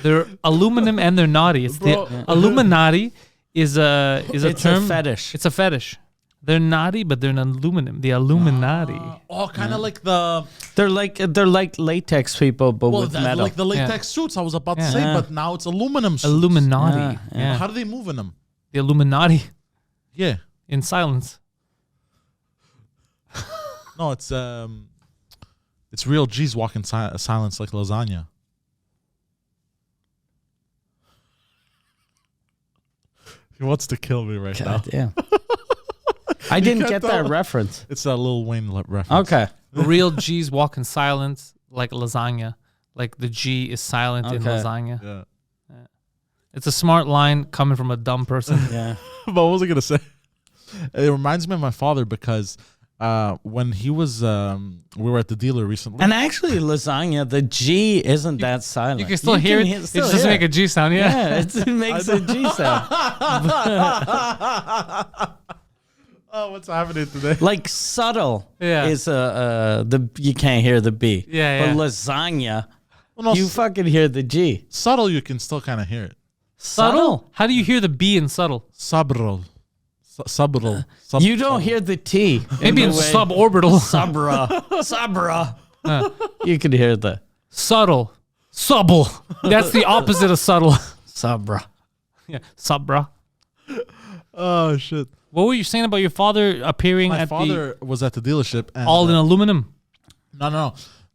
[SPEAKER 3] They're aluminum and they're naughty. It's
[SPEAKER 1] Bro.
[SPEAKER 3] the Illuminati is a
[SPEAKER 2] It's
[SPEAKER 3] term.
[SPEAKER 2] a fetish.
[SPEAKER 3] It's a fetish. They're naughty, but they're an aluminum. The Illuminati.
[SPEAKER 1] Kind of like the
[SPEAKER 2] They're like latex people, but with metal.
[SPEAKER 1] like the latex suits. I was about to
[SPEAKER 3] Yeah.
[SPEAKER 1] say,
[SPEAKER 2] Yeah.
[SPEAKER 1] but now it's aluminum suits.
[SPEAKER 3] Illuminati.
[SPEAKER 2] Yeah,
[SPEAKER 3] Yeah.
[SPEAKER 1] How do they move in them?
[SPEAKER 3] The Illuminati
[SPEAKER 1] Yeah,
[SPEAKER 3] in silence.
[SPEAKER 1] no, it's real G's walking silence like lasagna. He wants to kill me right now.
[SPEAKER 2] God damn. I didn't
[SPEAKER 1] can't
[SPEAKER 2] get that
[SPEAKER 1] tell.
[SPEAKER 2] reference.
[SPEAKER 1] It's a Lil Wayne reference.
[SPEAKER 2] Okay.
[SPEAKER 3] Real G's walk in silence like lasagna. Like the G is silent in
[SPEAKER 2] Okay.
[SPEAKER 3] lasagna.
[SPEAKER 1] Yeah.
[SPEAKER 3] It's a smart line coming from a dumb person.
[SPEAKER 2] Yeah.
[SPEAKER 1] But what was I gonna say? It reminds me of my father because when he was we were at the dealer recently.
[SPEAKER 2] And actually, lasagna, the G isn't that silent.
[SPEAKER 3] You can still hear it. It just doesn't make a G sound. Yeah.
[SPEAKER 2] Yeah, it makes a G sound.
[SPEAKER 1] Oh, what's happening today?
[SPEAKER 2] Like subtle
[SPEAKER 3] Yeah.
[SPEAKER 2] is you can't hear the B.
[SPEAKER 3] Yeah,
[SPEAKER 2] But
[SPEAKER 3] yeah.
[SPEAKER 2] lasagna,
[SPEAKER 1] Well, no,
[SPEAKER 2] you fucking hear the G.
[SPEAKER 1] subtle, you can still kind of hear it.
[SPEAKER 3] Subtle? How do you hear the B in subtle?
[SPEAKER 1] Subtle. Subtle.
[SPEAKER 2] You don't hear the T.
[SPEAKER 3] Maybe in suborbital.
[SPEAKER 2] Sabra. You can hear the
[SPEAKER 3] Subtle. Subtle. That's the opposite of subtle.
[SPEAKER 2] Sabra.
[SPEAKER 3] Yeah. Subra.
[SPEAKER 1] Oh shit!
[SPEAKER 3] What were you saying about your father appearing
[SPEAKER 1] My
[SPEAKER 3] at
[SPEAKER 1] father was at the dealership and
[SPEAKER 3] all in aluminum?
[SPEAKER 1] No,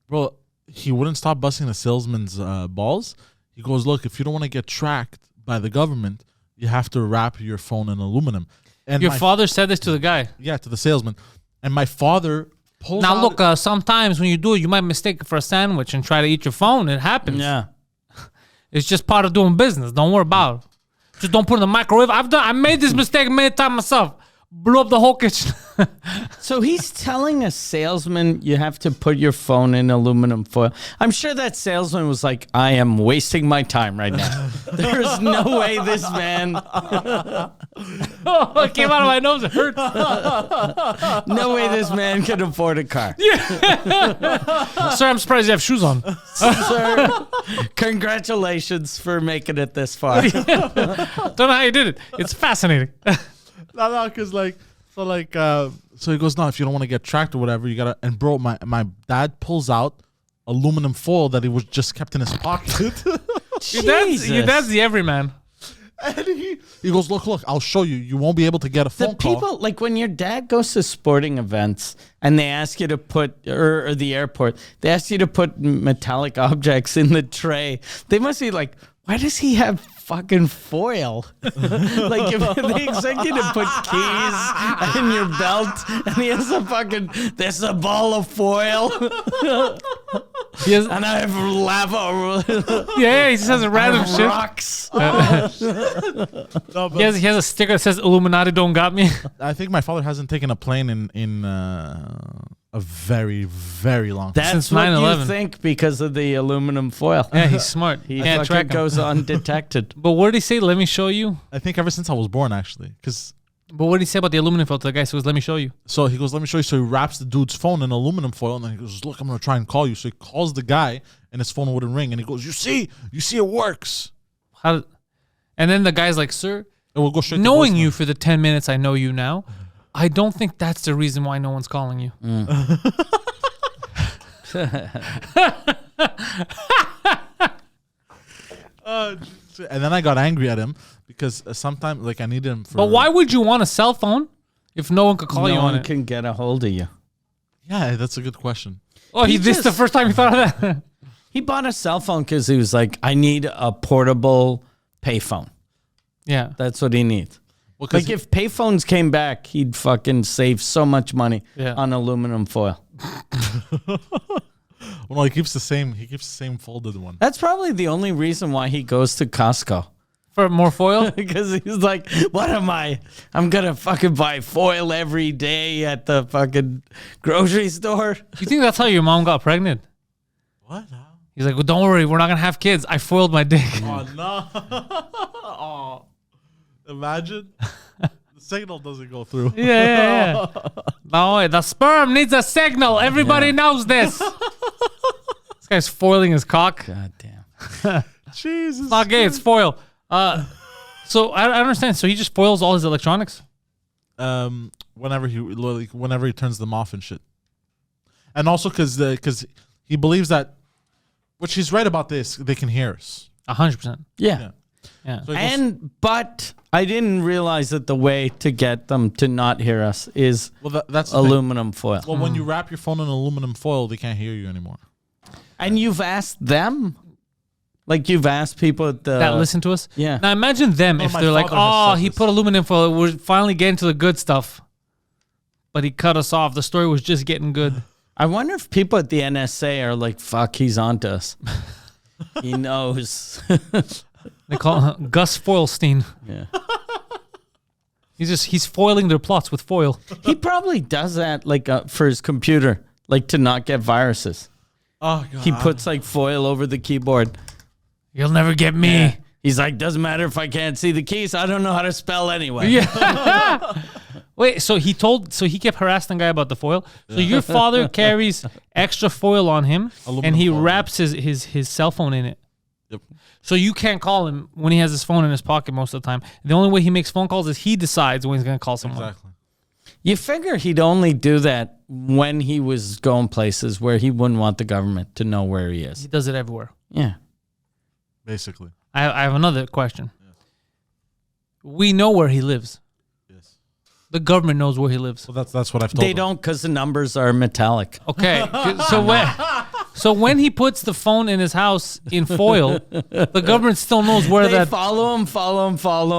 [SPEAKER 1] bro. He wouldn't stop busting the salesman's balls. He goes, look, if you don't want to get tracked by the government, you have to wrap your phone in aluminum. And
[SPEAKER 3] Your father said this to the guy.
[SPEAKER 1] yeah, to the salesman. And my father pulls
[SPEAKER 3] Now
[SPEAKER 1] out,
[SPEAKER 3] look, sometimes when you do it, you might mistake it for a sandwich and try to eat your phone. It happens.
[SPEAKER 2] Yeah.
[SPEAKER 3] It's just part of doing business. Don't worry about it. Just don't put it in the microwave. I made this mistake many times myself. Blew up the whole kitchen.
[SPEAKER 2] So he's telling a salesman you have to put your phone in aluminum foil. I'm sure that salesman was like, I am wasting my time right now. There's no way this man,
[SPEAKER 3] Oh, it came out of my nose. It hurts.
[SPEAKER 2] no way this man can afford a car.
[SPEAKER 3] Sir, I'm surprised you have shoes on.
[SPEAKER 2] Sir, congratulations for making it this far.
[SPEAKER 3] Don't know how you did it. It's fascinating.
[SPEAKER 1] no, because so he goes, no, if you don't want to get tracked or whatever, you gotta. And bro, my dad pulls out aluminum foil that he was just kept in his pocket.
[SPEAKER 3] Your dad's the everyman.
[SPEAKER 1] And he goes, look, I'll show you. You won't be able to get a phone
[SPEAKER 2] The people,
[SPEAKER 1] call.
[SPEAKER 2] like when your dad goes to sporting events and they ask you to put, or the airport, they ask you to put metallic objects in the tray. They must be like, why does he have fucking foil? Like if they expect you to put keys in your belt and he has there's a ball of foil
[SPEAKER 3] He has,
[SPEAKER 2] and I have lava.
[SPEAKER 3] yeah, he just has a random shit.
[SPEAKER 2] Rocks.
[SPEAKER 1] No, but
[SPEAKER 3] He has a sticker that says Illuminati don't got me.
[SPEAKER 1] I think my father hasn't taken a plane in a very, very long time.
[SPEAKER 2] That's
[SPEAKER 3] Since
[SPEAKER 2] what
[SPEAKER 3] 9/11.
[SPEAKER 2] you think because of the aluminum foil.
[SPEAKER 3] Yeah, he's smart.
[SPEAKER 2] He
[SPEAKER 3] Can't
[SPEAKER 2] fucking
[SPEAKER 3] track him.
[SPEAKER 2] goes undetected.
[SPEAKER 3] But what did he say? Let me show you.
[SPEAKER 1] I think ever since I was born, actually. Because
[SPEAKER 3] But what did he say about the aluminum foil to the guy? So he goes, let me show you.
[SPEAKER 1] so he goes, let me show you. So he wraps the dude's phone in aluminum foil, and then he goes, look, I'm gonna try and call you. So he calls the guy, and his phone wouldn't ring, and he goes, you see, it works.
[SPEAKER 3] How? And then the guy's like, sir,
[SPEAKER 1] And we'll go straight.
[SPEAKER 3] knowing
[SPEAKER 1] to
[SPEAKER 3] you
[SPEAKER 1] voicemail.
[SPEAKER 3] for the 10 minutes I know you now, I don't think that's the reason why no one's calling you.
[SPEAKER 1] And then I got angry at him because sometimes, like, I needed him for.
[SPEAKER 3] But why would you want a cell phone if no one could call you
[SPEAKER 2] No
[SPEAKER 3] on
[SPEAKER 2] one
[SPEAKER 3] it?
[SPEAKER 2] can get a hold of you.
[SPEAKER 1] Yeah, that's a good question.
[SPEAKER 3] Oh, this is the
[SPEAKER 2] just-
[SPEAKER 3] first time you thought of that?
[SPEAKER 2] He bought a cell phone because he was like, I need a portable payphone.
[SPEAKER 3] Yeah.
[SPEAKER 2] That's what he needs.
[SPEAKER 1] Well, 'cause
[SPEAKER 2] Like if payphones came back, he'd fucking save so much money
[SPEAKER 3] Yeah.
[SPEAKER 2] on aluminum foil.
[SPEAKER 1] well, he keeps the same folded one.
[SPEAKER 2] That's probably the only reason why he goes to Costco.
[SPEAKER 3] For more foil?
[SPEAKER 2] Because he's like, what am I? I'm going to fucking buy foil every day at the fucking grocery store.
[SPEAKER 3] You think that's how your mom got pregnant?
[SPEAKER 1] What?
[SPEAKER 3] He's like, well, don't worry, we're not going to have kids. I foiled my dick.
[SPEAKER 1] Oh no! Oh, imagine the signal doesn't go through.
[SPEAKER 3] Yeah. No, the sperm needs a signal. Everybody knows this. This guy's foiling his cock.
[SPEAKER 2] God damn.
[SPEAKER 1] Jesus.
[SPEAKER 3] It's not gay, it's foil. So I understand. So he just foils all his electronics?
[SPEAKER 1] Whenever he turns them off and shit, and also because he believes that, which he's right about this, they can hear us.
[SPEAKER 3] 100%.
[SPEAKER 2] Yeah.
[SPEAKER 3] Yeah.
[SPEAKER 1] So he goes,
[SPEAKER 2] But I didn't realize that the way to get them to not hear us is
[SPEAKER 1] well, that's the thing.
[SPEAKER 2] aluminum foil.
[SPEAKER 1] Well, when you wrap your phone in aluminum foil, they can't hear you anymore.
[SPEAKER 2] And you've asked them? Like you've asked people at the...
[SPEAKER 3] that listen to us?
[SPEAKER 2] Yeah.
[SPEAKER 3] Now imagine them if
[SPEAKER 1] my
[SPEAKER 3] they're like,
[SPEAKER 1] father has
[SPEAKER 3] oh,
[SPEAKER 1] said
[SPEAKER 3] he
[SPEAKER 1] this.
[SPEAKER 3] put aluminum foil. We're finally getting to the good stuff. But he cut us off. The story was just getting good.
[SPEAKER 2] I wonder if people at the NSA are like, fuck, he's onto us. He knows.
[SPEAKER 3] They call him Gus Foilstein.
[SPEAKER 2] Yeah.
[SPEAKER 3] He's foiling their plots with foil.
[SPEAKER 2] He probably does that like for his computer, like to not get viruses.
[SPEAKER 1] Oh god.
[SPEAKER 2] He puts like foil over the keyboard.
[SPEAKER 3] You'll never get me.
[SPEAKER 2] He's like, doesn't matter if I can't see the keys. I don't know how to spell anyway.
[SPEAKER 3] Yeah. Wait, so he kept harassing the guy about the foil. So your father carries extra foil on him,
[SPEAKER 1] Aluminum
[SPEAKER 3] and he
[SPEAKER 1] foil,
[SPEAKER 3] wraps his cell phone in it.
[SPEAKER 1] Yep.
[SPEAKER 3] So you can't call him when he has his phone in his pocket most of the time. The only way he makes phone calls is he decides when he's going to call someone.
[SPEAKER 1] Exactly.
[SPEAKER 2] You figure he'd only do that when he was going places where he wouldn't want the government to know where he
[SPEAKER 3] He
[SPEAKER 2] is.
[SPEAKER 3] does it everywhere.
[SPEAKER 2] Yeah.
[SPEAKER 1] Basically.
[SPEAKER 3] I have another question.
[SPEAKER 1] Yes.
[SPEAKER 3] We know where he lives.
[SPEAKER 1] Yes.
[SPEAKER 3] The government knows where he lives.
[SPEAKER 1] So that's what I've told
[SPEAKER 2] They
[SPEAKER 1] them.
[SPEAKER 2] don't because the numbers are metallic.
[SPEAKER 3] Okay. So when he puts the phone in his house in foil, the government still knows where
[SPEAKER 2] They
[SPEAKER 3] that.
[SPEAKER 2] follow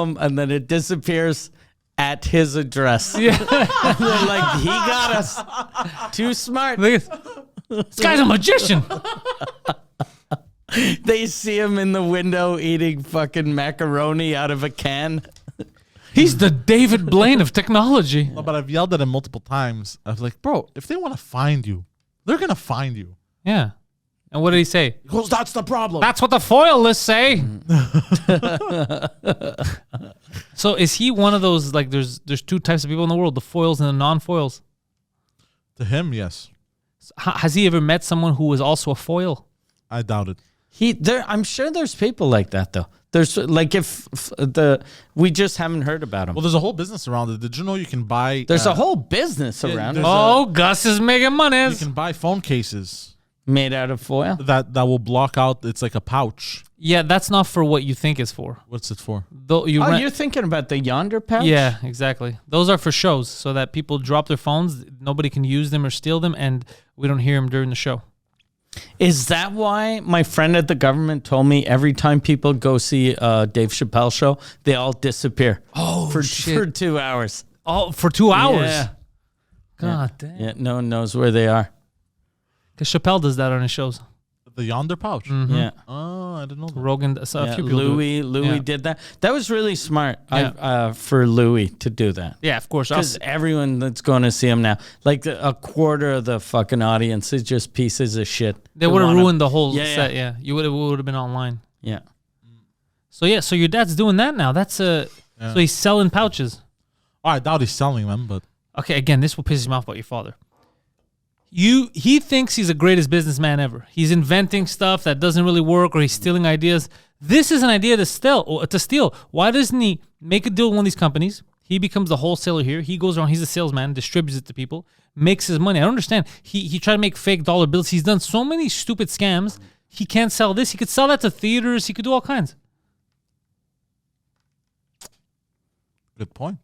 [SPEAKER 2] him, and then it disappears at his address.
[SPEAKER 3] Yeah.
[SPEAKER 2] And they're like, he got us. Too smart.
[SPEAKER 3] Look at this guy's a magician.
[SPEAKER 2] They see him in the window eating fucking macaroni out of a can.
[SPEAKER 3] He's the David Blaine of technology.
[SPEAKER 1] No, but I've yelled at him multiple times. I was like, bro, if they want to find you, they're going to find you.
[SPEAKER 3] Yeah. And what did he say?
[SPEAKER 1] He goes, that's the problem.
[SPEAKER 3] That's what the foil lists say. So is he one of those, like, there's two types of people in the world, the foils and the non-foils?
[SPEAKER 1] To him, yes.
[SPEAKER 3] Has he ever met someone who was also a foil?
[SPEAKER 1] I doubt it.
[SPEAKER 2] I'm sure there's people like that though. There's like we just haven't heard about him.
[SPEAKER 1] Well, there's a whole business around it. Did you know you can buy...
[SPEAKER 2] There's a whole business around it.
[SPEAKER 1] there's
[SPEAKER 3] Oh, Gus is making money.
[SPEAKER 1] You can buy phone cases
[SPEAKER 2] Made out of foil.
[SPEAKER 1] that will block out... It's like a pouch.
[SPEAKER 3] Yeah, that's not for what you think it's for.
[SPEAKER 1] What's it for?
[SPEAKER 3] Though you
[SPEAKER 2] Oh,
[SPEAKER 3] rent-
[SPEAKER 2] you're thinking about the Yonder pouch?
[SPEAKER 3] Yeah, exactly. Those are for shows so that people drop their phones, nobody can use them or steal them, and we don't hear them during the show.
[SPEAKER 2] Is that why my friend at the government told me every time people go see Dave Chappelle show, they all disappear?
[SPEAKER 3] Oh,
[SPEAKER 2] for
[SPEAKER 3] shit.
[SPEAKER 2] 2 hours.
[SPEAKER 3] Oh, for 2 hours?
[SPEAKER 2] Yeah.
[SPEAKER 3] God damn.
[SPEAKER 2] Yeah, no one knows where they are.
[SPEAKER 3] Because Chappelle does that on his shows.
[SPEAKER 1] The Yonder pouch.
[SPEAKER 3] Mhm.
[SPEAKER 2] Yeah.
[SPEAKER 1] Oh, I didn't know that.
[SPEAKER 3] Rogan, so a
[SPEAKER 2] Yeah,
[SPEAKER 3] few people do it.
[SPEAKER 2] Louis
[SPEAKER 3] Yeah.
[SPEAKER 2] did that. That was really smart
[SPEAKER 3] Yeah.
[SPEAKER 2] for Louis to do that.
[SPEAKER 3] Yeah, of course.
[SPEAKER 2] Because everyone that's going to see him now, like a quarter of the fucking audience is just pieces of shit.
[SPEAKER 3] They would have
[SPEAKER 2] wanna-
[SPEAKER 3] ruined the whole
[SPEAKER 2] Yeah,
[SPEAKER 3] set. Yeah, you would have been online.
[SPEAKER 2] Yeah.
[SPEAKER 3] So yeah, so your dad's doing that now. That's
[SPEAKER 1] Yeah.
[SPEAKER 3] So he's selling pouches.
[SPEAKER 1] Oh, I doubt he's selling them, but...
[SPEAKER 3] Okay, again, this will piss him off about your father. He thinks he's the greatest businessman ever. He's inventing stuff that doesn't really work, or he's stealing ideas. This is an idea to steal. Why doesn't he make a deal with one of these companies? He becomes the wholesaler here. He goes around. He's a salesman, distributes it to people, makes his money. I don't understand. He tried to make fake dollar bills. He's done so many stupid scams. He can't sell this. He could sell that to theaters. He could do all kinds.
[SPEAKER 1] Good point.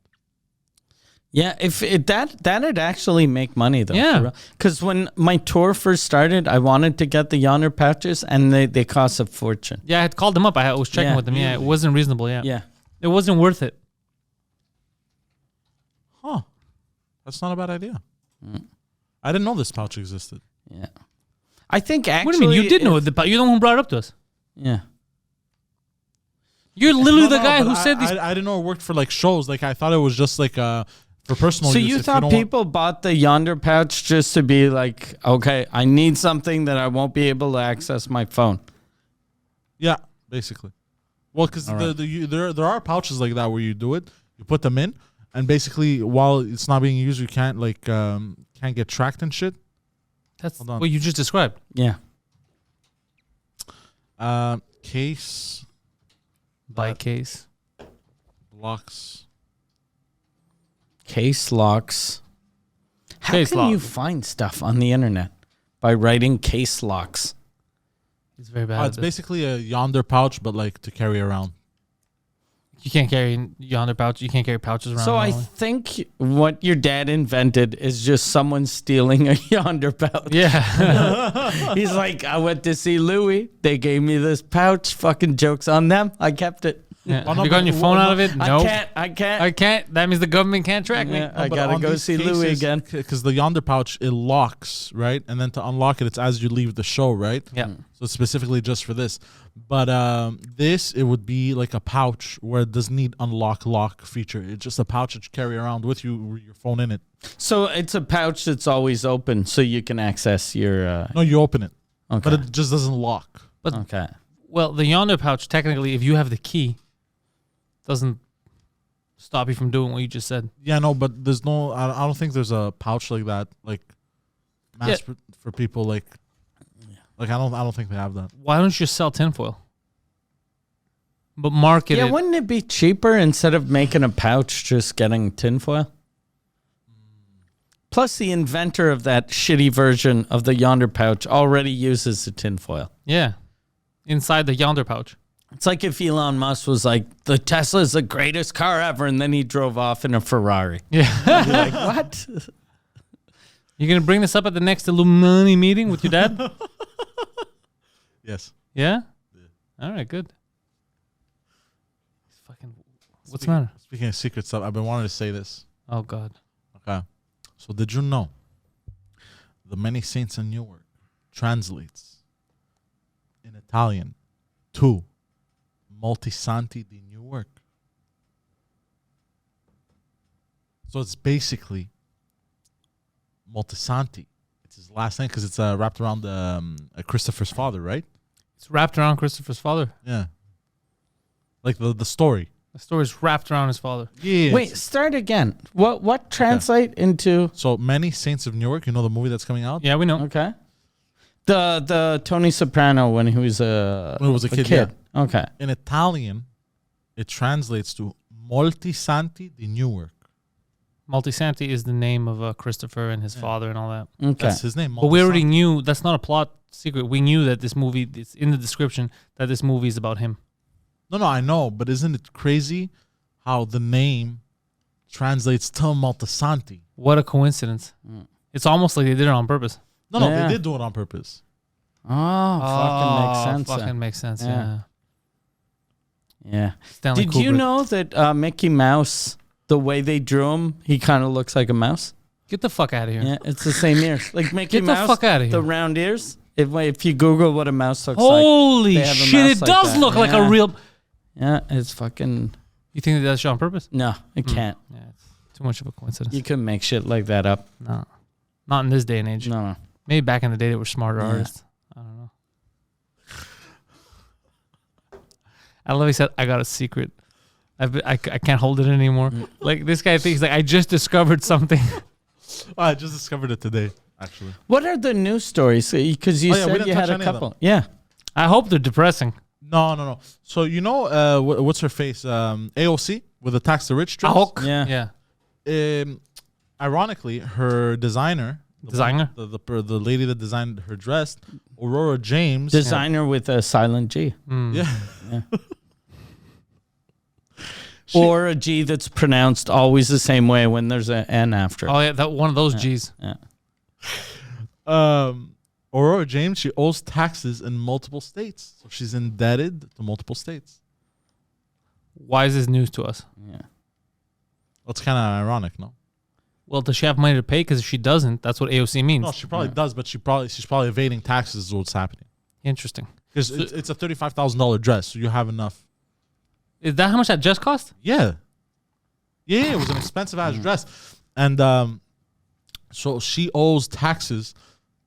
[SPEAKER 2] Yeah, that'd actually make money though.
[SPEAKER 3] Yeah.
[SPEAKER 2] Because when my tour first started, I wanted to get the Yonder pouches, and they cost a fortune.
[SPEAKER 3] Yeah, I had called him up. I was checking
[SPEAKER 2] Yeah.
[SPEAKER 3] with him. Yeah, it wasn't reasonable. Yeah.
[SPEAKER 2] Yeah.
[SPEAKER 3] It wasn't worth it.
[SPEAKER 1] Huh. That's not a bad idea. I didn't know this pouch existed.
[SPEAKER 2] Yeah. I think actually.
[SPEAKER 3] What do you mean? You did know it. You're the one who brought it up to us.
[SPEAKER 2] Yeah.
[SPEAKER 3] You're literally the
[SPEAKER 1] No,
[SPEAKER 3] guy
[SPEAKER 1] but
[SPEAKER 3] who said these.
[SPEAKER 1] I didn't know it worked for like shows. Like I thought it was just like for personal
[SPEAKER 2] So
[SPEAKER 1] use.
[SPEAKER 2] you
[SPEAKER 1] if
[SPEAKER 2] thought
[SPEAKER 1] don't want-
[SPEAKER 2] people bought the Yonder pouch just to be like, okay, I need something that I won't be able to access my phone.
[SPEAKER 1] Yeah, basically. Well, because there are pouches like that where you do it, you put them in, and basically while it's not being used, you can't can't get tracked and shit.
[SPEAKER 3] That's
[SPEAKER 1] Hold on.
[SPEAKER 3] what you just described.
[SPEAKER 2] Yeah.
[SPEAKER 1] Case
[SPEAKER 3] By case.
[SPEAKER 1] locks.
[SPEAKER 2] Case locks. How
[SPEAKER 3] Case
[SPEAKER 2] can
[SPEAKER 3] lock.
[SPEAKER 2] you find stuff on the internet? By writing case locks.
[SPEAKER 3] It's very bad.
[SPEAKER 1] It's basically a Yonder pouch, but like to carry around.
[SPEAKER 3] You can't carry Yonder pouch. You can't carry pouches around.
[SPEAKER 2] So I
[SPEAKER 3] normally.
[SPEAKER 2] think what your dad invented is just someone stealing a Yonder pouch.
[SPEAKER 3] Yeah.
[SPEAKER 2] He's like, I went to see Louis. They gave me this pouch. Fucking joke's on them. I kept it.
[SPEAKER 3] Yeah.
[SPEAKER 1] Oh,
[SPEAKER 3] Have
[SPEAKER 1] no,
[SPEAKER 3] you gotten
[SPEAKER 1] but-
[SPEAKER 3] your phone out of it? No.
[SPEAKER 2] I can't.
[SPEAKER 3] I can't. That means the government can't track me.
[SPEAKER 2] Yeah, I
[SPEAKER 1] But
[SPEAKER 2] gotta
[SPEAKER 1] on
[SPEAKER 2] go
[SPEAKER 1] these
[SPEAKER 2] see Louis
[SPEAKER 1] cases,
[SPEAKER 2] again.
[SPEAKER 1] Because the Yonder pouch, it locks, right? And then to unlock it, it's as you leave the show, right?
[SPEAKER 3] Yeah.
[SPEAKER 1] So it's specifically just for this. But it would be like a pouch where it doesn't need lock feature. It's just a pouch that you carry around with you with your phone in it.
[SPEAKER 2] So it's a pouch that's always open so you can access your...
[SPEAKER 1] No, you open it.
[SPEAKER 2] okay.
[SPEAKER 1] But it just doesn't lock.
[SPEAKER 2] Okay.
[SPEAKER 3] Well, the Yonder pouch, technically, if you have the key, doesn't stop you from doing what you just said.
[SPEAKER 1] Yeah, no, but there's no... I don't think there's a pouch like that, like mass for people like... Like, I don't think they have that.
[SPEAKER 3] Why don't you just sell tinfoil? but market
[SPEAKER 2] Yeah,
[SPEAKER 3] it.
[SPEAKER 2] wouldn't it be cheaper instead of making a pouch, just getting tinfoil? Plus, the inventor of that shitty version of the Yonder pouch already uses the tinfoil.
[SPEAKER 3] Yeah, inside the Yonder pouch.
[SPEAKER 2] It's like if Elon Musk was like, the Tesla is the greatest car ever, and then he drove off in a Ferrari.
[SPEAKER 3] Yeah.
[SPEAKER 2] You'd be like, what?
[SPEAKER 3] You gonna bring this up at the next Illuminati meeting with your dad?
[SPEAKER 1] Yes.
[SPEAKER 3] Yeah? All right, good. Fucking. What's the matter?
[SPEAKER 1] Speaking of secret stuff, I've been wanting to say this.
[SPEAKER 3] Oh God.
[SPEAKER 1] Okay. So did you know the Many Saints in Newark translates in Italian to Multisanti di Newark? So it's basically Multisanti. It's his last name because it's wrapped around Christopher's father, right?
[SPEAKER 3] It's wrapped around Christopher's father.
[SPEAKER 1] Yeah. Like the story.
[SPEAKER 3] The story's wrapped around his father.
[SPEAKER 1] Yeah.
[SPEAKER 2] Wait, start again. What translate into?
[SPEAKER 1] So Many Saints of Newark, you know the movie that's coming out?
[SPEAKER 3] Yeah, we know.
[SPEAKER 2] Okay. The Tony Soprano when he was a
[SPEAKER 1] kid. Yeah.
[SPEAKER 2] Okay.
[SPEAKER 1] In Italian, it translates to Multisanti di Newark.
[SPEAKER 3] Multisanti is the name of Christopher and his father and all that.
[SPEAKER 2] Okay.
[SPEAKER 1] That's his name.
[SPEAKER 3] But we already
[SPEAKER 1] Multisanti.
[SPEAKER 3] knew that's not a plot secret. We knew that this movie, it's in the description that this movie is about him.
[SPEAKER 1] No, I know, but isn't it crazy how the name translates to Multisanti?
[SPEAKER 3] What a coincidence. It's almost like they did it on purpose.
[SPEAKER 1] No,
[SPEAKER 2] Yeah.
[SPEAKER 1] they did do it on purpose.
[SPEAKER 2] Oh, fucking makes sense.
[SPEAKER 3] Fucking
[SPEAKER 2] then.
[SPEAKER 3] makes sense,
[SPEAKER 2] Yeah.
[SPEAKER 3] yeah.
[SPEAKER 2] Yeah.
[SPEAKER 3] Stanley
[SPEAKER 2] Did you
[SPEAKER 3] Kubrick.
[SPEAKER 2] know that Mickey Mouse, the way they drew him, he kind of looks like a mouse?
[SPEAKER 3] Get the fuck out of here.
[SPEAKER 2] Yeah, it's the same ears. Like Mickey
[SPEAKER 3] Get the
[SPEAKER 2] Mouse,
[SPEAKER 3] fuck outta here.
[SPEAKER 2] the round ears. If you Google what a mouse looks
[SPEAKER 3] Holy
[SPEAKER 2] they have a
[SPEAKER 3] shit,
[SPEAKER 2] mouse
[SPEAKER 3] it
[SPEAKER 2] like
[SPEAKER 3] does
[SPEAKER 2] that.
[SPEAKER 3] look like
[SPEAKER 2] Yeah.
[SPEAKER 3] a real...
[SPEAKER 2] like, yeah, it's fucking,
[SPEAKER 3] You think that that's shot on purpose?
[SPEAKER 2] no, it can't.
[SPEAKER 3] Yeah, it's too much of a coincidence.
[SPEAKER 2] You couldn't make shit like that up.
[SPEAKER 3] No. Not in this day and age.
[SPEAKER 2] No.
[SPEAKER 3] Maybe back in the day they were smarter
[SPEAKER 2] Yeah.
[SPEAKER 3] artists. I don't know. I love he said, I got a secret. I can't hold it anymore. Like, this guy thinks, like, I just discovered something.
[SPEAKER 1] I just discovered it today, actually.
[SPEAKER 2] What are the news stories? Because you
[SPEAKER 1] Oh, yeah, we
[SPEAKER 2] said
[SPEAKER 1] didn't
[SPEAKER 2] you
[SPEAKER 1] touch
[SPEAKER 2] had a
[SPEAKER 1] any of them.
[SPEAKER 2] couple. Yeah.
[SPEAKER 3] I hope they're depressing.
[SPEAKER 1] No. So you know what's her face? AOC with the tax the rich dress.
[SPEAKER 3] Ahok.
[SPEAKER 2] Yeah.
[SPEAKER 3] Yeah.
[SPEAKER 1] Ironically, her designer,
[SPEAKER 3] Designer?
[SPEAKER 1] the lady that designed her dress, Aurora James.
[SPEAKER 2] Designer with a silent G.
[SPEAKER 1] Yeah.
[SPEAKER 2] Or a G that's pronounced always the same way when there's an N after it.
[SPEAKER 3] Oh, yeah, that one of those G's.
[SPEAKER 2] Yeah.
[SPEAKER 1] Aurora James, she owes taxes in multiple states, so she's indebted to multiple states.
[SPEAKER 3] Why is this news to us?
[SPEAKER 2] Yeah.
[SPEAKER 1] Well, it's kind of ironic, no?
[SPEAKER 3] Well, does she have money to pay? Because if she doesn't, that's what AOC means.
[SPEAKER 1] No, she probably does, but she's probably evading taxes is what's happening.
[SPEAKER 3] Interesting.
[SPEAKER 1] Because it's a $35,000 dress, so you have enough.
[SPEAKER 3] Is that how much that just cost?
[SPEAKER 1] Yeah, it was an expensive ass dress, and so she owes taxes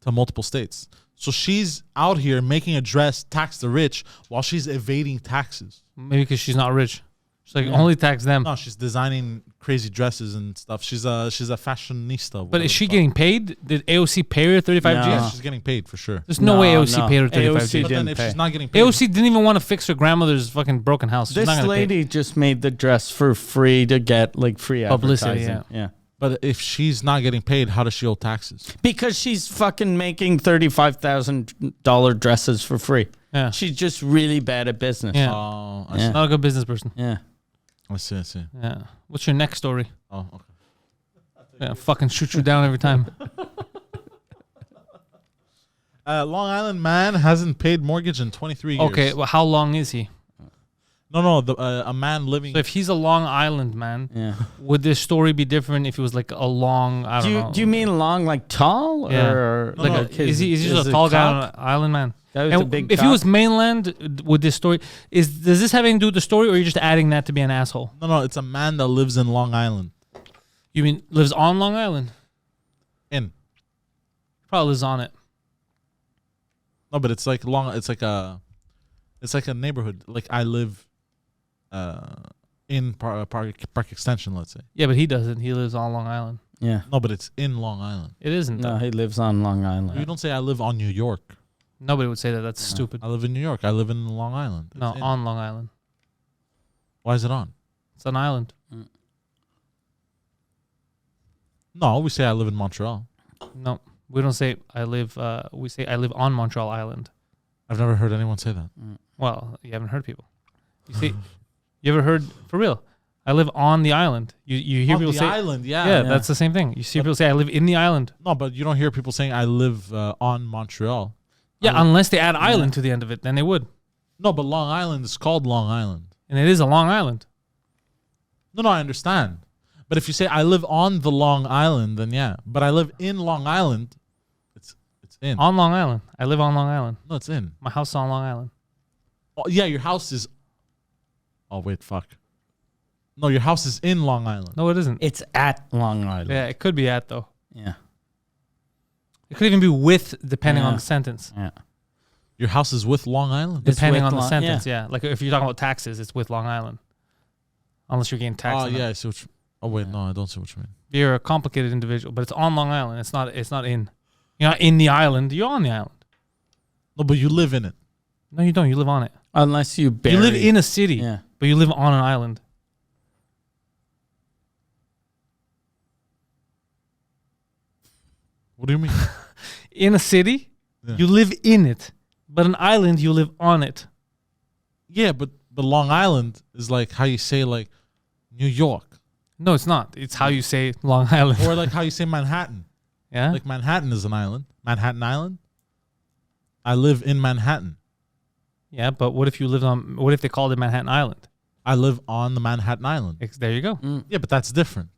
[SPEAKER 1] to multiple states. So she's out here making a dress tax the rich while she's evading taxes.
[SPEAKER 3] Maybe because she's not rich. She's like, only tax them.
[SPEAKER 1] No, she's designing crazy dresses and stuff. She's a fashionista.
[SPEAKER 3] But is she getting paid? Did AOC pay her 35
[SPEAKER 2] No.
[SPEAKER 3] Gs?
[SPEAKER 1] Yeah, she's getting paid for sure.
[SPEAKER 3] There's no way AOC
[SPEAKER 2] no.
[SPEAKER 3] paid her 35
[SPEAKER 2] AOC
[SPEAKER 3] Gs.
[SPEAKER 1] But then
[SPEAKER 2] didn't
[SPEAKER 1] if
[SPEAKER 2] pay.
[SPEAKER 1] she's not getting paid,
[SPEAKER 3] AOC didn't even want to fix her grandmother's fucking broken house. She's
[SPEAKER 2] This
[SPEAKER 3] not gonna pay.
[SPEAKER 2] lady just made the dress for free to get like free
[SPEAKER 3] Publicity,
[SPEAKER 2] advertising. Yeah.
[SPEAKER 1] but if she's not getting paid, how does she owe taxes?
[SPEAKER 2] Because she's fucking making $35,000 dresses for free.
[SPEAKER 3] Yeah.
[SPEAKER 2] She's just really bad at business.
[SPEAKER 3] Yeah.
[SPEAKER 1] Oh, I
[SPEAKER 2] Yeah.
[SPEAKER 1] see.
[SPEAKER 3] Not a good business person.
[SPEAKER 2] Yeah.
[SPEAKER 1] I see.
[SPEAKER 3] Yeah. What's your next story?
[SPEAKER 1] Oh, okay.
[SPEAKER 3] Yeah, fucking shoot you down every time.
[SPEAKER 1] Long Island man hasn't paid mortgage in 23 years.
[SPEAKER 3] Okay, well, how long is he?
[SPEAKER 1] No, a man living.
[SPEAKER 3] So if he's a Long Island man,
[SPEAKER 2] Yeah.
[SPEAKER 3] would this story be different if it was like a long, I don't know.
[SPEAKER 2] Do you mean long like tall
[SPEAKER 3] Yeah.
[SPEAKER 2] or
[SPEAKER 1] No,
[SPEAKER 3] like
[SPEAKER 1] no,
[SPEAKER 3] is he just a tall guy on an island man?
[SPEAKER 2] That was
[SPEAKER 3] And
[SPEAKER 2] a big
[SPEAKER 3] if he
[SPEAKER 2] cock.
[SPEAKER 3] was mainland, would this story does this have anything to do with the story, or are you just adding that to be an asshole?
[SPEAKER 1] No, it's a man that lives in Long Island.
[SPEAKER 3] You mean lives on Long Island? Probably lives on it.
[SPEAKER 1] No, but it's like it's like a neighborhood. Like I live in Park Extension, let's say.
[SPEAKER 3] Yeah, but he doesn't. He lives on Long Island.
[SPEAKER 2] Yeah.
[SPEAKER 1] No, but it's in Long Island.
[SPEAKER 3] It isn't.
[SPEAKER 2] No,
[SPEAKER 3] though.
[SPEAKER 2] he lives on Long
[SPEAKER 1] You
[SPEAKER 2] Island.
[SPEAKER 1] don't say I live on New York.
[SPEAKER 3] Nobody would say that. That's stupid.
[SPEAKER 1] I live in New York. I live in Long Island.
[SPEAKER 3] No,
[SPEAKER 1] It's in.
[SPEAKER 3] on Long Island.
[SPEAKER 1] Why is it on?
[SPEAKER 3] It's an island.
[SPEAKER 1] No, we say I live in Montreal.
[SPEAKER 3] No, we don't say I live. We say I live on Montreal Island.
[SPEAKER 1] I've never heard anyone say that.
[SPEAKER 3] Well, you haven't heard people. You see, you ever heard for real? I live on the island. You hear
[SPEAKER 1] On
[SPEAKER 3] people
[SPEAKER 1] the
[SPEAKER 3] say
[SPEAKER 1] island,
[SPEAKER 3] yeah, that's the same thing. You see people say I live in the island.
[SPEAKER 1] No, but you don't hear people saying I live on Montreal.
[SPEAKER 3] Yeah, unless they add island to the end of it, then they would.
[SPEAKER 1] No, but Long Island is called Long Island.
[SPEAKER 3] And it is a long island.
[SPEAKER 1] No, I understand. But if you say I live on the Long Island, then yeah. But I live in Long Island, it's in.
[SPEAKER 3] On Long Island. I live on Long Island.
[SPEAKER 1] No, it's in.
[SPEAKER 3] My house is on Long Island.
[SPEAKER 1] Oh, yeah, your house is. Oh wait, fuck. No, your house is in Long Island.
[SPEAKER 3] No, it isn't.
[SPEAKER 2] It's at Long Island.
[SPEAKER 3] Yeah, it could be at though.
[SPEAKER 2] Yeah.
[SPEAKER 3] It could even be with, depending on
[SPEAKER 2] Yeah.
[SPEAKER 3] the sentence.
[SPEAKER 2] Yeah.
[SPEAKER 1] Your house is with Long Island.
[SPEAKER 2] It's
[SPEAKER 3] Depending
[SPEAKER 2] with
[SPEAKER 3] on the
[SPEAKER 2] Long-
[SPEAKER 3] sentence, yeah. Like if you're talking about taxes, it's with Long Island. Unless you're getting taxed.
[SPEAKER 1] Oh
[SPEAKER 3] on it.
[SPEAKER 1] yeah, I see what you. Oh wait, no, I don't see what you mean.
[SPEAKER 3] You're a complicated individual, but it's on Long Island. It's not in. You're not in the island. You're on the island.
[SPEAKER 1] No, but you live in it.
[SPEAKER 3] No, you don't. You live on it.
[SPEAKER 2] Unless you bury.
[SPEAKER 3] You live in a city,
[SPEAKER 2] Yeah.
[SPEAKER 3] but you live on an island.
[SPEAKER 1] What do you mean?
[SPEAKER 3] In a city,
[SPEAKER 1] Yeah.
[SPEAKER 3] you live in it. But an island, you live on it.
[SPEAKER 1] Yeah, but Long Island is like how you say like New York,
[SPEAKER 3] No, it's not. It's how you say Long Island.
[SPEAKER 1] or like how you say Manhattan.
[SPEAKER 3] Yeah?
[SPEAKER 1] Like Manhattan is an island. Manhattan Island. I live in Manhattan.
[SPEAKER 3] Yeah, but what if they called it Manhattan Island?
[SPEAKER 1] I live on the Manhattan Island.
[SPEAKER 3] There you go.
[SPEAKER 1] Yeah, but that's different.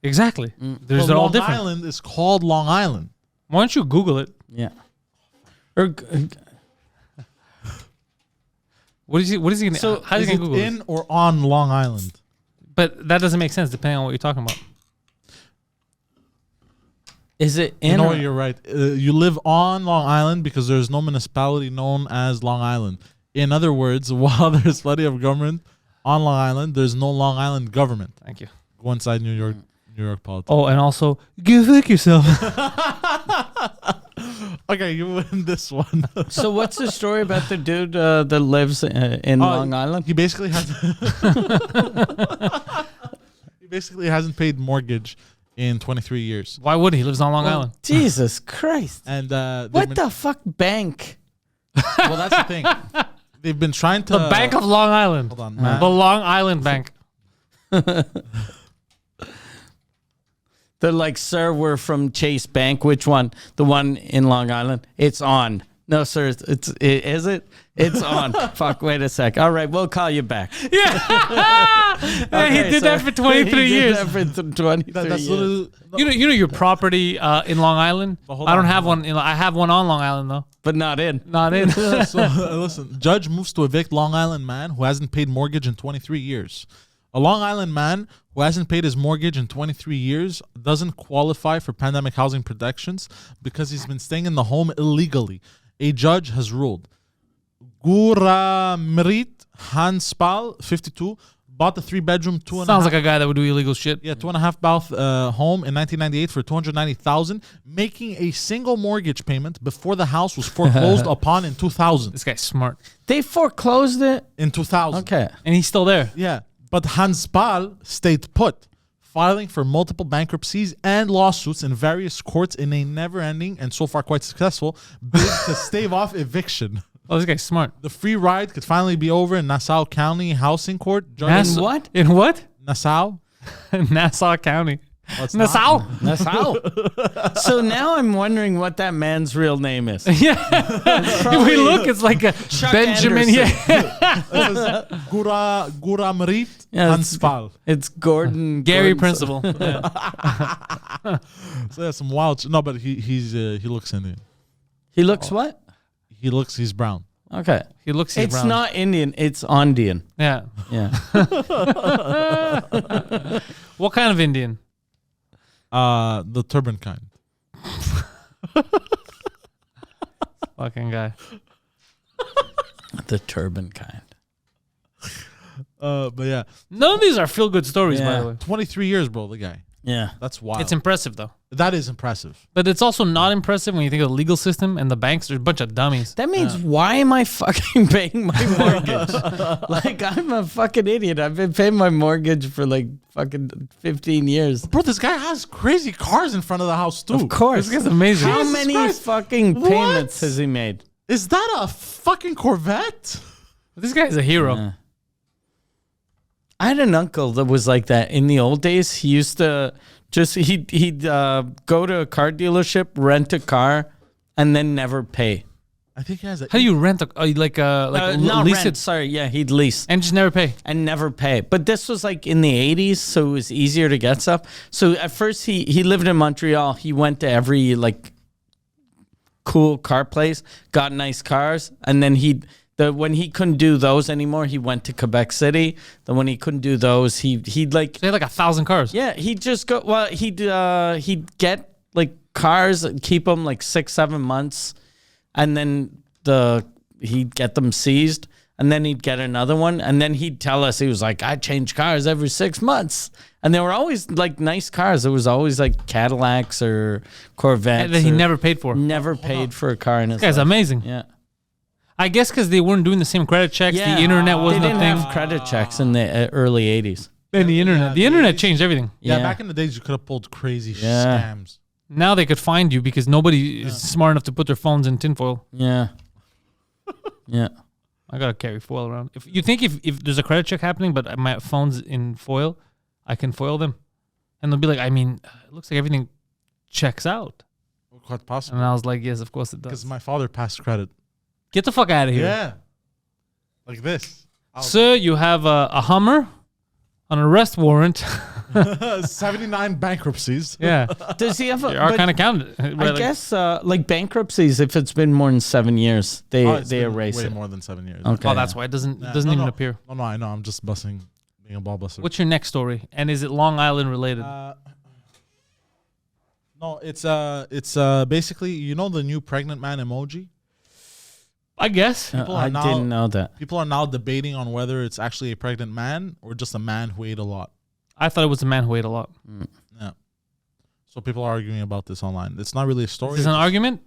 [SPEAKER 3] Exactly. They're
[SPEAKER 1] But
[SPEAKER 3] all
[SPEAKER 1] Long
[SPEAKER 3] different.
[SPEAKER 1] Island is called Long Island.
[SPEAKER 3] Why don't you Google it?
[SPEAKER 2] Yeah. Or
[SPEAKER 3] What is he going to
[SPEAKER 1] So
[SPEAKER 3] how is
[SPEAKER 1] is
[SPEAKER 3] he
[SPEAKER 1] it
[SPEAKER 3] going to Google
[SPEAKER 1] in
[SPEAKER 3] this?
[SPEAKER 1] or on Long Island?
[SPEAKER 3] But that doesn't make sense depending on what you're talking about.
[SPEAKER 2] is it in?
[SPEAKER 1] You know
[SPEAKER 2] or-
[SPEAKER 1] what? You're right. You live on Long Island because there's no municipality known as Long Island. In other words, while there's plenty of government on Long Island, there's no Long Island government.
[SPEAKER 3] Thank you.
[SPEAKER 1] Go inside New York politics.
[SPEAKER 3] Oh, and also, go fuck yourself.
[SPEAKER 1] Okay, you win this one.
[SPEAKER 2] So what's the story about the dude that lives in Long Island?
[SPEAKER 1] He basically has. He basically hasn't paid mortgage in 23 years,
[SPEAKER 3] Why would he? He lives on Long Island.
[SPEAKER 2] Jesus Christ!
[SPEAKER 1] and
[SPEAKER 2] What the fuck bank?
[SPEAKER 1] Well, that's the thing. They've been trying to.
[SPEAKER 3] The Bank of Long Island.
[SPEAKER 1] Hold on, man.
[SPEAKER 3] The Long Island Bank.
[SPEAKER 2] They're like, sir, we're from Chase Bank. Which one? The one in Long Island? It's on. No, sir. Is it? It's on. Fuck. Wait a sec. All right, we'll call you back.
[SPEAKER 3] Yeah, he did that for 23 years.
[SPEAKER 2] He did that for 23
[SPEAKER 1] That's
[SPEAKER 2] years.
[SPEAKER 1] literally.
[SPEAKER 3] You know your property in Long Island.
[SPEAKER 1] But hold
[SPEAKER 3] I don't
[SPEAKER 1] on,
[SPEAKER 3] have
[SPEAKER 1] hold
[SPEAKER 3] one. I have one on Long Island though.
[SPEAKER 2] But not in.
[SPEAKER 3] Not in.
[SPEAKER 1] So listen, judge moves to evict Long Island man who hasn't paid mortgage in 23 years. A Long Island man who hasn't paid his mortgage in 23 years doesn't qualify for pandemic housing protections because he's been staying in the home illegally. A judge has ruled. Guramrit Hanspal, 52, bought the 3-bedroom,
[SPEAKER 3] Sounds like a guy that would do illegal shit.
[SPEAKER 1] 2.5 bath home in 1998 for $290,000, making a single mortgage payment before the house was foreclosed upon in 2000.
[SPEAKER 3] This guy's smart,
[SPEAKER 2] They foreclosed it?
[SPEAKER 1] In 2000.
[SPEAKER 2] Okay.
[SPEAKER 3] and he's still there.
[SPEAKER 1] Yeah, but Hanspal stayed put, filing for multiple bankruptcies and lawsuits in various courts in a never-ending and so far quite successful bid to stave off eviction.
[SPEAKER 3] Oh, this guy's smart.
[SPEAKER 1] The free ride could finally be over in Nassau County Housing Court.
[SPEAKER 3] Nass-
[SPEAKER 2] In what?
[SPEAKER 3] In what?
[SPEAKER 1] Nassau?
[SPEAKER 3] Nassau County.
[SPEAKER 1] Oh, it's not.
[SPEAKER 3] Nassau.
[SPEAKER 2] That's how. So now I'm wondering what that man's real name is.
[SPEAKER 3] Yeah. If we look, it's like a Benjamin.
[SPEAKER 2] Anderson.
[SPEAKER 3] Yeah.
[SPEAKER 1] This is Guramrit
[SPEAKER 2] Yeah, it's-
[SPEAKER 1] Hanspal.
[SPEAKER 2] It's Gordon.
[SPEAKER 3] Gary
[SPEAKER 2] Gordon-
[SPEAKER 3] Principal. Yeah.
[SPEAKER 1] So yeah, some wild. No, but he looks Indian.
[SPEAKER 2] He looks what?
[SPEAKER 1] He's brown.
[SPEAKER 2] Okay.
[SPEAKER 3] He looks.
[SPEAKER 2] It's
[SPEAKER 3] brown.
[SPEAKER 2] not Indian. It's Ondian.
[SPEAKER 3] Yeah.
[SPEAKER 2] Yeah.
[SPEAKER 3] What kind of Indian?
[SPEAKER 1] The turban kind.
[SPEAKER 3] Fucking guy.
[SPEAKER 2] The turban kind.
[SPEAKER 1] But yeah,
[SPEAKER 3] None of these are feel good stories, by
[SPEAKER 2] Yeah.
[SPEAKER 3] the way.
[SPEAKER 1] 23 years, bro. The guy.
[SPEAKER 2] Yeah.
[SPEAKER 1] That's wild.
[SPEAKER 3] It's impressive though.
[SPEAKER 1] That is impressive.
[SPEAKER 3] But it's also not impressive when you think of the legal system and the banks. There's a bunch of dummies.
[SPEAKER 2] That means why am I fucking paying my mortgage? Like, I'm a fucking idiot. I've been paying my mortgage for like fucking 15 years.
[SPEAKER 1] Bro, this guy has crazy cars in front of the house too.
[SPEAKER 2] Of course.
[SPEAKER 3] This guy's amazing.
[SPEAKER 2] How
[SPEAKER 1] Jesus
[SPEAKER 2] many
[SPEAKER 1] Christ.
[SPEAKER 2] fucking
[SPEAKER 1] What?
[SPEAKER 2] payments has he made?
[SPEAKER 1] Is that a fucking Corvette?
[SPEAKER 3] This guy's a hero.
[SPEAKER 2] Yeah. I had an uncle that was like that in the old days. He used to he'd go to a car dealership, rent a car, and then never pay.
[SPEAKER 1] I think he has a.
[SPEAKER 3] How do you rent a
[SPEAKER 2] Not
[SPEAKER 3] lease
[SPEAKER 2] rent,
[SPEAKER 3] it
[SPEAKER 2] sorry, yeah, he'd lease
[SPEAKER 3] and just never pay?
[SPEAKER 2] and never pay. But this was like in the 80s, so it was easier to get stuff. So at first he lived in Montreal. He went to every like cool car place, got nice cars, and then when he couldn't do those anymore, he went to Quebec City. Then when he couldn't do those, he'd like
[SPEAKER 3] They had like 1,000 cars.
[SPEAKER 2] yeah, he'd just go. Well, he'd get like cars and keep them like 6-7 months, and then he'd get them seized, and then he'd get another one, and then he'd tell us he was like, I change cars every 6 months, and they were always like nice cars. It was always like Cadillacs or Corvettes.
[SPEAKER 3] And that he
[SPEAKER 2] or-
[SPEAKER 3] never paid for.
[SPEAKER 2] never paid for a car in his
[SPEAKER 3] This guy's
[SPEAKER 2] life.
[SPEAKER 3] amazing.
[SPEAKER 2] Yeah.
[SPEAKER 3] I guess because they weren't doing the same credit checks.
[SPEAKER 2] Yeah,
[SPEAKER 3] The internet wasn't
[SPEAKER 2] they
[SPEAKER 3] a
[SPEAKER 2] didn't
[SPEAKER 3] thing.
[SPEAKER 2] have credit checks in the early 80s.
[SPEAKER 3] And the internet. The internet changed everything.
[SPEAKER 1] Yeah,
[SPEAKER 2] Yeah.
[SPEAKER 1] back in the days, you could have pulled crazy
[SPEAKER 2] Yeah.
[SPEAKER 1] scams.
[SPEAKER 3] Now they could find you because nobody is smart enough to put their phones in tinfoil.
[SPEAKER 2] Yeah. Yeah.
[SPEAKER 3] I gotta carry foil around. If you think if there's a credit check happening, but my phone's in foil, I can foil them, and they'll be like, I mean, it looks like everything checks out.
[SPEAKER 1] Quite possible.
[SPEAKER 3] And I was like, yes, of course it
[SPEAKER 1] Because
[SPEAKER 3] does.
[SPEAKER 1] my father passed credit.
[SPEAKER 3] Get the fuck out of here,
[SPEAKER 1] Yeah. Like this.
[SPEAKER 3] sir. You have a Hummer, an arrest warrant.
[SPEAKER 1] 79 bankruptcies.
[SPEAKER 3] Yeah,
[SPEAKER 2] Does he have a?
[SPEAKER 3] you are
[SPEAKER 2] but-
[SPEAKER 3] kind of counted.
[SPEAKER 2] I guess like bankruptcies, if it's been more than 7 years, they
[SPEAKER 1] Oh, it's
[SPEAKER 2] they
[SPEAKER 1] been
[SPEAKER 2] erase
[SPEAKER 1] way
[SPEAKER 2] it.
[SPEAKER 1] more than 7 years.
[SPEAKER 2] Okay.
[SPEAKER 3] Oh, that's why it doesn't
[SPEAKER 1] Yeah,
[SPEAKER 3] doesn't
[SPEAKER 1] no,
[SPEAKER 3] even
[SPEAKER 1] no.
[SPEAKER 3] appear.
[SPEAKER 1] Oh, no, I know. I'm just being a ball buster.
[SPEAKER 3] What's your next story? And is it Long Island related?
[SPEAKER 1] No, it's basically, you know, the new pregnant man emoji.
[SPEAKER 3] I guess.
[SPEAKER 1] People
[SPEAKER 2] I
[SPEAKER 1] are now-
[SPEAKER 2] didn't know that.
[SPEAKER 1] People are now debating on whether it's actually a pregnant man or just a man who ate a lot.
[SPEAKER 3] I thought it was a man who ate a lot.
[SPEAKER 1] Yeah. So people are arguing about this online. It's not really a story.
[SPEAKER 3] Is this an
[SPEAKER 1] it's just-
[SPEAKER 3] argument?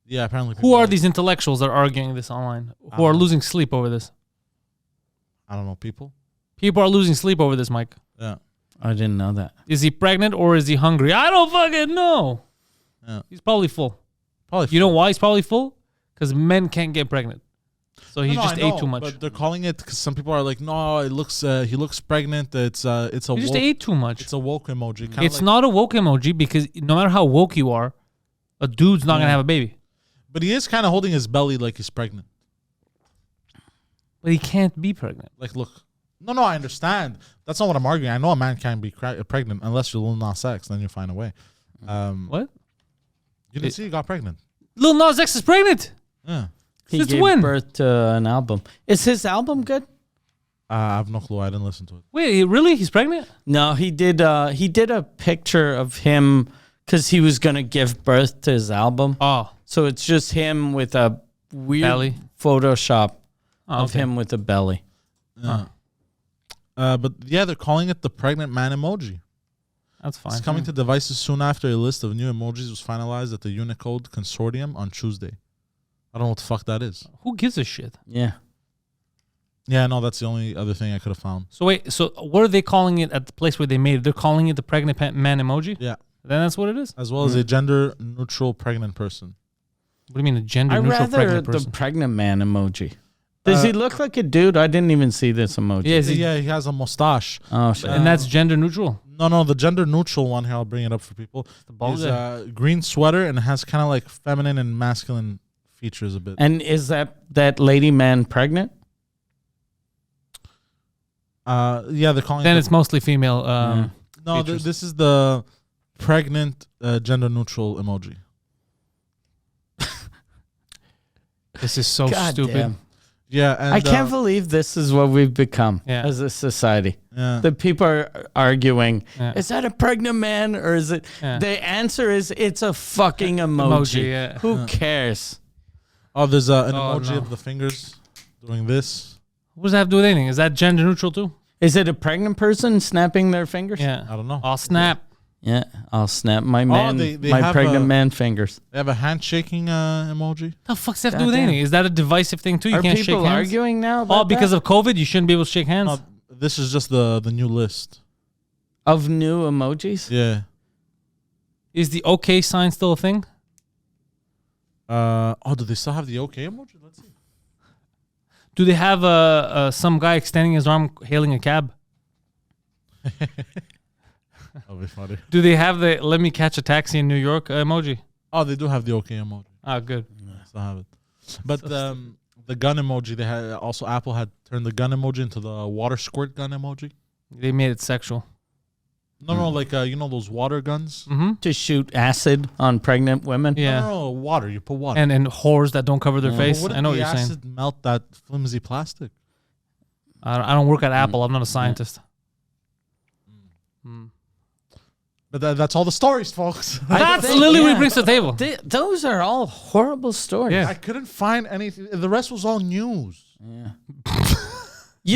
[SPEAKER 1] Yeah, apparently.
[SPEAKER 3] Who
[SPEAKER 1] people
[SPEAKER 3] are these intellectuals that are arguing this online? Who are losing sleep over this?
[SPEAKER 1] I don't know, people.
[SPEAKER 3] People are losing sleep over this, Mike.
[SPEAKER 1] Yeah.
[SPEAKER 2] I didn't know that.
[SPEAKER 3] Is he pregnant or is he hungry? I don't fucking know.
[SPEAKER 1] Yeah.
[SPEAKER 3] He's probably full.
[SPEAKER 1] Probably.
[SPEAKER 3] You know why he's probably full? Because men can't get pregnant. So he
[SPEAKER 1] No,
[SPEAKER 3] just
[SPEAKER 1] I
[SPEAKER 3] ate
[SPEAKER 1] know,
[SPEAKER 3] too much.
[SPEAKER 1] But they're calling it because some people are like, no, it looks. He looks pregnant. It's a.
[SPEAKER 3] He just
[SPEAKER 1] woke,
[SPEAKER 3] ate too much.
[SPEAKER 1] It's a woke emoji. Kinda
[SPEAKER 3] It's
[SPEAKER 1] like,
[SPEAKER 3] not a woke emoji because no matter how woke you are, a dude's not going to have a baby.
[SPEAKER 1] But he is kind of holding his belly like he's pregnant.
[SPEAKER 3] But he can't be pregnant.
[SPEAKER 1] Like, look. No, I understand. That's not what I'm arguing. I know a man can't be pregnant unless you're Lil Nas X. Then you find a way.
[SPEAKER 3] What?
[SPEAKER 1] You didn't see he got pregnant.
[SPEAKER 3] Lil Nas X is pregnant.
[SPEAKER 1] Yeah.
[SPEAKER 2] He
[SPEAKER 3] Since
[SPEAKER 2] gave
[SPEAKER 3] when?
[SPEAKER 2] birth to an album. Is his album good?
[SPEAKER 1] I have no clue. I didn't listen to it.
[SPEAKER 3] Wait, really? He's pregnant?
[SPEAKER 2] No, he did a picture of him because he was gonna give birth to his album.
[SPEAKER 3] Oh.
[SPEAKER 2] So it's just him with a weird
[SPEAKER 3] Belly?
[SPEAKER 2] Photoshop
[SPEAKER 3] Oh,
[SPEAKER 2] of
[SPEAKER 3] okay.
[SPEAKER 2] him with a belly.
[SPEAKER 1] Yeah. But yeah, they're calling it the pregnant man emoji.
[SPEAKER 3] That's fine.
[SPEAKER 1] It's coming to devices soon after a list of new emojis was finalized at the Unicode Consortium on Tuesday. I don't know what the fuck that is.
[SPEAKER 3] Who gives a shit?
[SPEAKER 2] Yeah.
[SPEAKER 1] Yeah, no, that's the only other thing I could have found.
[SPEAKER 3] So wait, so what are they calling it at the place where they made it? They're calling it the pregnant man emoji?
[SPEAKER 1] Yeah.
[SPEAKER 3] Then that's what it is?
[SPEAKER 1] As well as a gender neutral pregnant person.
[SPEAKER 3] What do you mean a gender
[SPEAKER 2] I
[SPEAKER 3] neutral
[SPEAKER 2] rather
[SPEAKER 3] pregnant
[SPEAKER 2] the
[SPEAKER 3] person?
[SPEAKER 2] pregnant man emoji. Does he look like a dude? I didn't even see this emoji.
[SPEAKER 3] Yeah, is he-
[SPEAKER 1] Yeah, he has a mustache.
[SPEAKER 2] Oh shit.
[SPEAKER 3] and that's gender neutral.
[SPEAKER 1] No, the gender neutral one here, I'll bring it up for people.
[SPEAKER 3] bald
[SPEAKER 1] Is
[SPEAKER 3] guy.
[SPEAKER 1] green sweater and has kind of like feminine and masculine features a bit.
[SPEAKER 2] And is that lady man pregnant?
[SPEAKER 1] Yeah, they're calling
[SPEAKER 3] Then
[SPEAKER 1] it.
[SPEAKER 3] it's mostly female.
[SPEAKER 1] No,
[SPEAKER 3] features.
[SPEAKER 1] this is the pregnant gender neutral emoji.
[SPEAKER 3] This is so
[SPEAKER 2] God
[SPEAKER 3] stupid.
[SPEAKER 2] damn.
[SPEAKER 1] Yeah, and
[SPEAKER 2] I can't believe this is what we've become
[SPEAKER 3] Yeah.
[SPEAKER 2] as a society.
[SPEAKER 1] Yeah.
[SPEAKER 2] The people are arguing,
[SPEAKER 3] Yeah.
[SPEAKER 2] is that a pregnant man or is it?
[SPEAKER 3] Yeah.
[SPEAKER 2] The answer is it's a fucking emoji.
[SPEAKER 3] yeah.
[SPEAKER 2] Who cares?
[SPEAKER 1] Oh, there's an
[SPEAKER 3] Oh,
[SPEAKER 1] emoji
[SPEAKER 3] no.
[SPEAKER 1] of the fingers doing this.
[SPEAKER 3] What does that have to do with anything? Is that gender neutral too?
[SPEAKER 2] Is it a pregnant person snapping their fingers?
[SPEAKER 3] Yeah.
[SPEAKER 1] I don't know.
[SPEAKER 3] Oh, snap.
[SPEAKER 2] Yeah, I'll snap my man,
[SPEAKER 1] they
[SPEAKER 2] my
[SPEAKER 1] have
[SPEAKER 2] pregnant
[SPEAKER 1] a-
[SPEAKER 2] man fingers.
[SPEAKER 1] They have a handshaking emoji.
[SPEAKER 3] The fuck's that have to do with
[SPEAKER 2] Goddamn.
[SPEAKER 3] anything? Is that a divisive thing too? You
[SPEAKER 2] Are
[SPEAKER 3] can't shake
[SPEAKER 2] people
[SPEAKER 3] hands.
[SPEAKER 2] arguing now about
[SPEAKER 3] Oh, because
[SPEAKER 2] that?
[SPEAKER 3] of COVID, you shouldn't be able to shake hands.
[SPEAKER 1] No, this is just the new list.
[SPEAKER 2] Of new emojis?
[SPEAKER 1] Yeah.
[SPEAKER 3] Is the OK sign still a thing?
[SPEAKER 1] Do they still have the OK emoji? Let's see.
[SPEAKER 3] Do they have some guy extending his arm hailing a cab?
[SPEAKER 1] That'll be funny.
[SPEAKER 3] Do they have the "Let me catch a taxi in New York" emoji?
[SPEAKER 1] Oh, they do have the OK emoji.
[SPEAKER 3] Ah, good.
[SPEAKER 1] Yeah, still have it. But the gun emoji, they had also Apple had turned the gun emoji into the water squirt gun emoji.
[SPEAKER 3] They made it sexual.
[SPEAKER 1] No, like you know those water guns.
[SPEAKER 3] Mm-hmm.
[SPEAKER 2] To shoot acid on pregnant women?
[SPEAKER 3] Yeah.
[SPEAKER 1] No, water. You put water.
[SPEAKER 3] And whores that don't cover their face.
[SPEAKER 1] But
[SPEAKER 3] I know what
[SPEAKER 1] the
[SPEAKER 3] you're saying.
[SPEAKER 1] acid melt that flimsy plastic?
[SPEAKER 3] I don't work at Apple. I'm not a scientist.
[SPEAKER 1] But that's all the stories, folks.
[SPEAKER 3] That's
[SPEAKER 2] think-
[SPEAKER 3] literally what
[SPEAKER 2] yeah.
[SPEAKER 3] he brings to the table.
[SPEAKER 2] Those are all horrible stories.
[SPEAKER 3] Yeah.
[SPEAKER 1] I couldn't find anything. The rest was all news.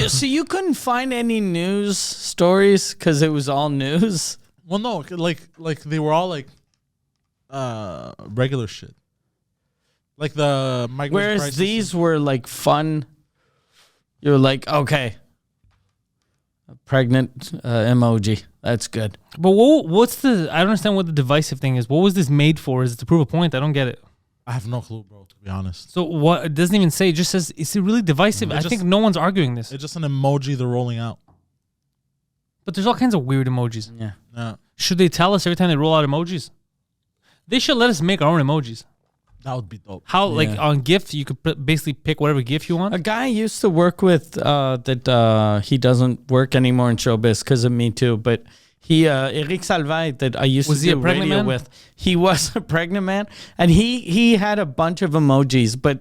[SPEAKER 2] So you couldn't find any news stories because it was all news?
[SPEAKER 1] Well, no, like they were all like regular shit. Like the migrant
[SPEAKER 2] Whereas
[SPEAKER 1] crisis.
[SPEAKER 2] these were like fun. You're like, okay, a pregnant emoji. That's good.
[SPEAKER 3] But what's the? I don't understand what the divisive thing is. What was this made for? Is it to prove a point? I don't get it.
[SPEAKER 1] I have no clue, bro. To be honest,
[SPEAKER 3] So what? It doesn't even say. It just says, is it really divisive? I think no one's arguing this.
[SPEAKER 1] it's just an emoji they're rolling out.
[SPEAKER 3] But there's all kinds of weird emojis.
[SPEAKER 2] Yeah.
[SPEAKER 1] Yeah,
[SPEAKER 3] Should they tell us every time they roll out emojis? They should let us make our own emojis.
[SPEAKER 1] that would be dope.
[SPEAKER 3] How, like
[SPEAKER 2] Yeah.
[SPEAKER 3] on GIF, you could basically pick whatever GIF you want.
[SPEAKER 2] A guy I used to work with that he doesn't work anymore in showbiz because of Me Too, but he, Eric Salvay, that I used
[SPEAKER 3] Was
[SPEAKER 2] to
[SPEAKER 3] he
[SPEAKER 2] do
[SPEAKER 3] a pregnant
[SPEAKER 2] radio
[SPEAKER 3] man?
[SPEAKER 2] with, he was a pregnant man, and he had a bunch of emojis, but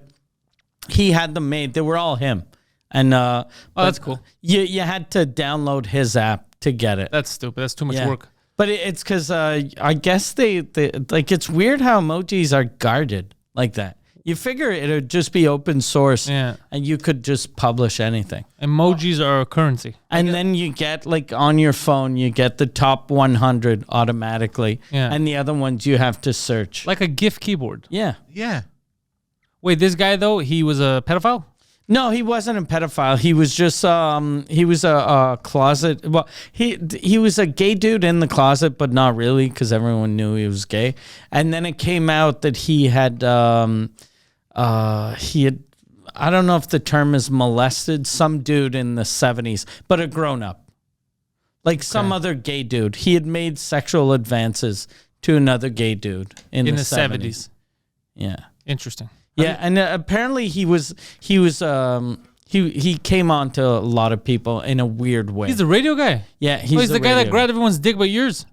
[SPEAKER 2] he had them made. They were all him. And
[SPEAKER 3] that's cool.
[SPEAKER 2] You had to download his app to get it.
[SPEAKER 3] That's stupid. That's too much
[SPEAKER 2] Yeah.
[SPEAKER 3] work.
[SPEAKER 2] But it's because I guess they like, it's weird how emojis are guarded like that. You figure it'd just be open source,
[SPEAKER 3] Yeah.
[SPEAKER 2] and you could just publish anything.
[SPEAKER 3] Emojis are a currency.
[SPEAKER 2] And then you get, like, on your phone, you get the top 100 automatically,
[SPEAKER 3] Yeah.
[SPEAKER 2] and the other ones you have to search.
[SPEAKER 3] Like a GIF keyboard.
[SPEAKER 2] Yeah.
[SPEAKER 1] Yeah,
[SPEAKER 3] Wait, this guy, though, he was a pedophile?
[SPEAKER 2] No, he wasn't a pedophile. He was just he was a closet. Well, he was a gay dude in the closet, but not really because everyone knew he was gay. And then it came out that he had I don't know if the term is molested some dude in the 70s, but a grown up, like some other gay dude. He had made sexual advances to another gay dude in the 70s. Yeah.
[SPEAKER 3] Interesting.
[SPEAKER 2] Yeah, and apparently he came on to a lot of people in a weird way.
[SPEAKER 3] He's the radio guy.
[SPEAKER 2] Yeah,
[SPEAKER 3] He's the guy that grabbed everyone's dick but yours.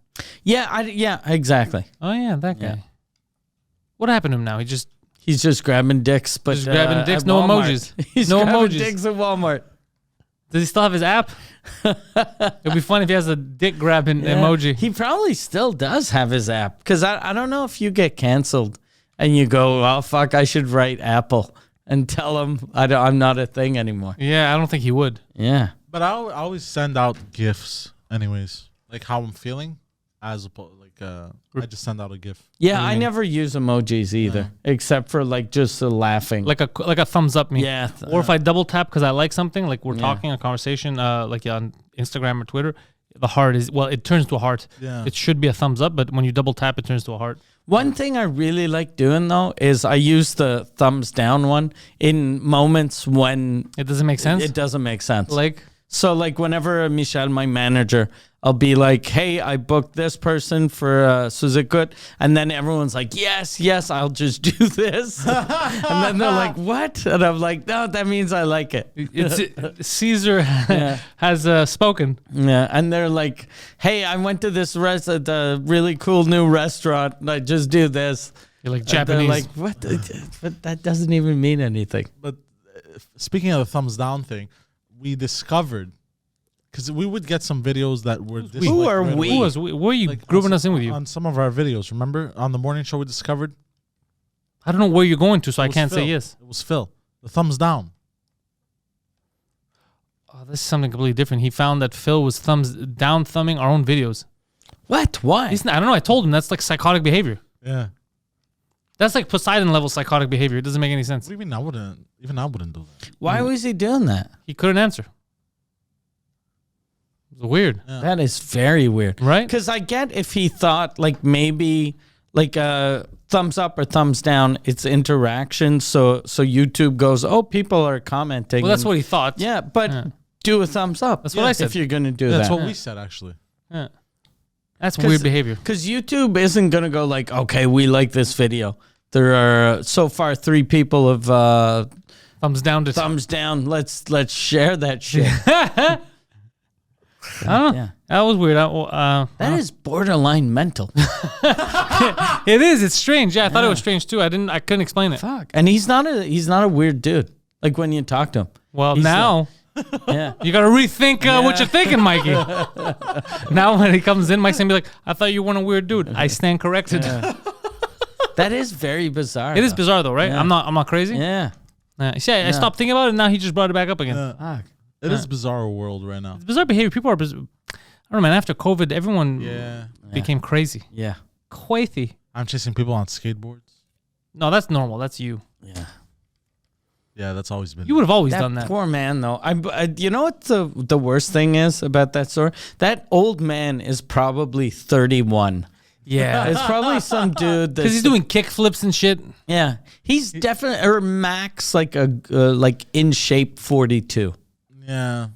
[SPEAKER 2] Yeah, exactly.
[SPEAKER 3] Oh, yeah, that guy.
[SPEAKER 2] Yeah.
[SPEAKER 3] What happened to him now?
[SPEAKER 2] He's just grabbing dicks, but
[SPEAKER 3] Just grabbing dicks,
[SPEAKER 2] at
[SPEAKER 3] no
[SPEAKER 2] Walmart.
[SPEAKER 3] emojis.
[SPEAKER 2] He's
[SPEAKER 3] No
[SPEAKER 2] grabbing
[SPEAKER 3] emojis.
[SPEAKER 2] dicks at Walmart.
[SPEAKER 3] Does he still have his app? It'd be funny if he has a dick grabbing
[SPEAKER 2] Yeah.
[SPEAKER 3] emoji.
[SPEAKER 2] He probably still does have his app because I don't know if you get canceled and you go, oh fuck, I should write Apple and tell them I'm not a thing anymore.
[SPEAKER 3] Yeah, I don't think he would.
[SPEAKER 2] Yeah.
[SPEAKER 1] but I always send out gifs, anyways, like how I'm feeling, as opposed I just send out a gif.
[SPEAKER 2] Yeah, I never use emojis either,
[SPEAKER 1] No.
[SPEAKER 2] except for like just the laughing.
[SPEAKER 3] Like a thumbs up me.
[SPEAKER 2] Yeah.
[SPEAKER 3] Or if I double tap because I like something, like we're
[SPEAKER 2] Yeah.
[SPEAKER 3] talking a conversation, like on Instagram or Twitter, the heart is, well, it turns to a heart.
[SPEAKER 1] Yeah.
[SPEAKER 3] It should be a thumbs up, but when you double tap, it turns to a heart.
[SPEAKER 2] One thing I really like doing though is I use the thumbs down one in moments when
[SPEAKER 3] It doesn't make sense.
[SPEAKER 2] it doesn't make sense.
[SPEAKER 3] Like,
[SPEAKER 2] So like whenever Michel, my manager, I'll be like, hey, I booked this person for Suzukut. And then everyone's like, yes, I'll just do this. And then they're like, what? And I'm like, no, that means I like it.
[SPEAKER 3] it's Caesar
[SPEAKER 2] Yeah.
[SPEAKER 3] has spoken.
[SPEAKER 2] Yeah. And they're like, hey, I went to this the really cool new restaurant. And I just do this.
[SPEAKER 3] You're like
[SPEAKER 2] And
[SPEAKER 3] Japanese.
[SPEAKER 2] they're like, what? But that doesn't even mean anything.
[SPEAKER 1] But speaking of the thumbs down thing, we discovered, because we would get some videos that were disliked
[SPEAKER 2] Who are
[SPEAKER 1] right
[SPEAKER 2] we?
[SPEAKER 1] away.
[SPEAKER 3] Where are you
[SPEAKER 1] Like,
[SPEAKER 3] grouping
[SPEAKER 1] on
[SPEAKER 3] us in with you?
[SPEAKER 1] on some of our videos. Remember on the morning show we discovered
[SPEAKER 3] I don't know where you're going to, so
[SPEAKER 1] It
[SPEAKER 3] I
[SPEAKER 1] was
[SPEAKER 3] can't say
[SPEAKER 1] Phil.
[SPEAKER 3] yes.
[SPEAKER 1] It was Phil. The thumbs down.
[SPEAKER 3] Oh, this is something completely different. He found that Phil was thumbing our own videos.
[SPEAKER 2] What? Why?
[SPEAKER 3] I don't know. I told him that's like psychotic behavior.
[SPEAKER 1] Yeah.
[SPEAKER 3] That's like Poseidon level psychotic behavior. It doesn't make any sense.
[SPEAKER 1] What do you mean? I wouldn't do that.
[SPEAKER 2] Why was he doing that?
[SPEAKER 3] He couldn't answer. It was weird,
[SPEAKER 1] Yeah.
[SPEAKER 2] That is very weird.
[SPEAKER 3] right?
[SPEAKER 2] Because I get if he thought like maybe like thumbs up or thumbs down, it's interaction. So YouTube goes, oh, people are commenting.
[SPEAKER 3] Well, that's
[SPEAKER 2] and-
[SPEAKER 3] what he thought.
[SPEAKER 2] Yeah, but
[SPEAKER 3] Yeah.
[SPEAKER 2] do a thumbs up.
[SPEAKER 3] That's what I said.
[SPEAKER 2] If you're gonna do
[SPEAKER 1] That's
[SPEAKER 2] that.
[SPEAKER 1] what we said, actually.
[SPEAKER 3] Yeah. That's weird behavior.
[SPEAKER 2] Because YouTube isn't gonna go like, okay, we like this video. There are so far 3 people of
[SPEAKER 3] Thumbs down to
[SPEAKER 2] thumbs down. Let's share that shit.
[SPEAKER 3] I don't know.
[SPEAKER 2] Yeah.
[SPEAKER 3] That was weird.
[SPEAKER 2] That is borderline mental.
[SPEAKER 3] It is. It's strange. Yeah, I thought it was strange too. I couldn't explain it.
[SPEAKER 2] Fuck. And he's not a weird dude. Like when you talk to him.
[SPEAKER 3] Well,
[SPEAKER 2] He's
[SPEAKER 3] now
[SPEAKER 2] Yeah.
[SPEAKER 3] you got to rethink what you're thinking, Mikey. Now when he comes in, Mike's gonna be like, "I thought you weren't a weird dude." I stand corrected.
[SPEAKER 2] That is very bizarre.
[SPEAKER 3] It is
[SPEAKER 2] though.
[SPEAKER 3] bizarre though, right?
[SPEAKER 2] Yeah.
[SPEAKER 3] I'm not crazy.
[SPEAKER 2] Yeah.
[SPEAKER 3] You see, I stopped thinking about it, and now he just brought it back up again.
[SPEAKER 2] Fuck.
[SPEAKER 1] It is bizarre world right now.
[SPEAKER 3] It's bizarre behavior. People are. I don't know, man. After COVID, everyone
[SPEAKER 1] Yeah.
[SPEAKER 3] became crazy.
[SPEAKER 2] Yeah.
[SPEAKER 3] Crazy.
[SPEAKER 1] I'm chasing people on skateboards.
[SPEAKER 3] No, that's normal. That's you.
[SPEAKER 2] Yeah.
[SPEAKER 1] Yeah, that's always been.
[SPEAKER 3] You would have always
[SPEAKER 2] That
[SPEAKER 3] done that.
[SPEAKER 2] poor man, though. You know what the worst thing is about that story? That old man is probably 31.
[SPEAKER 3] Yeah.
[SPEAKER 2] It's probably some dude
[SPEAKER 3] Because he's doing kick flips and shit.
[SPEAKER 2] Yeah, he's definitely or max like a like in shape 42.
[SPEAKER 1] Yeah.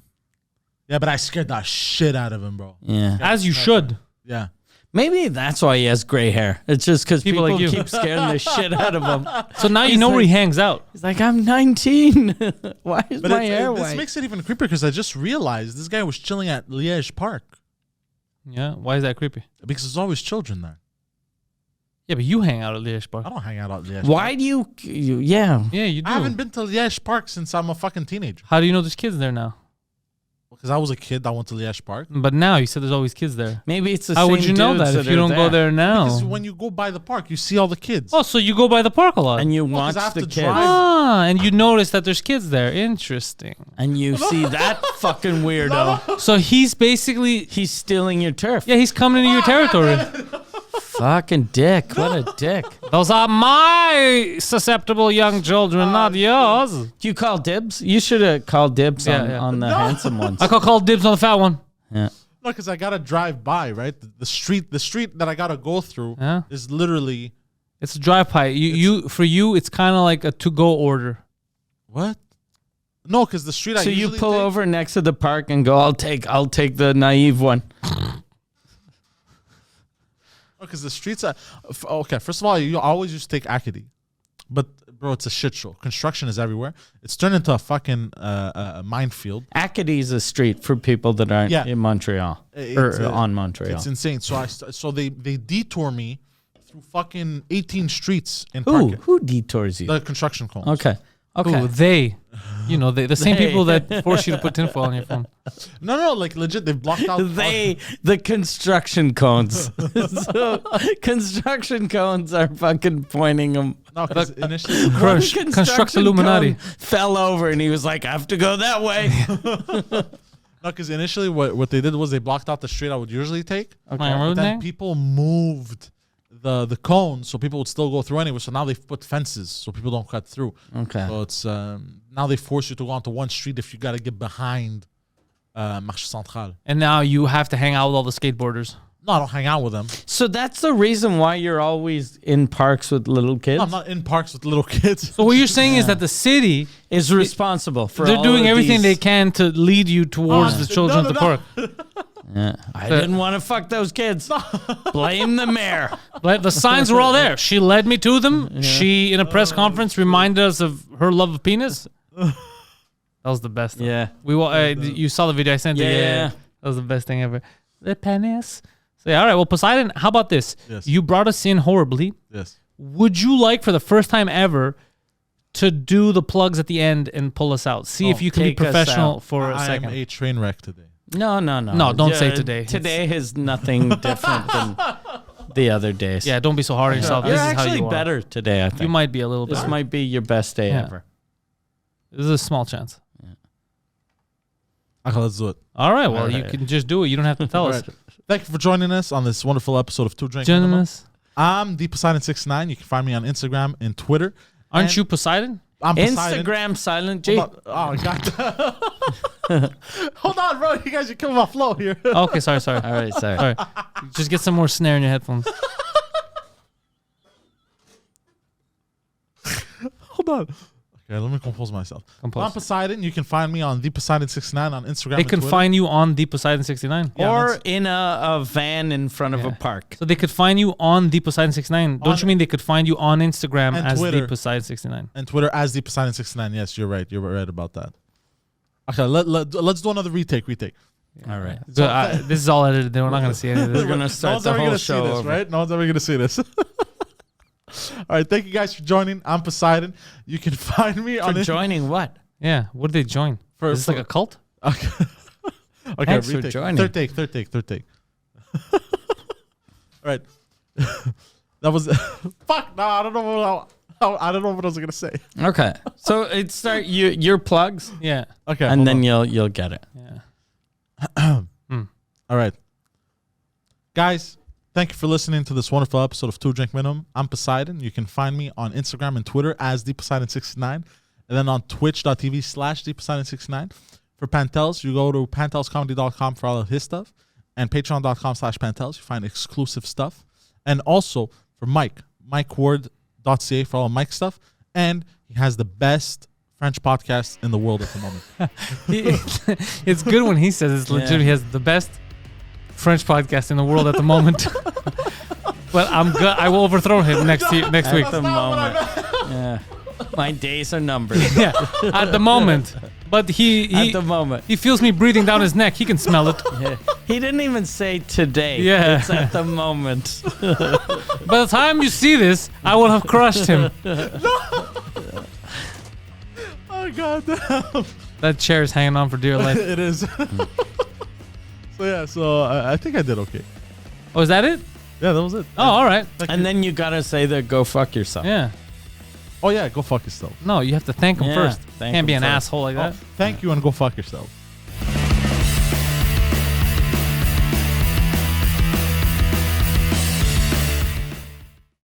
[SPEAKER 1] Yeah, but I scared the shit out of him, bro.
[SPEAKER 2] Yeah,
[SPEAKER 3] As you should.
[SPEAKER 1] Yeah.
[SPEAKER 2] maybe that's why he has gray hair. It's just because
[SPEAKER 3] People
[SPEAKER 2] people
[SPEAKER 3] like you.
[SPEAKER 2] keep scaring the shit out of him.
[SPEAKER 3] So now you
[SPEAKER 2] He's
[SPEAKER 3] know where he
[SPEAKER 2] like-
[SPEAKER 3] hangs out.
[SPEAKER 2] He's like, I'm 19. Why is
[SPEAKER 1] But
[SPEAKER 2] my hair
[SPEAKER 1] this
[SPEAKER 2] white?
[SPEAKER 1] makes it even creepier because I just realized this guy was chilling at Liège Park
[SPEAKER 3] Yeah. Why is that creepy?
[SPEAKER 1] because there's always children there.
[SPEAKER 3] Yeah, but you hang out at Liège Park.
[SPEAKER 1] I don't hang out at Liège
[SPEAKER 2] Why
[SPEAKER 1] Park.
[SPEAKER 2] do you? Yeah,
[SPEAKER 3] Yeah, you do.
[SPEAKER 1] I haven't been to Liège Park since I'm a fucking teenager.
[SPEAKER 3] How do you know there's kids there now?
[SPEAKER 1] Because I was a kid that went to Liège Park.
[SPEAKER 3] But now you said there's always kids there.
[SPEAKER 2] maybe it's the
[SPEAKER 3] How
[SPEAKER 2] same
[SPEAKER 3] would you know
[SPEAKER 2] dudes
[SPEAKER 3] that if you
[SPEAKER 2] are
[SPEAKER 3] don't go there now?
[SPEAKER 1] Because when you go by the park, you see all the kids.
[SPEAKER 3] Oh, so you go by the park a lot.
[SPEAKER 2] and you
[SPEAKER 1] Well, 'cause
[SPEAKER 2] watch
[SPEAKER 1] I have
[SPEAKER 2] the
[SPEAKER 1] to
[SPEAKER 2] kids,
[SPEAKER 1] drive.
[SPEAKER 3] and you notice that there's kids there. Interesting.
[SPEAKER 2] and you see that fucking weirdo.
[SPEAKER 3] So he's basically,
[SPEAKER 2] He's stealing your turf.
[SPEAKER 3] yeah, he's coming into your territory.
[SPEAKER 2] Fucking dick. What a dick.
[SPEAKER 3] Those are my susceptible young children, not yours.
[SPEAKER 2] Do you call dibs? You should have called dibs
[SPEAKER 3] Yeah, yeah.
[SPEAKER 2] on the handsome ones.
[SPEAKER 3] I call dibs on the fat one.
[SPEAKER 2] Yeah.
[SPEAKER 1] No, because I gotta drive by, right? The street that I gotta go through
[SPEAKER 3] Yeah.
[SPEAKER 1] is literally
[SPEAKER 3] It's a drive by. For you, it's kind of like a to-go order.
[SPEAKER 1] what? No, because the street I
[SPEAKER 2] So you
[SPEAKER 1] usually
[SPEAKER 2] pull
[SPEAKER 1] take-
[SPEAKER 2] over next to the park and go, I'll take the naive one.
[SPEAKER 1] because the streets are okay. First of all, you always used to take Acadie, but bro, it's a shit show. Construction is everywhere. It's turned into a fucking minefield.
[SPEAKER 2] Acadie is a street for people that aren't
[SPEAKER 1] Yeah.
[SPEAKER 2] in Montreal
[SPEAKER 1] It's,
[SPEAKER 2] or on Montreal.
[SPEAKER 1] It's insane. So they detour me through fucking 18 streets in
[SPEAKER 2] Who
[SPEAKER 1] Park.
[SPEAKER 2] detours you?
[SPEAKER 1] The construction cones.
[SPEAKER 2] Okay. Okay.
[SPEAKER 3] Ooh, the same
[SPEAKER 2] They.
[SPEAKER 3] people that force you to put tinfoil on your phone.
[SPEAKER 1] No, like legit, they've blocked out.
[SPEAKER 2] The construction cones. So construction cones are fucking pointing them.
[SPEAKER 1] No, because initially,
[SPEAKER 3] Crush, construct Illuminati.
[SPEAKER 2] Fell over and he was like, I have to go that way.
[SPEAKER 1] no, because initially what they did was they blocked out the street I would usually take.
[SPEAKER 3] My road
[SPEAKER 1] Then
[SPEAKER 3] name?
[SPEAKER 1] people moved the cones so people would still go through anyway. So now they've put fences so people don't cut through.
[SPEAKER 2] Okay.
[SPEAKER 1] So it's now they force you to go onto one street if you got to get behind Marché Central.
[SPEAKER 3] And now you have to hang out with all the skateboarders.
[SPEAKER 1] No, I don't hang out with them.
[SPEAKER 2] So that's the reason why you're always in parks with little kids?
[SPEAKER 1] No, I'm not in parks with little kids.
[SPEAKER 3] So what you're saying is that the city,
[SPEAKER 2] is responsible for
[SPEAKER 3] they're
[SPEAKER 2] all
[SPEAKER 3] doing
[SPEAKER 2] of
[SPEAKER 3] everything
[SPEAKER 2] these-
[SPEAKER 3] they can to lead you towards the children at the park.
[SPEAKER 2] Yeah. I didn't want to fuck those kids. Blame the mayor.
[SPEAKER 3] Like, the signs were all there. She led me to them. She, in a press conference, reminded us of her love of penis. That was the best.
[SPEAKER 2] Yeah.
[SPEAKER 3] You saw the video I sent you.
[SPEAKER 2] Yeah.
[SPEAKER 3] That was the best thing ever. The penis. So yeah, all right. Well, Poseidon, how about this?
[SPEAKER 1] Yes.
[SPEAKER 3] You brought us in horribly.
[SPEAKER 1] Yes.
[SPEAKER 3] Would you like, for the first time ever, to do the plugs at the end and pull us out? See if you can be
[SPEAKER 2] take us
[SPEAKER 3] professional
[SPEAKER 2] out.
[SPEAKER 3] for a
[SPEAKER 1] I am
[SPEAKER 3] second.
[SPEAKER 1] a train wreck today.
[SPEAKER 2] No.
[SPEAKER 3] No, don't say today.
[SPEAKER 2] Today is nothing different than the other days.
[SPEAKER 3] Yeah, don't be so hard on yourself.
[SPEAKER 2] You're
[SPEAKER 3] This is how
[SPEAKER 2] actually
[SPEAKER 3] you are.
[SPEAKER 2] better today, I think.
[SPEAKER 3] You might be a little bit.
[SPEAKER 2] This might be your best day
[SPEAKER 3] Yeah.
[SPEAKER 2] ever.
[SPEAKER 3] This is a small chance.
[SPEAKER 1] Okay, let's do it.
[SPEAKER 3] All right. Well,
[SPEAKER 2] All
[SPEAKER 3] you
[SPEAKER 2] right.
[SPEAKER 3] can just do it. You don't have to tell us.
[SPEAKER 1] Right. Thank you for joining us on this wonderful episode of Two Drink
[SPEAKER 3] Joining
[SPEAKER 1] Minimum.
[SPEAKER 3] us.
[SPEAKER 1] I'm the Poseidon69. You can find me on Instagram and Twitter.
[SPEAKER 3] Aren't
[SPEAKER 1] And
[SPEAKER 3] you Poseidon?
[SPEAKER 1] I'm Poseidon.
[SPEAKER 2] Instagram silent G.
[SPEAKER 1] Hold on. Oh, God. Hold on, bro. You guys are killing my flow here.
[SPEAKER 3] Okay, sorry.
[SPEAKER 2] All right, sorry.
[SPEAKER 3] Sorry. Just get some more snare in your headphones.
[SPEAKER 1] Hold on. Okay, let me compose myself. I'm Poseidon. You can find me on the Poseidon69 on Instagram.
[SPEAKER 3] They can find you on the Poseidon 69.
[SPEAKER 1] Yeah,
[SPEAKER 2] Or in a van in front of a park.
[SPEAKER 3] So they could find you on the Poseidon 69. Don't you mean they could find you on Instagram
[SPEAKER 1] and
[SPEAKER 3] as
[SPEAKER 1] Twitter.
[SPEAKER 3] the Poseidon 69?
[SPEAKER 1] And Twitter as the Poseidon69. Yes, you're right. You're right about that. Okay, let's do another retake.
[SPEAKER 2] All right.
[SPEAKER 3] So, this is all edited. We're not going to see any of
[SPEAKER 2] We're
[SPEAKER 3] this.
[SPEAKER 2] going to
[SPEAKER 1] No
[SPEAKER 2] start
[SPEAKER 1] one's
[SPEAKER 2] the
[SPEAKER 1] ever
[SPEAKER 2] whole
[SPEAKER 1] gonna see
[SPEAKER 2] show
[SPEAKER 1] this,
[SPEAKER 2] over.
[SPEAKER 1] right? No one's ever gonna see this. All right, thank you guys for joining. I'm Poseidon. You can find me on
[SPEAKER 2] For joining what?
[SPEAKER 3] Yeah. What did they join? Is this like a cult?
[SPEAKER 1] Okay. Okay,
[SPEAKER 2] Thanks for
[SPEAKER 1] retake.
[SPEAKER 2] joining.
[SPEAKER 1] Third take. All right. That was fuck. No, I don't know what I was gonna say.
[SPEAKER 2] Okay. So it's start your plugs,
[SPEAKER 3] Yeah.
[SPEAKER 1] Okay,
[SPEAKER 2] and
[SPEAKER 1] hold
[SPEAKER 2] then
[SPEAKER 1] on.
[SPEAKER 2] you'll get it.
[SPEAKER 3] Yeah.
[SPEAKER 1] All right, guys. Thank you for listening to this wonderful episode of Two Drink Minimum. I'm Poseidon. You can find me on Instagram and Twitter as theposeidon69, and then on twitch.tv/theposeidon69. For Pantelis, you go to panteliscomedy.com for all of his stuff, and patreon.com/Pantelis. You find exclusive stuff. And also for Mike, mikeward.ca for all of Mike's stuff. And he has the best French podcast in the world at the moment.
[SPEAKER 3] It's good when he says it's legit. He has the best French podcast in the world at the moment. But I'm good. I will overthrow him next week.
[SPEAKER 2] At the moment. Yeah. My days are numbered.
[SPEAKER 3] Yeah, at the moment. But
[SPEAKER 2] At the moment.
[SPEAKER 3] he feels me breathing down his neck. He can smell it.
[SPEAKER 2] Yeah. He didn't even say today.
[SPEAKER 3] Yeah.
[SPEAKER 2] It's at the moment.
[SPEAKER 3] By the time you see this, I will have crushed him.
[SPEAKER 1] Oh, God damn.
[SPEAKER 3] That chair is hanging on for dear life.
[SPEAKER 1] It is. So I think I did okay.
[SPEAKER 3] Oh, is that it?
[SPEAKER 1] Yeah, that was it.
[SPEAKER 3] Oh, all right.
[SPEAKER 2] And then you gotta say the go fuck yourself.
[SPEAKER 3] Yeah.
[SPEAKER 1] Oh, yeah, go fuck yourself.
[SPEAKER 3] No, you have to thank him
[SPEAKER 2] Yeah,
[SPEAKER 3] first.
[SPEAKER 2] thank
[SPEAKER 3] Can't be
[SPEAKER 2] him
[SPEAKER 3] an
[SPEAKER 2] first.
[SPEAKER 3] asshole like that.
[SPEAKER 1] Thank you and go fuck yourself.